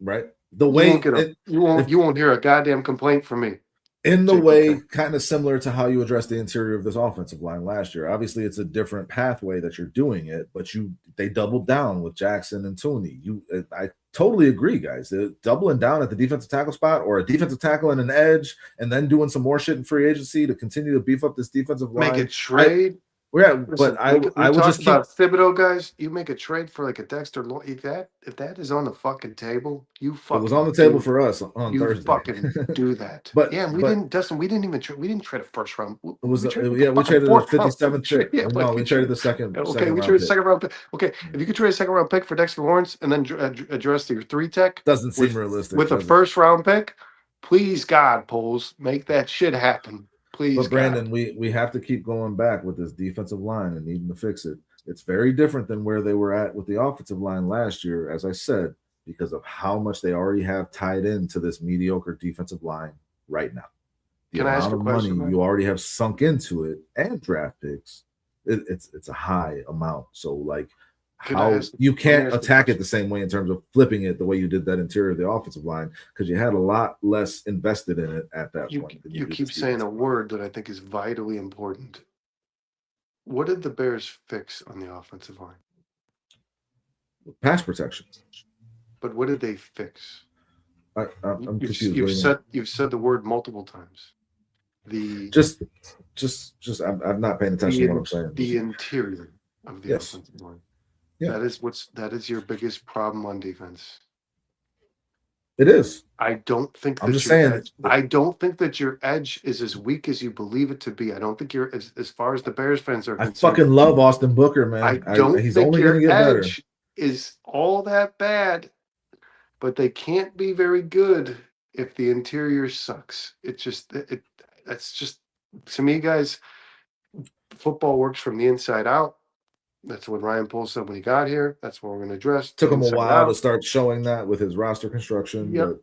B: right? The way
A: you won't hear a goddamn complaint from me.
B: In the way, kind of similar to how you addressed the interior of this offensive line last year. Obviously, it's a different pathway that you're doing it, but they doubled down with Jackson and Tooney. I totally agree, guys. They're doubling down at the defensive tackle spot, or a defensive tackle and an edge, and then doing some more shit in free agency to continue to beef up this defensive line.
A: Make a trade.
B: Listen, but I would just
A: about Thibodeau, guys. You make a trade for like a Dexter. If that is on the fucking table, you fucking.
B: It was on the table for us on Thursday.
A: You fucking do that. We didn't, Dustin. We didn't even trade a first round.
B: We traded the 57th pick. No, we traded the second.
A: Okay, we traded a second round pick. Okay, if you could trade a second round pick for Dexter Lawrence and then address your 3-tech,
B: doesn't seem realistic
A: with a first round pick. Please, God, Poles, make that shit happen. Please,
B: but Brandon, we have to keep going back with this defensive line and needing to fix it. It's very different than where they were at with the offensive line last year, as I said, because of how much they already have tied into this mediocre defensive line right now. The amount of money you already have sunk into it and draft picks, it's a high amount. So like, how you can't attack it the same way in terms of flipping it the way you did that interior of the offensive line, because you had a lot less invested in it at that point.
A: You keep saying a word that I think is vitally important. What did the Bears fix on the offensive line?
B: Pass protection.
A: But what did they fix?
B: I'm confused.
A: You've said the word multiple times.
B: I'm not paying attention to what I'm saying.
A: The interior of the offensive line. Yeah. That is your biggest problem on defense.
B: It is.
A: I don't think
B: I'm just saying.
A: I don't think that your edge is as weak as you believe it to be. I don't think you're as far as the Bears fans are concerned.
B: I fucking love Austin Booker, man.
A: I don't
B: he's
A: think
B: only
A: your
B: going to get better.
A: edge is all that bad, but they can't be very good if the interior sucks. That's just, to me, guys, football works from the inside out. That's what Ryan Poles said when he got here. That's what we're going to address.
B: Took him a while to start showing that with his roster construction.
A: Yep.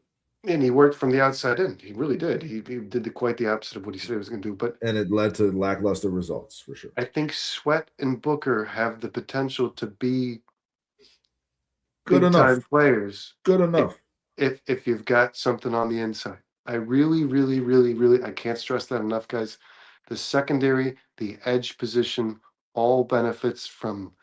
A: And he worked from the outside in. He really did. He did quite the opposite of what he said he was going to do. And
B: it led to lackluster results for sure.
A: I think Sweat and Booker have the potential to be
B: good enough players. Good enough.
A: If you've got something on the inside. I really, really, really, really, I can't stress that enough, guys. The secondary, the edge position, all benefits from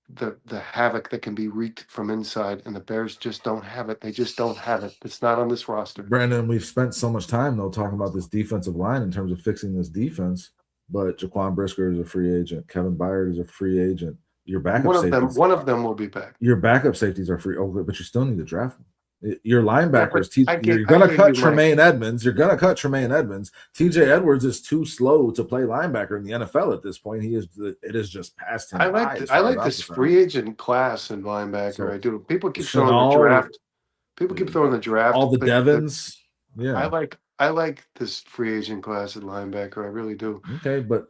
A: the havoc that can be wreaked from inside, and the Bears just don't have it. They just don't have it. It's not on this roster.
B: Brandon, we've spent so much time though talking about this defensive line in terms of fixing this defense, but Jaquan Brisker is a free agent. Kevin Byard is a free agent. Your backup safeties,
A: one of them will be back.
B: Your backup safeties are free, but you still need to draft them. Your linebackers, you're going to cut Tremaine Edmonds. You're going to cut Tremaine Edmonds. TJ Edwards is too slow to play linebacker in the NFL at this point. It is just past him.
A: I like this free agent class in linebacker. So, I do. People keep throwing the draft. People keep throwing the draft.
B: All the Devons. Yeah.
A: I like this free agent class at linebacker. I really do.
B: Okay, but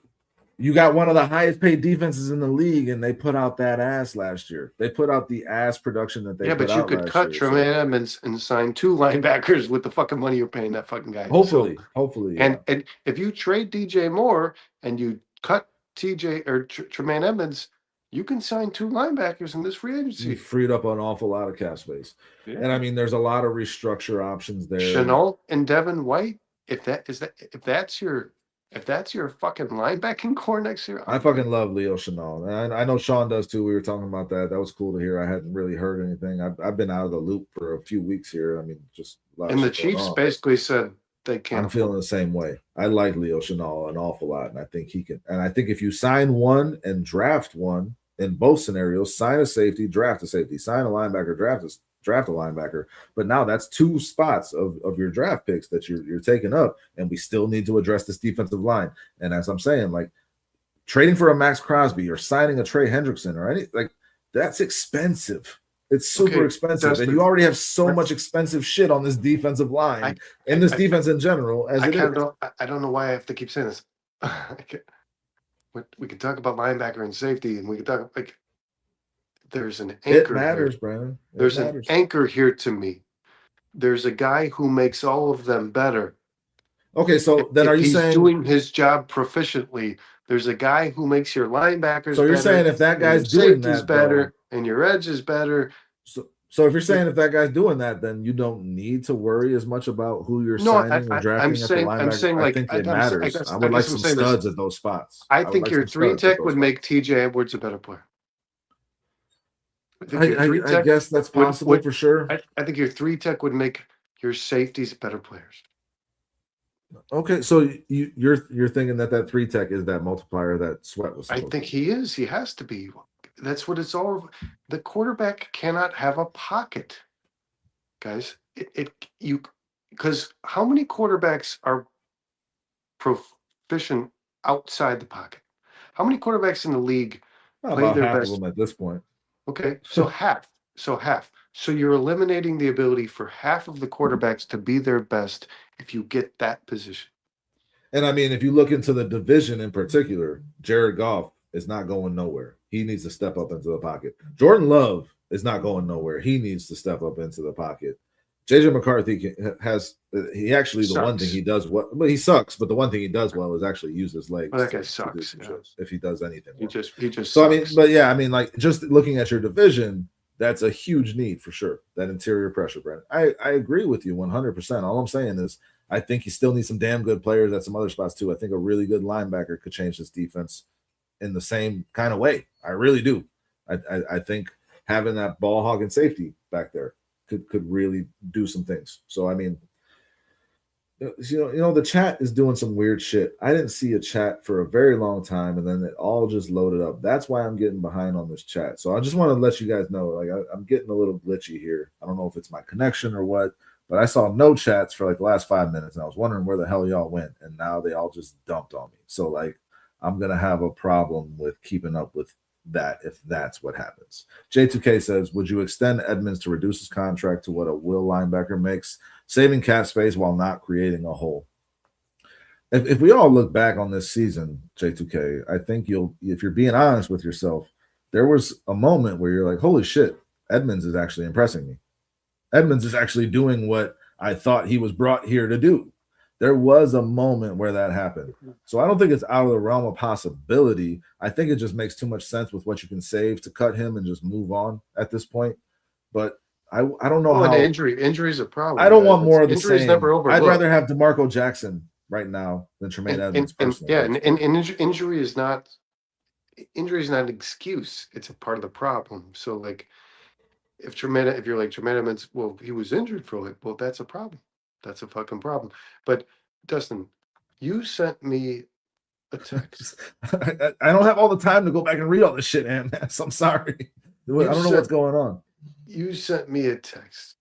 B: You got one of the highest paid defenses in the league, and they put out that ass last year. They put out the ass production that they
A: Yeah,
B: put
A: but you
B: out
A: could
B: last
A: cut
B: year. So
A: Tremaine Edmonds and sign 2 linebackers with the fucking money you're paying that fucking guy. So,
B: hopefully, yeah.
A: and if you trade DJ Moore and you cut TJ or Tremaine Edmonds, you can sign 2 linebackers in this free
B: You
A: agency.
B: freed up an awful lot of cap space.
A: Yeah.
B: And I mean, there's a lot of restructure options there.
A: Chenault and Devin White, if that's your fucking linebacking core next year,
B: I fucking love Leo Chenault. And I know Sean does too. We were talking about that. That was cool to hear. I hadn't really heard anything. I've been out of the loop for a few weeks here. I mean, just a lot
A: and
B: of
A: the
B: shit going
A: Chiefs
B: on.
A: basically said they can't.
B: I'm feeling the same way. I like Leo Chenault an awful lot, and I think he can. And I think if you sign one and draft one in both scenarios, sign a safety, draft a safety, sign a linebacker, draft a linebacker. But now that's 2 spots of your draft picks that you're taking up, and we still need to address this defensive line. And as I'm saying, like trading for a Maxx Crosby or signing a Trey Hendrickson or any like that's expensive. It's super expensive,
A: Dustin,
B: and you already have so much expensive shit on this defensive line and this defense in general. As it is,
A: I don't know why I have to keep saying this. We can talk about linebacker and safety, and we can talk like there's an anchor.
B: It matters,
A: here.
B: Brandon.
A: There's an anchor here to me. There's a guy who makes all of them better.
B: Okay, so then
A: if
B: are you
A: he's
B: saying
A: doing his job proficiently? There's a guy who makes your linebackers.
B: So you're
A: better,
B: saying if that guy's
A: your
B: doing
A: safety's
B: that,
A: better
B: though,
A: and your edge is better.
B: So if you're saying if that guy's doing that, then you don't need to worry as much about who you're signing or drafting at the linebacker.
A: I'm saying
B: I think it matters. I would like some studs at those spots.
A: I think your 3-tech would make TJ Edwards a better player.
B: I guess that's possible for sure.
A: I think your 3-tech would make your safeties better players.
B: Okay, so you're thinking that 3-tech is that multiplier that Sweat was.
A: I think he is. He has to be. That's what it's all. The quarterback cannot have a pocket, guys. Because how many quarterbacks are proficient outside the pocket? How many quarterbacks in the league play their best?
B: Of them at this point.
A: Okay, so half. So you're eliminating the ability for half of the quarterbacks to be their best if you get that position.
B: And I mean, if you look into the division in particular, Jared Goff is not going nowhere. He needs to step up into the pocket. Jordan Love is not going nowhere. He needs to step up into the pocket. JJ McCarthy one thing he does well, but he sucks. But the one thing he does well is actually use his legs.
A: Well, that guy sucks.
B: If he does anything,
A: he just. So
B: sucks. I mean, but yeah, I mean, like just looking at your division, that's a huge need for sure. That interior pressure, Brent. I agree with you 100%. All I'm saying is I think you still need some damn good players at some other spots too. I think a really good linebacker could change this defense in the same kind of way. I really do. I think having that ball hog and safety back there could really do some things. So I mean, the chat is doing some weird shit. I didn't see a chat for a very long time, and then it all just loaded up. That's why I'm getting behind on this chat. So I just want to let you guys know, like I'm getting a little glitchy here. I don't know if it's my connection or what, but I saw no chats for like the last 5 minutes, and I was wondering where the hell y'all went, and now they all just dumped on me. So like I'm gonna have a problem with keeping up with that if that's what happens. J2K says, would you extend Edmonds to reduce his contract to what a will linebacker makes, saving cap space while not creating a hole? If we all look back on this season, J2K, I think if you're being honest with yourself, there was a moment where you're like, holy shit, Edmonds is actually impressing me. Edmonds is actually doing what I thought he was brought here to do. There was a moment where that happened. So I don't think it's out of the realm of possibility. I think it just makes too much sense with what you can save to cut him and just move on at this point. But I don't know how.
A: Injury is a problem.
B: I don't want more of the same.
A: Never overlooked.
B: I'd rather have DeMarco Jackson right now than Tremaine Edmonds.
A: Injury is not an excuse. It's a part of the problem. So like if you're like Tremaine Edmonds, well, he was injured for like, well, that's a problem. That's a fucking problem. But Dustin, you sent me a text.
B: I don't have all the time to go back and read all this shit, man. So I'm sorry. I don't know what's going on.
A: You sent me a text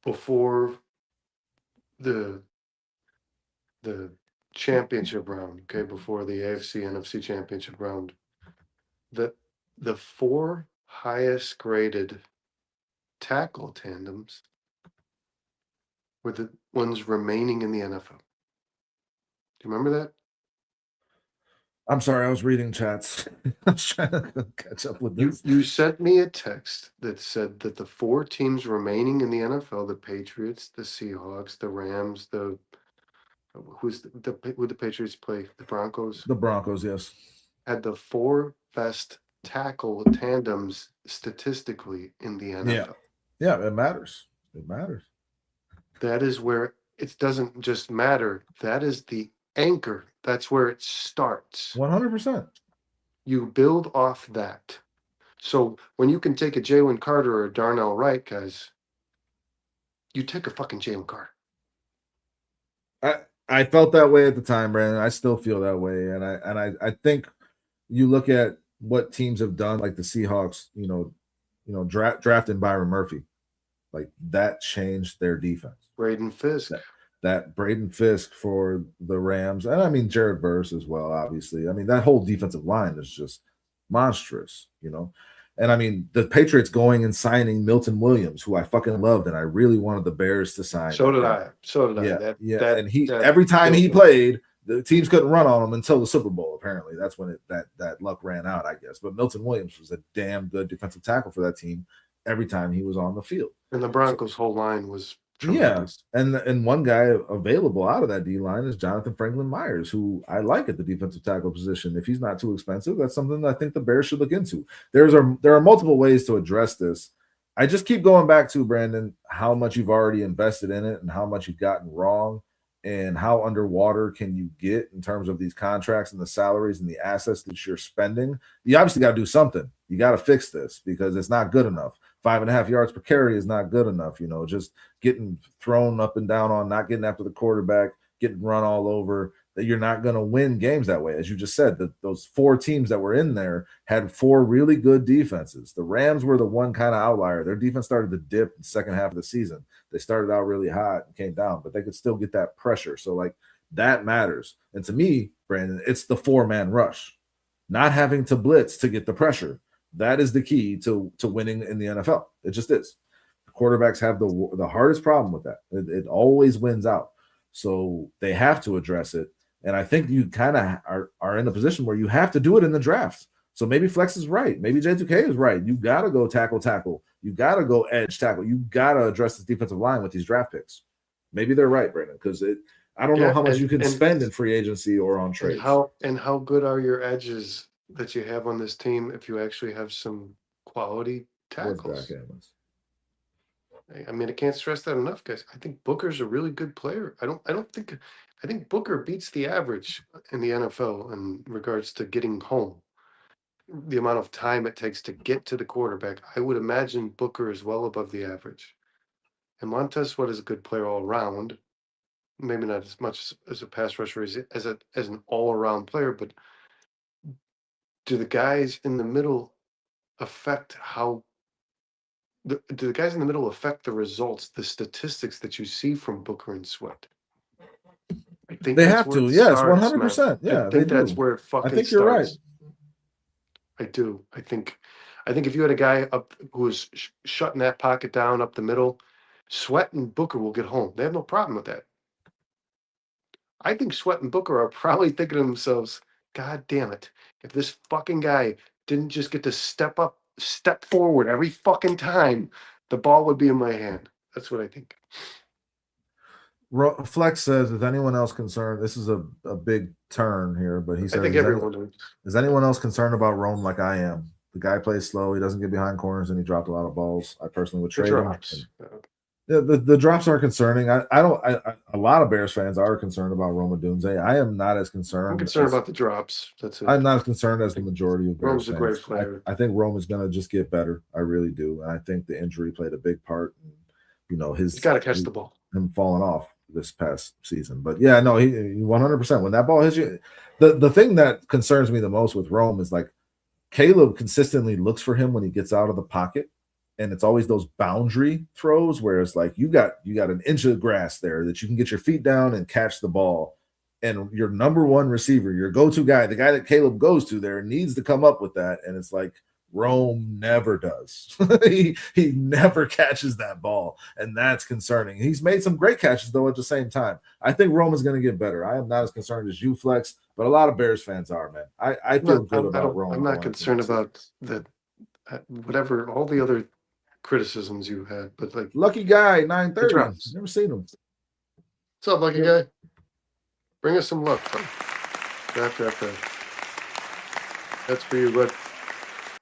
A: before the championship round, okay, before the AFC NFC championship round, that the 4 highest graded tackle tandems were the ones remaining in the NFL. Do you remember that?
B: I'm sorry, I was reading chats. I was trying to catch up with this.
A: You sent me a text that said that the 4 teams remaining in the NFL, the Patriots, the Seahawks, the Rams, who the Patriots play, the Broncos,
B: The Broncos, yes.
A: had the 4 best tackle tandems statistically in the NFL.
B: Yeah, it matters. It matters.
A: That is where it doesn't just matter. That is the anchor. That's where it starts.
B: 100%.
A: You build off that. So when you can take a Jalen Carter or a Darnell Wright, guys, you take a fucking Jalen Carter.
B: I felt that way at the time, Brandon. I still feel that way, and I think you look at what teams have done, like the Seahawks. Drafting Byron Murphy, like that changed their defense.
A: Braden Fisk.
B: That Braden Fisk for the Rams, and I mean Jared Verse as well, obviously. I mean, that whole defensive line is just monstrous, And I mean, the Patriots going and signing Milton Williams, who I fucking loved, and I really wanted the Bears to sign.
A: So did I.
B: Yeah. And every time he played, the teams couldn't run on him until the Super Bowl. Apparently, that's when that luck ran out, I guess. But Milton Williams was a damn good defensive tackle for that team every time he was on the field.
A: And the Broncos' whole line was tremendous.
B: Yeah, and one guy available out of that D line is Jonathan Franklin Myers, who I like at the defensive tackle position. If he's not too expensive, that's something that I think the Bears should look into. There are multiple ways to address this. I just keep going back to, Brandon, how much you've already invested in it and how much you've gotten wrong and how underwater can you get in terms of these contracts and the salaries and the assets that you're spending. You obviously got to do something. You got to fix this because it's not good enough. 5.5 yards per carry is not good enough. Just getting thrown up and down on, not getting after the quarterback, getting run all over, that you're not going to win games that way. As you just said, those 4 teams that were in there had 4 really good defenses. The Rams were the one kind of outlier. Their defense started to dip in the second half of the season. They started out really hot and came down, but they could still get that pressure. So, like, that matters. And to me, Brandon, it's the 4-man rush, not having to blitz to get the pressure. That is the key to winning in the NFL. It just is. Quarterbacks have the hardest problem with that. It always wins out. So they have to address it. And I think you kind of are in a position where you have to do it in the draft. So maybe Flex is right. Maybe J2K is right. You got to go tackle. You got to go edge tackle. You got to address this defensive line with these draft picks. Maybe they're right, Brandon, because I don't know how much you can spend in free agency or on trades.
A: How good are your edges that you have on this team if you actually have some quality tackles? I mean, I can't stress that enough, guys. I think Booker's a really good player. I think Booker beats the average in the NFL in regards to getting home. The amount of time it takes to get to the quarterback, I would imagine Booker is well above the average. And Montez Sweat is a good player all around. Maybe not as much as a pass rusher as an all around player, but do the guys in the middle affect do the guys in the middle affect the results, the statistics that you see from Booker and Sweat? I think
B: they have to. Yes, 100%. Yeah,
A: I think that's where it fucking starts.
B: I think you're right.
A: I do. I think if you had a guy up who was shutting that pocket down up the middle, Sweat and Booker will get home. They have no problem with that. I think Sweat and Booker are probably thinking to themselves, God damn it, if this fucking guy didn't just get to step forward every fucking time, the ball would be in my hand. That's what I think.
B: Flex says, is anyone else concerned? This is a big turn here, but he says,
A: I think everyone
B: is anyone else concerned about Rome like I am? The guy plays slow. He doesn't get behind corners, and he dropped a lot of balls. I personally would trade him. The drops are concerning. A lot of Bears fans are concerned about Rome Odunze. I am not as concerned.
A: I'm concerned about the drops. That's it.
B: I'm not as concerned as the majority of Bears
A: fans. Rome's a great player.
B: I think Rome is going to just get better. I really do. And I think the injury played a big part. He's got to catch the ball. Him falling off this past season. But yeah, no, he 100%. When that ball hits you, the thing that concerns me the most with Rome is like Caleb consistently looks for him when he gets out of the pocket. And it's always those boundary throws where it's like you got an inch of grass there that you can get your feet down and catch the ball. And your number one receiver, your go-to guy, the guy that Caleb goes to there, needs to come up with that. And it's like Rome never does. he never catches that ball, and that's concerning. He's made some great catches though at the same time. I think Rome is going to get better. I am not as concerned as you, Flex, but a lot of Bears fans are, man. I feel good about Rome.
A: I'm not concerned about that. Whatever all the other criticisms you had, but like
B: lucky guy 930. Never seen him.
A: What's up, lucky guy? Bring us some luck, bro. Draft. That's for you, bud.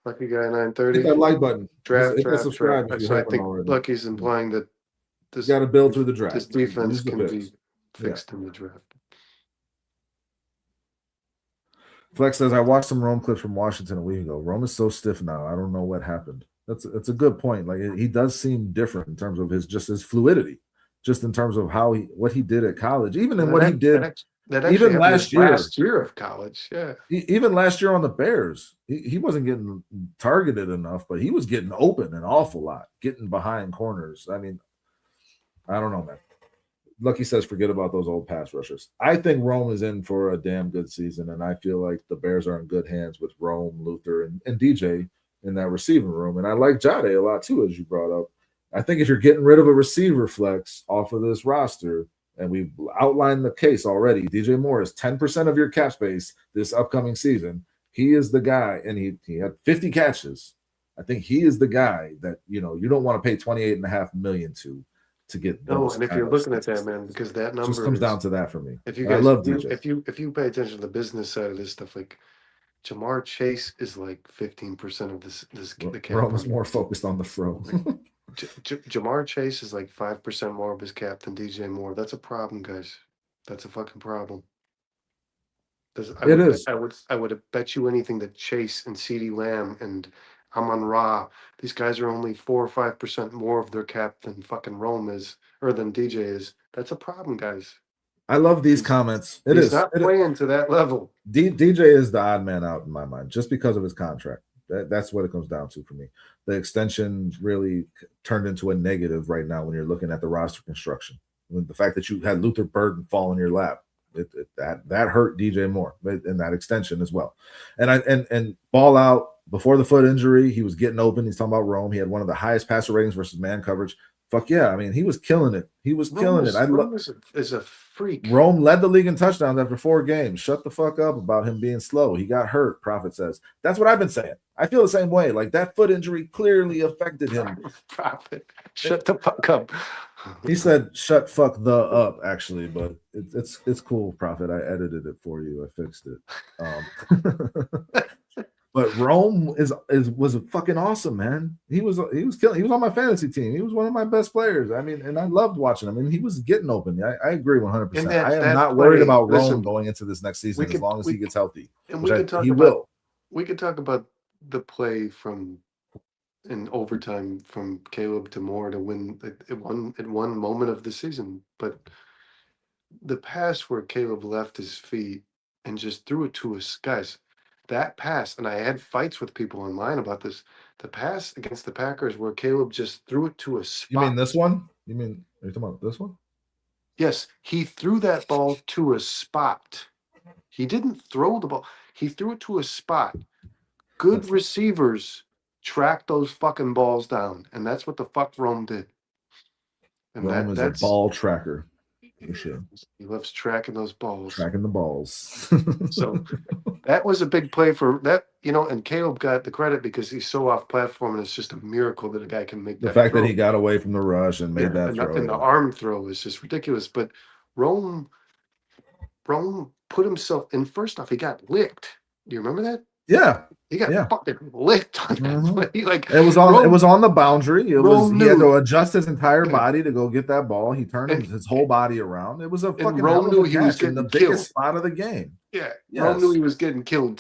A: Lucky guy 930.
B: Hit that like button.
A: Draft.
B: Subscribe.
A: So I think Lucky's implying that this
B: got to build through the draft.
A: This defense can be fixed in the draft.
B: Flex says, I watched some Rome clips from Washington a week ago. Rome is so stiff now. I don't know what happened. That's a good point. Like he does seem different in terms of his fluidity, just in terms of what he did at college, even in what he did. Even last
A: year of college, yeah.
B: Even last year on the Bears, he wasn't getting targeted enough, but he was getting open an awful lot, getting behind corners. I mean, I don't know, man. Lucky says, forget about those old pass rushers. I think Rome is in for a damn good season, and I feel like the Bears are in good hands with Rome, Luther, and DJ in that receiving room. And I like Jade a lot too, as you brought up. I think if you're getting rid of a receiver flex off of this roster, and we've outlined the case already, DJ Moore is 10% of your cap space this upcoming season. He is the guy, and he had 50 catches. I think he is the guy that you don't want to pay $28.5 million to get.
A: No, and if you're looking at that, man, because that number
B: just comes down to that for me.
A: If you guys, I love DJ. If you pay attention to the business side of this stuff, like Jamar Chase is like 15% of the cap.
B: Rome is more focused on the fro.
A: Jamar Chase is like 5% more of his cap than DJ Moore. That's a problem, guys. That's a fucking problem. I would bet you anything that Chase and CeeDee Lamb and Amon-Ra, these guys are only 4 or 5% more of their cap than fucking Rome is, or than DJ is. That's a problem, guys.
B: I love these comments.
A: He's not playing to that level.
B: DJ is the odd man out in my mind, just because of his contract. That's what it comes down to for me. The extension really turned into a negative right now when you're looking at the roster construction. When the fact that you had Luther Burden fall in your lap, that hurt DJ Moore in that extension as well. And ball out before the foot injury, he was getting open. He's talking about Rome. He had one of the highest passer ratings versus man coverage. Fuck yeah. I mean, he was killing it. Rome
A: is a freak.
B: Rome led the league in touchdowns after 4 games. Shut the fuck up about him being slow. He got hurt, Prophet says. That's what I've been saying. I feel the same way. Like that foot injury clearly affected him.
A: Prophet, shut the fuck up.
B: He said, "Shut fuck the up," actually, but it's cool, Prophet. I edited it for you. I fixed it. But Rome was fucking awesome, man. He was killing. He was on my fantasy team. He was one of my best players. I mean, and I loved watching him. And he was getting open. I agree 100%. I am not worried about Rome going into this next season as long as he gets healthy.
A: And we could talk about the play in overtime from Caleb to Moore to win at one moment of the season. But the pass where Caleb left his feet and just threw it to us, guys. That pass, and I had fights with people online about this. The pass against the Packers where Caleb just threw it to a spot.
B: You mean this one? Are you talking about this one?
A: Yes, he threw that ball to a spot. He didn't throw the ball. He threw it to a spot. Good receivers track those fucking balls down, and that's what the fuck Rome did. And
B: Rome is a ball tracker. For sure.
A: He loves tracking those balls.
B: Tracking the balls.
A: So that was a big play for that, and Caleb got the credit because he's so off platform, and it's just a miracle that a guy can make that.
B: The fact that he got away from the rush and made that throw.
A: And the arm throw is just ridiculous. But Rome put himself in. First off, he got licked. Do you remember that?
B: Yeah.
A: He got fucking licked on that play. Like
B: it was on the boundary. He had to adjust his entire body to go get that ball. He turned his whole body around. It was a fucking
A: Rome knew he was getting
B: the biggest spot of the game.
A: Yeah. Yes. Rome knew he was getting killed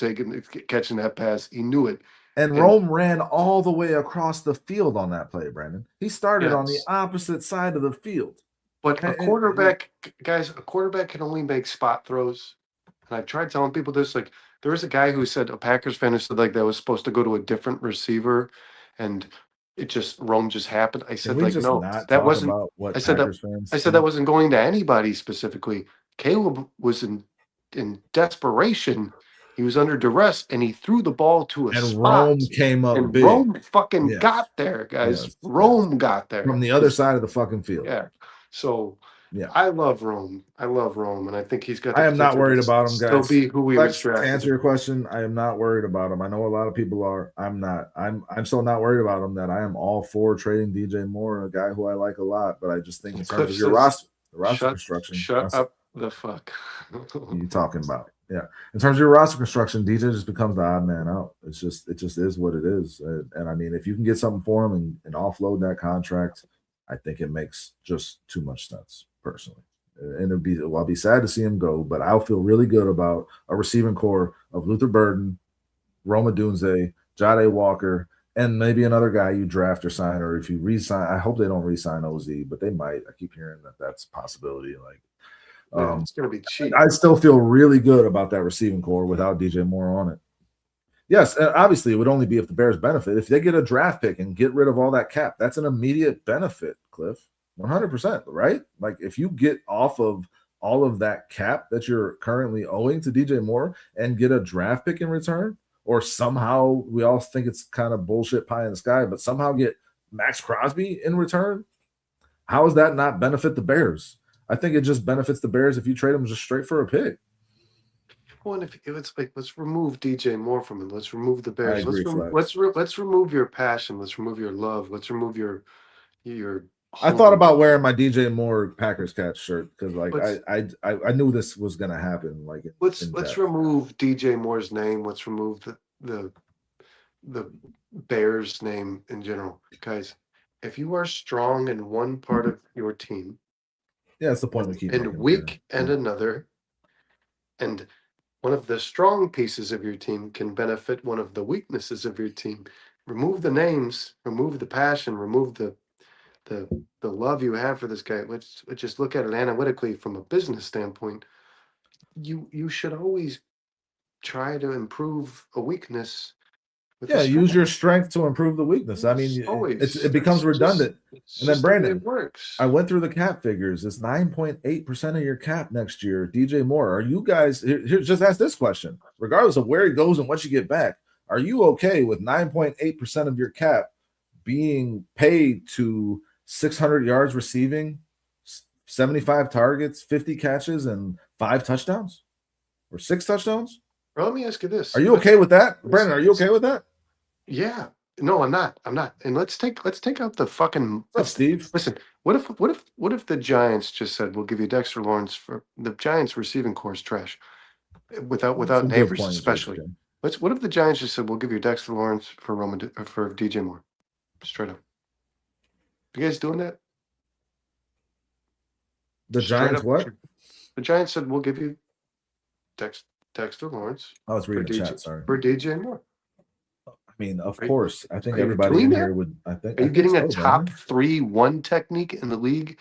A: catching that pass. He knew it.
B: And Rome ran all the way across the field on that play, Brandon. He started on the opposite side of the field.
A: But a quarterback can only make spot throws. And I've tried telling people this, like, there was a guy who said, a Packers fan who said like that was supposed to go to a different receiver, and Rome just happened. I said like no, that wasn't. I said that wasn't going to anybody specifically. Caleb was in desperation. He was under duress, and he threw the ball to a
B: And
A: spot.
B: Rome came up
A: And
B: big.
A: Rome fucking
B: Yes.
A: got there, guys.
B: Yes,
A: Rome got there.
B: From the other side of the fucking field.
A: Yeah. So
B: Yeah.
A: I love Rome. I love Rome, and I think he's got the
B: I am not
A: potential
B: worried
A: to
B: about him,
A: still
B: guys.
A: be who he was
B: To
A: drafted.
B: answer your question, I am not worried about him. I know a lot of people are. I'm not. I'm so not worried about him that I am all for trading DJ Moore, a guy who I like a lot. But I just think in terms
A: Cliff
B: of your
A: says,
B: roster construction,
A: Shut up the fuck.
B: what are you talking about? Yeah. In terms of your roster construction, DJ just becomes the odd man out. It just is what it is. And I mean, if you can get something for him and offload that contract, I think it makes just too much sense personally. And I'll be sad to see him go, but I'll feel really good about a receiving core of Luther Burden, Roma Dunze, Jade Walker, and maybe another guy you draft or sign, or if you re-sign. I hope they don't re-sign OZ, but they might. I keep hearing that that's a possibility. Like,
A: It's gonna be cheap.
B: I still feel really good about that receiving core without DJ Moore on it. Yes, obviously it would only be if the Bears benefit. If they get a draft pick and get rid of all that cap, that's an immediate benefit, Cliff. 100%, right? Like if you get off of all of that cap that you're currently owing to DJ Moore and get a draft pick in return, or somehow we all think it's kind of bullshit pie in the sky, but somehow get Maxx Crosby in return, how does that not benefit the Bears? I think it just benefits the Bears if you trade them just straight for a pick.
A: Well, if it's like, let's remove DJ Moore from it. Let's remove the Bears.
B: I agree,
A: Let's remove your passion. Let's remove your love. Let's remove your.
B: I thought about wearing my DJ Moore Packers Cats shirt because, like, I knew this was gonna happen. Like,
A: let's remove DJ Moore's name. Let's remove the Bears name in general, guys. If you are strong in one part of your team,
B: yeah, that's the point we keep.
A: And weak in another, and one of the strong pieces of your team can benefit one of the weaknesses of your team. Remove the names, remove the passion, remove the love you have for this guy. Let's just look at it analytically from a business standpoint. You should always try to improve a weakness.
B: Yeah, use your strength to improve the weakness. I mean, it becomes redundant. And then Brandon,
A: works.
B: I went through the cap figures. It's 9.8% of your cap next year. DJ Moore, are you guys here? Just ask this question, regardless of where he goes and what you get back. Are you okay with 9.8% of your cap being paid to 600 yards receiving, 75 targets, 50 catches, and 5 touchdowns or 6 touchdowns?
A: Well, let me ask you this.
B: Are you okay with that? Brandon, are you okay with that?
A: Yeah. No, I'm not. And let's take out the fucking
B: Steve.
A: Listen, what if the Giants just said we'll give you Dexter Lawrence for the Giants receiving core is trash. Without neighbors especially. What if the Giants just said we'll give you Dexter Lawrence for for DJ Moore? Straight up. You guys doing that?
B: The Giants what?
A: The Giants said we'll give you Dexter Lawrence.
B: I was reading the chat, sorry.
A: For DJ Moore.
B: I mean, of course. I think everybody in here would. I think.
A: Are you getting a top 3-1 technique in the league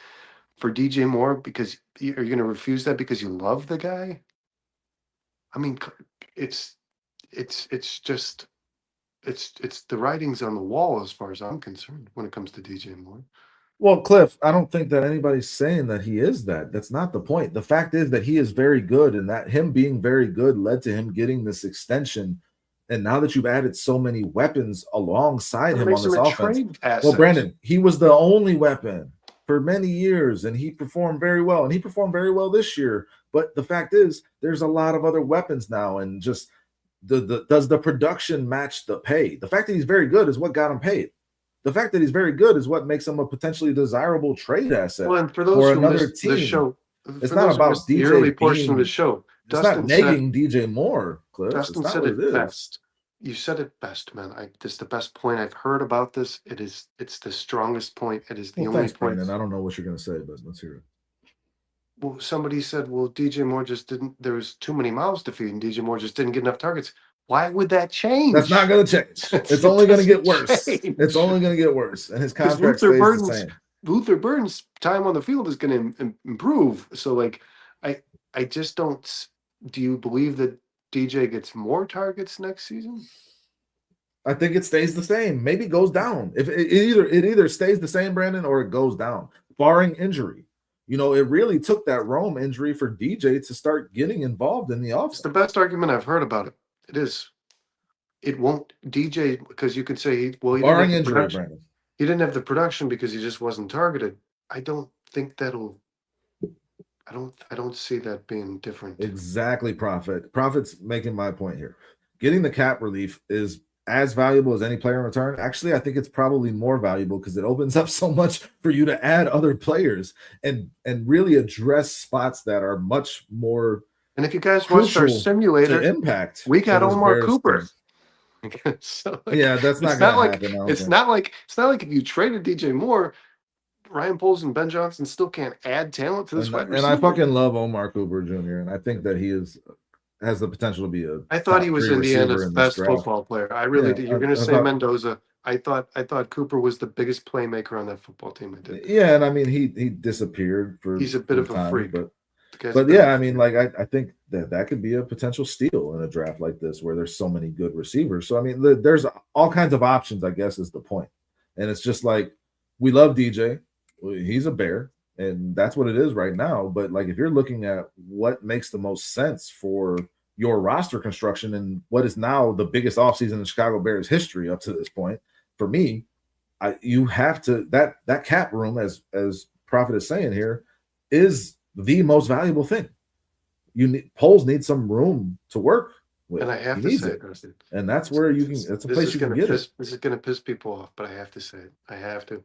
A: for DJ Moore because are you going to refuse that because you love the guy? I mean, it's just the writing's on the wall as far as I'm concerned when it comes to DJ Moore.
B: Well, Cliff, I don't think that anybody's saying that he is that. That's not the point. The fact is that he is very good, and that him being very good led to him getting this extension. And now that you've added so many weapons alongside him on this offense, well, Brandon, he was the only weapon for many years, and he performed very well. And he performed very well this year. But the fact is, there's a lot of other weapons now, and just does the production match the pay? The fact that he's very good is what got him paid. The fact that he's very good is what makes him a potentially desirable trade asset.
A: Well, and for those who missed the show,
B: it's not about DJ
A: the early portion of the show.
B: It's not nagging DJ Moore, Cliff.
A: Dustin said it best. You said it best, man. This is the best point I've heard about this. It's the strongest point. It is the only point.
B: And I don't know what you're going to say, but let's hear it.
A: Well, somebody said, well, DJ Moore just didn't. There was too many mouths to feed, and DJ Moore just didn't get enough targets. Why would that change?
B: That's not going to change. It's only going to get worse. It's only going to get worse, and his contract stays the same.
A: Luther Burden's time on the field is going to improve. So, like, I just don't. Do you believe that DJ gets more targets next season?
B: I think it stays the same. Maybe it goes down. If it either stays the same, Brandon, or it goes down, barring injury. You know, it really took that Rome injury for DJ to start getting involved in the offense.
A: It's the best argument I've heard about it. It is. It won't DJ because you could say, he didn't
B: Barring
A: have the
B: injury,
A: production.
B: Brandon.
A: He didn't have the production because he just wasn't targeted. I don't think that'll. I don't see that being different.
B: Exactly, Profit's making my point here. Getting the cap relief is as valuable as any player in return. Actually, I think it's probably more valuable because it opens up so much for you to add other players and really address spots that are much more.
A: And if you guys watched our
B: crucial
A: simulator,
B: to impact.
A: we got
B: for this
A: Omar
B: Bears
A: Cooper.
B: team.
A: So,
B: Yeah, that's not
A: it's
B: gonna
A: not like
B: happen. I don't
A: it's
B: think.
A: not like if you traded DJ Moore, Ryan Poles and Ben Johnson still can't add talent to this wide
B: And
A: receiver.
B: I fucking love Omar Cooper Jr. and I think that he has the potential to be a.
A: I thought he
B: top
A: was
B: 3 receiver
A: Indiana's
B: in this
A: best
B: draft.
A: football player. I really
B: Yeah,
A: did. You're going to
B: I
A: say
B: thought-
A: Mendoza. I thought Cooper was the biggest playmaker on that football team. I did.
B: Yeah, and I mean he disappeared for.
A: He's a bit of a
B: time,
A: freak.
B: But yeah, I mean, like I think that could be a potential steal in a draft like this where there's so many good receivers. So I mean, there's all kinds of options, I guess, is the point. And it's just like we love DJ. He's a Bear, and that's what it is right now. But like if you're looking at what makes the most sense for your roster construction and what is now the biggest offseason in Chicago Bears history up to this point, for me, you have to that cap room, as Prophet is saying here, is the most valuable thing. Poles need some room to work with.
A: And I have to say it,
B: and that's where you can. It's a place you can get it.
A: This is going to piss people off, but I have to say it. I have to.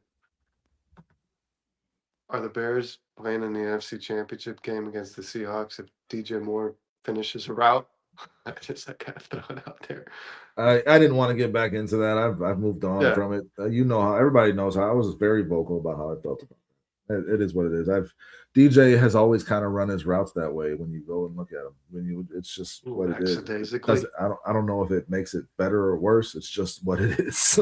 A: Are the Bears playing in the NFC Championship game against the Seahawks if DJ Moore finishes a route? I kind of throw it out there.
B: I didn't want to get back into that. I've moved on from it. You know how everybody knows how I was very vocal about how I felt about it. It is what it is. DJ has always kind of run his routes that way. When you go and look at him, it's just what it is. I don't know if it makes it better or worse. It's just what it is.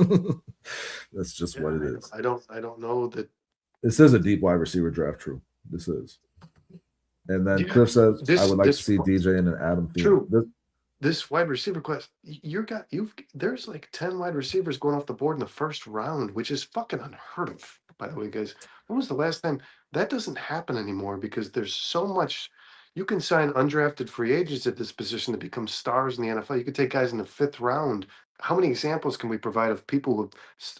B: That's just what it is.
A: I don't know that.
B: This is a deep wide receiver draft. True, this is. And then Cliff says, "I would like to see DJ and an Adam Thielen."
A: True. This wide receiver class, there's like 10 wide receivers going off the board in the first round, which is fucking unheard of, by the way, guys. When was the last time? That doesn't happen anymore because there's so much. You can sign undrafted free agents at this position to become stars in the NFL. You could take guys in the 5th round. How many examples can we provide of people who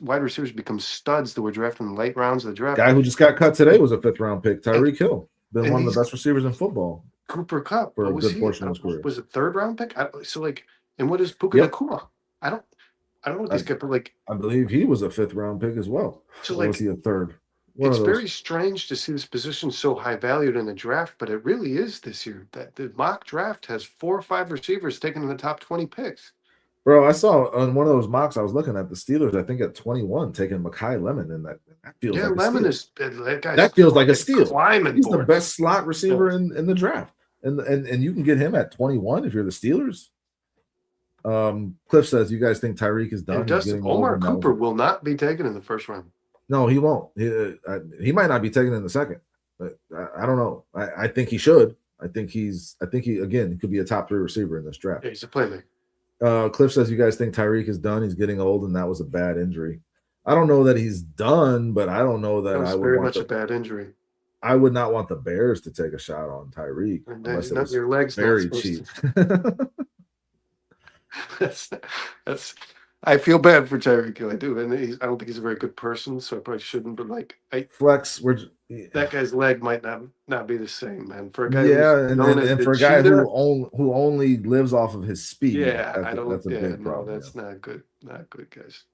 A: wide receivers become studs that were drafted in the late rounds of the draft?
B: Guy who just got cut today was a 5th round pick, Tyreek Hill. Been one of the best receivers in football.
A: Cooper Kupp
B: for a good portion of his career.
A: Was it 3rd round pick? And what is Puka Nacua? I don't know what these guys, but like
B: I believe he was a 5th round pick as well.
A: So
B: or was he a 3rd?
A: It's very strange to see this position so high valued in the draft, but it really is this year. That the mock draft has 4 or 5 receivers taken in the top 20 picks.
B: Bro, I saw on one of those mocks I was looking at the Steelers, I think at 21, taking Mekhi Lemon, and that feels like
A: Lemon
B: that feels like a steal. He's
A: board.
B: The best slot receiver in the draft. And you can get him at 21 if you're the Steelers. Cliff says, you guys think Tyreek is done?
A: Omar Cooper will not be taken in the 1st round.
B: No, he won't. He might not be taken in the 2nd. But I don't know. I think he should. I think he again could be a top 3 receiver in this draft.
A: Yeah, he's a playmaker.
B: Cliff says, you guys think Tyreek is done? He's getting old, and that was a bad injury. I don't know that he's done, but I don't know that
A: I would very much a bad injury.
B: I would not want the Bears to take a shot on Tyreek unless it was
A: your legs
B: very cheap.
A: That's. I feel bad for Tyreek. I do, and I don't think he's a very good person, so I probably shouldn't. But
B: Flex,
A: that guy's leg might not be the same, man. For a guy,
B: and for a guy who only lives off of his speed,
A: that's a big problem. That's not good. Not good, guys.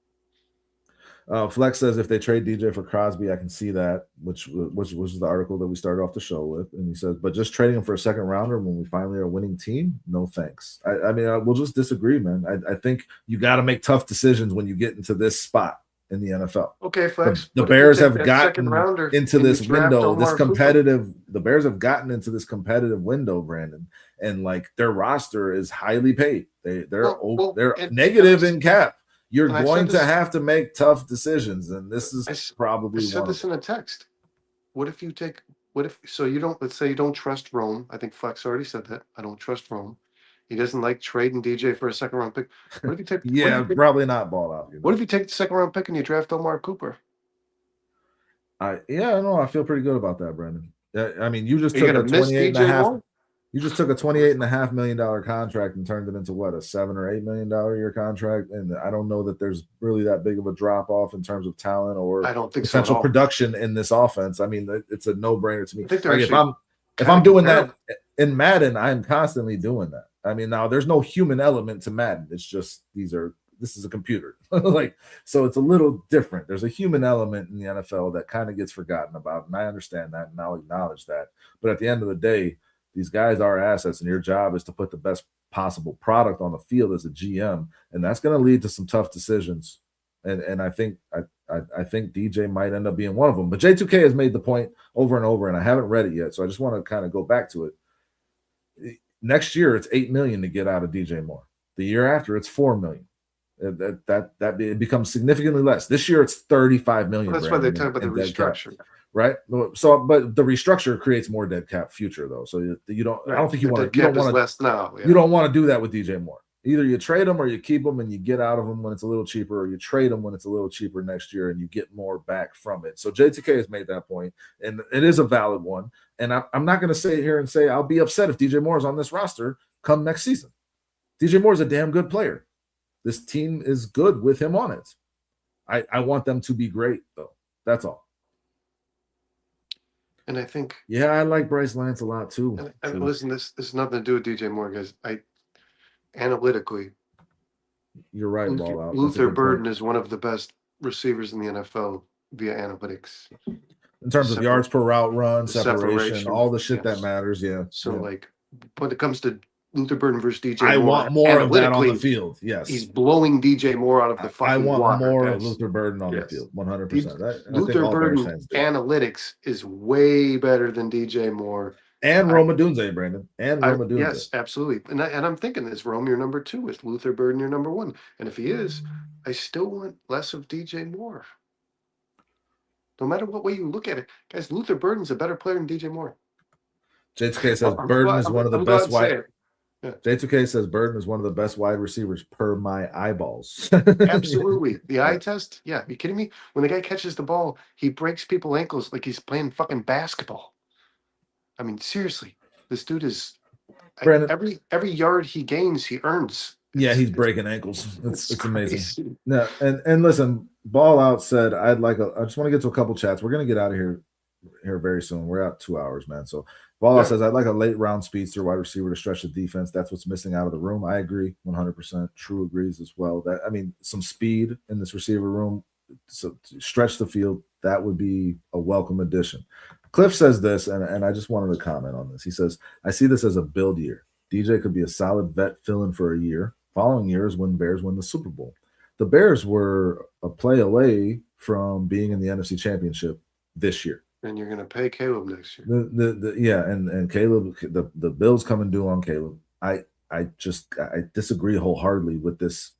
B: Flex says if they trade DJ for Crosby, I can see that, which was the article that we started off the show with. And he says, but just trading him for a 2nd rounder when we finally are a winning team, no thanks. I mean, we'll just disagree, man. I think you got to make tough decisions when you get into this spot in the NFL.
A: Okay, Flex.
B: The Bears have gotten into this window, the Bears have gotten into this competitive window, Brandon, and like their roster is highly paid. They're negative in cap. You're going to have to make tough decisions, and this is probably.
A: I said this in a text. Let's say you don't trust Rome. I think Flex already said that. I don't trust Rome. He doesn't like trading DJ for a 2nd round pick. What if you take?
B: Probably not ball out.
A: What if you take the 2nd round pick and you draft Omar Cooper?
B: I feel pretty good about that, Brandon. I mean, you just took a 28.5. You just took a $28.5 million contract and turned it into what, a $7 or $8 million a year contract, and I don't know that there's really that big of a drop off in terms of talent or
A: I don't think so at
B: potential
A: all.
B: production in this offense. I mean, it's a no brainer to me.
A: I think they're
B: Like
A: actually
B: if I'm doing that in Madden, I'm constantly doing that. I mean, now there's no human element to Madden. It's just this is a computer. Like, so it's a little different. There's a human element in the NFL that kind of gets forgotten about, and I understand that, and I'll acknowledge that. But at the end of the day, these guys are assets, and your job is to put the best possible product on the field as a GM, and that's going to lead to some tough decisions. And I think I think DJ might end up being one of them. But J2K has made the point over and over, and I haven't read it yet, so I just want to kind of go back to it. Next year, it's $8 million to get out of DJ Moore. The year after, it's $4 million. It becomes significantly less. This year, it's $35 million.
A: That's why they talk about the restructure.
B: Right. So, but the restructure creates more dead cap future, though. So you don't. Right. I don't think you want to. You don't want to.
A: Less now. Yeah.
B: You don't want to do that with DJ Moore. Either you trade him or you keep him and you get out of him when it's a little cheaper, or you trade him when it's a little cheaper next year and you get more back from it. So J2K has made that point, and it is a valid one. And I'm not going to sit here and say I'll be upset if DJ Moore is on this roster come next season. DJ Moore is a damn good player. This team is good with him on it. I want them to be great, though. That's all.
A: And I think,
B: yeah, I like Bryce Lance a lot too.
A: And listen, this has nothing to do with DJ Moore, guys. Analytically,
B: you're right.
A: Luther Burden is one of the best receivers in the NFL via analytics.
B: In terms of yards per route run, separation, all the shit that matters. Yeah.
A: So, like, when it comes to Luther Burden versus DJ
B: I
A: Moore,
B: want more of that on the field. Yes.
A: He's blowing DJ Moore out of the fucking water.
B: I want more of Luther Burden on the field. 100%.
A: Luther Burden analytics is way better than DJ Moore.
B: And Roma Dunze, Brandon. And Roma Dunze.
A: Yes, absolutely. And I'm thinking, is Rome your number 2? Is Luther Burden your number 1? And if he is, I still want less of DJ Moore. No matter what way you look at it. Guys, Luther Burden's a better player than DJ Moore.
B: J2K says Burden is one of the best wide. Yeah. J2K says Burden is one of the best wide receivers per my eyeballs.
A: Absolutely. The eye test? Yeah. Are you kidding me? When the guy catches the ball, he breaks people's ankles like he's playing fucking basketball. I mean, seriously, this dude is every yard he gains, he earns.
B: He's breaking ankles. It's amazing. No, and listen, Ball Out said I just want to get to a couple chats. We're gonna get out of here very soon. We're out 2 hours, man. So Ball Out says I'd like a late round speedster wide receiver to stretch the defense. That's what's missing out of the room. I agree 100%. True agrees as well. That some speed in this receiver room, so to stretch the field, that would be a welcome addition. Cliff says this, and I just wanted to comment on this. He says, I see this as a build year. DJ could be a solid vet fill-in for a year. Following year is when Bears win the Super Bowl. The Bears were a play away from being in the NFC Championship this year.
A: And you're going to pay Caleb next year.
B: And Caleb, the Bills coming due on Caleb. I disagree wholeheartedly with this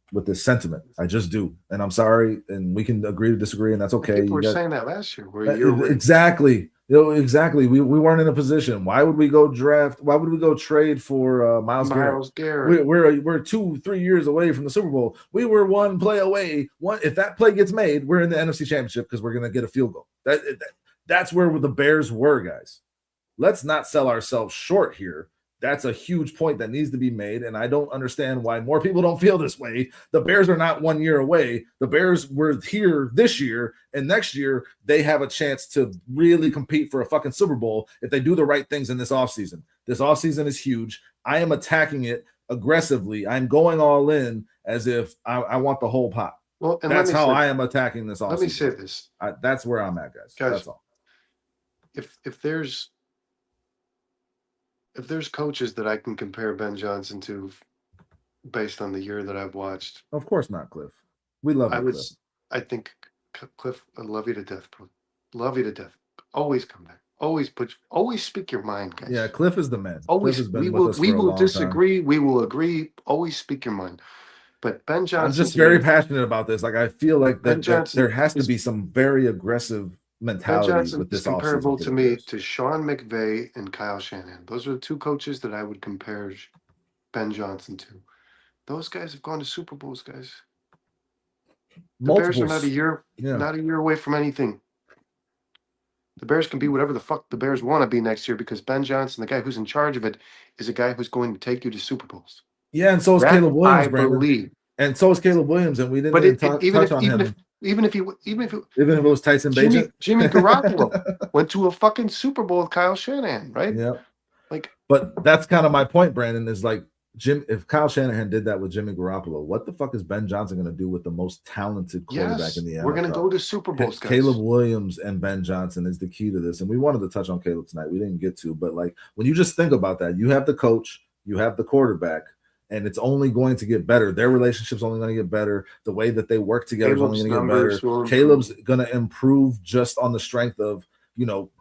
B: sentiment. I just do. And I'm sorry, and we can agree to disagree, and that's okay.
A: People were saying that last year.
B: Exactly. Exactly. We weren't in a position. Why would we go draft? Why would we go trade for Myles Garrett? We're 2-3 years away from the Super Bowl. We were one play away. If that play gets made, we're in the NFC Championship because we're going to get a field goal. That's where the Bears were, guys. Let's not sell ourselves short here. That's a huge point that needs to be made, and I don't understand why more people don't feel this way. The Bears are not 1 year away. The Bears were here this year, and next year they have a chance to really compete for a fucking Super Bowl if they do the right things in this offseason. This offseason is huge. I am attacking it aggressively. I'm going all in as if I want the whole pot. Well, and that's how I am attacking this offseason.
A: Let me say this.
B: That's where I'm at, guys. That's all.
A: If there's coaches that I can compare Ben Johnson to based on the year that I've watched.
B: Of course not, Cliff. We love you, Cliff.
A: I think, Cliff, I love you to death, bro. Love you to death. Always come back. Always speak your mind, guys.
B: Yeah, Cliff is the man.
A: Always, we will disagree. We will agree. Always speak your mind. But Ben Johnson.
B: I'm just very passionate about this. Like, I feel like that there has to be some very aggressive mentality
A: Ben Johnson
B: with this
A: is comparable to me to Sean McVay and Kyle Shanahan. Those are the two coaches that I would compare Ben Johnson to. Those guys have gone to Super Bowls, guys. The Bears are not a year away from anything. The Bears can be whatever the fuck the Bears want to be next year because Ben Johnson, the guy who's in charge of it, is a guy who's going to take you to Super Bowls.
B: Yeah, and so is
A: That
B: Caleb Williams,
A: I
B: Brandon.
A: believe.
B: And so is Caleb Williams, and we didn't
A: But
B: even
A: even
B: touch on him.
A: even if it
B: Even if it was Tyson Bagent,
A: Jimmy Garoppolo went to a fucking Super Bowl with Kyle Shanahan, right?
B: Yeah.
A: Like,
B: but that's kind of my point, Brandon, is like if Kyle Shanahan did that with Jimmy Garoppolo, what the fuck is Ben Johnson going to do with the most talented quarterback in the NFL?
A: We're going to go to Super Bowls, guys.
B: Caleb Williams and Ben Johnson is the key to this. And we wanted to touch on Caleb tonight. We didn't get to, but like when you just think about that, you have the coach, you have the quarterback, and it's only going to get better. Their relationship's only going to get better. The way that they work together is only going to get better. Caleb's going to improve just on the strength of,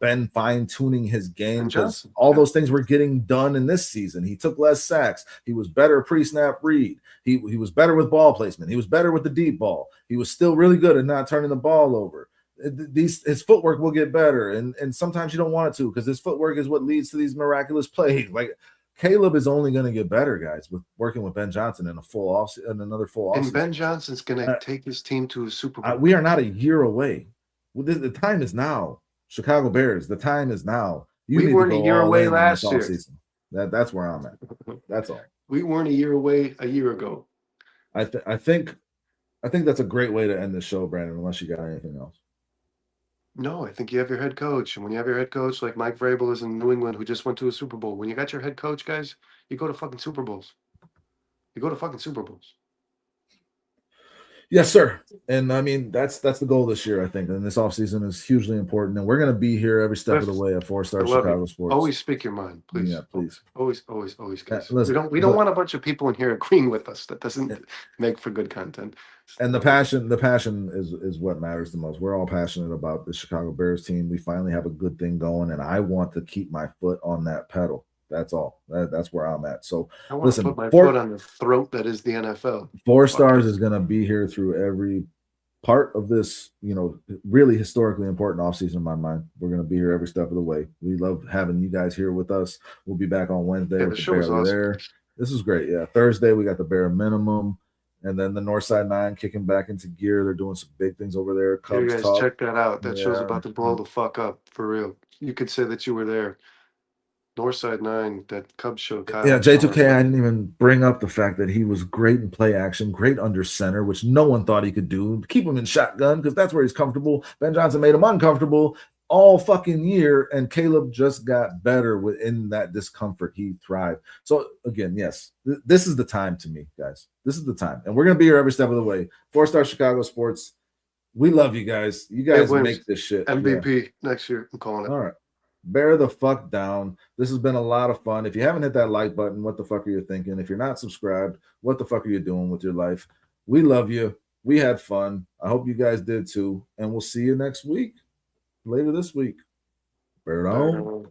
B: Ben fine-tuning his game, because all those things were getting done in this season. He took less sacks. He was better pre-snap read. He was better with ball placement. He was better with the deep ball. He was still really good at not turning the ball over. His footwork will get better, and sometimes you don't want it to, because his footwork is what leads to these miraculous plays. Like Caleb is only going to get better, guys, with working with Ben Johnson in another full off.
A: And Ben Johnson's going to take his team to a Super Bowl.
B: We are not a year away. The time is now. Chicago Bears, the time is now.
A: We weren't a year away last year.
B: That's where I'm at. That's all.
A: We weren't a year away a year ago.
B: I think that's a great way to end the show, Brandon, unless you got anything else.
A: No, I think you have your head coach. And when you have your head coach, like Mike Vrabel is in New England, who just went to a Super Bowl, when you got your head coach, guys, you go to fucking Super Bowls. You go to fucking Super Bowls.
B: Yes, sir. And I mean, that's the goal this year, I think. And this offseason is hugely important. And we're going to be here every step of the way at 4-Star Chicago Sports.
A: Always speak your mind, please.
B: Yeah, please.
A: Always, guys. We don't want a bunch of people in here agreeing with us. That doesn't make for good content.
B: And the passion is what matters the most. We're all passionate about the Chicago Bears team. We finally have a good thing going, and I want to keep my foot on that pedal. That's all. That's where I'm at. So
A: I want to put my foot on the throat that is the NFL.
B: 4 Stars is going to be here through every part of this, really historically important offseason in my mind. We're going to be here every step of the way. We love having you guys here with us. We'll be back on Wednesday with the Bear awesome. There. This is great. Yeah. Thursday, we got the Bear Minimum. And then the Northside 9 kicking back into gear. They're doing some big things over there.
A: Cubs you guys talk. Check that out. That show's about to blow the fuck up, for real. You could say that you were there. Northside 9, that Cubs show.
B: Yeah, J2K, I didn't even bring up the fact that he was great in play action, great under center, which no one thought he could do. Keep him in shotgun because that's where he's comfortable. Ben Johnson made him uncomfortable all fucking year, and Caleb just got better within that discomfort. He thrived. So, again, yes, this is the time to me, guys. This is the time. And we're going to be here every step of the way. 4-Star Chicago Sports. We love you guys. You guys make this shit.
A: MVP next year. I'm calling it.
B: All right. Bear the fuck down. This has been a lot of fun. If you haven't hit that like button, what the fuck are you thinking? If you're not subscribed, what the fuck are you doing with your life? We love you. We had fun. I hope you guys did too. And we'll see you next week. Later this week. Bear down.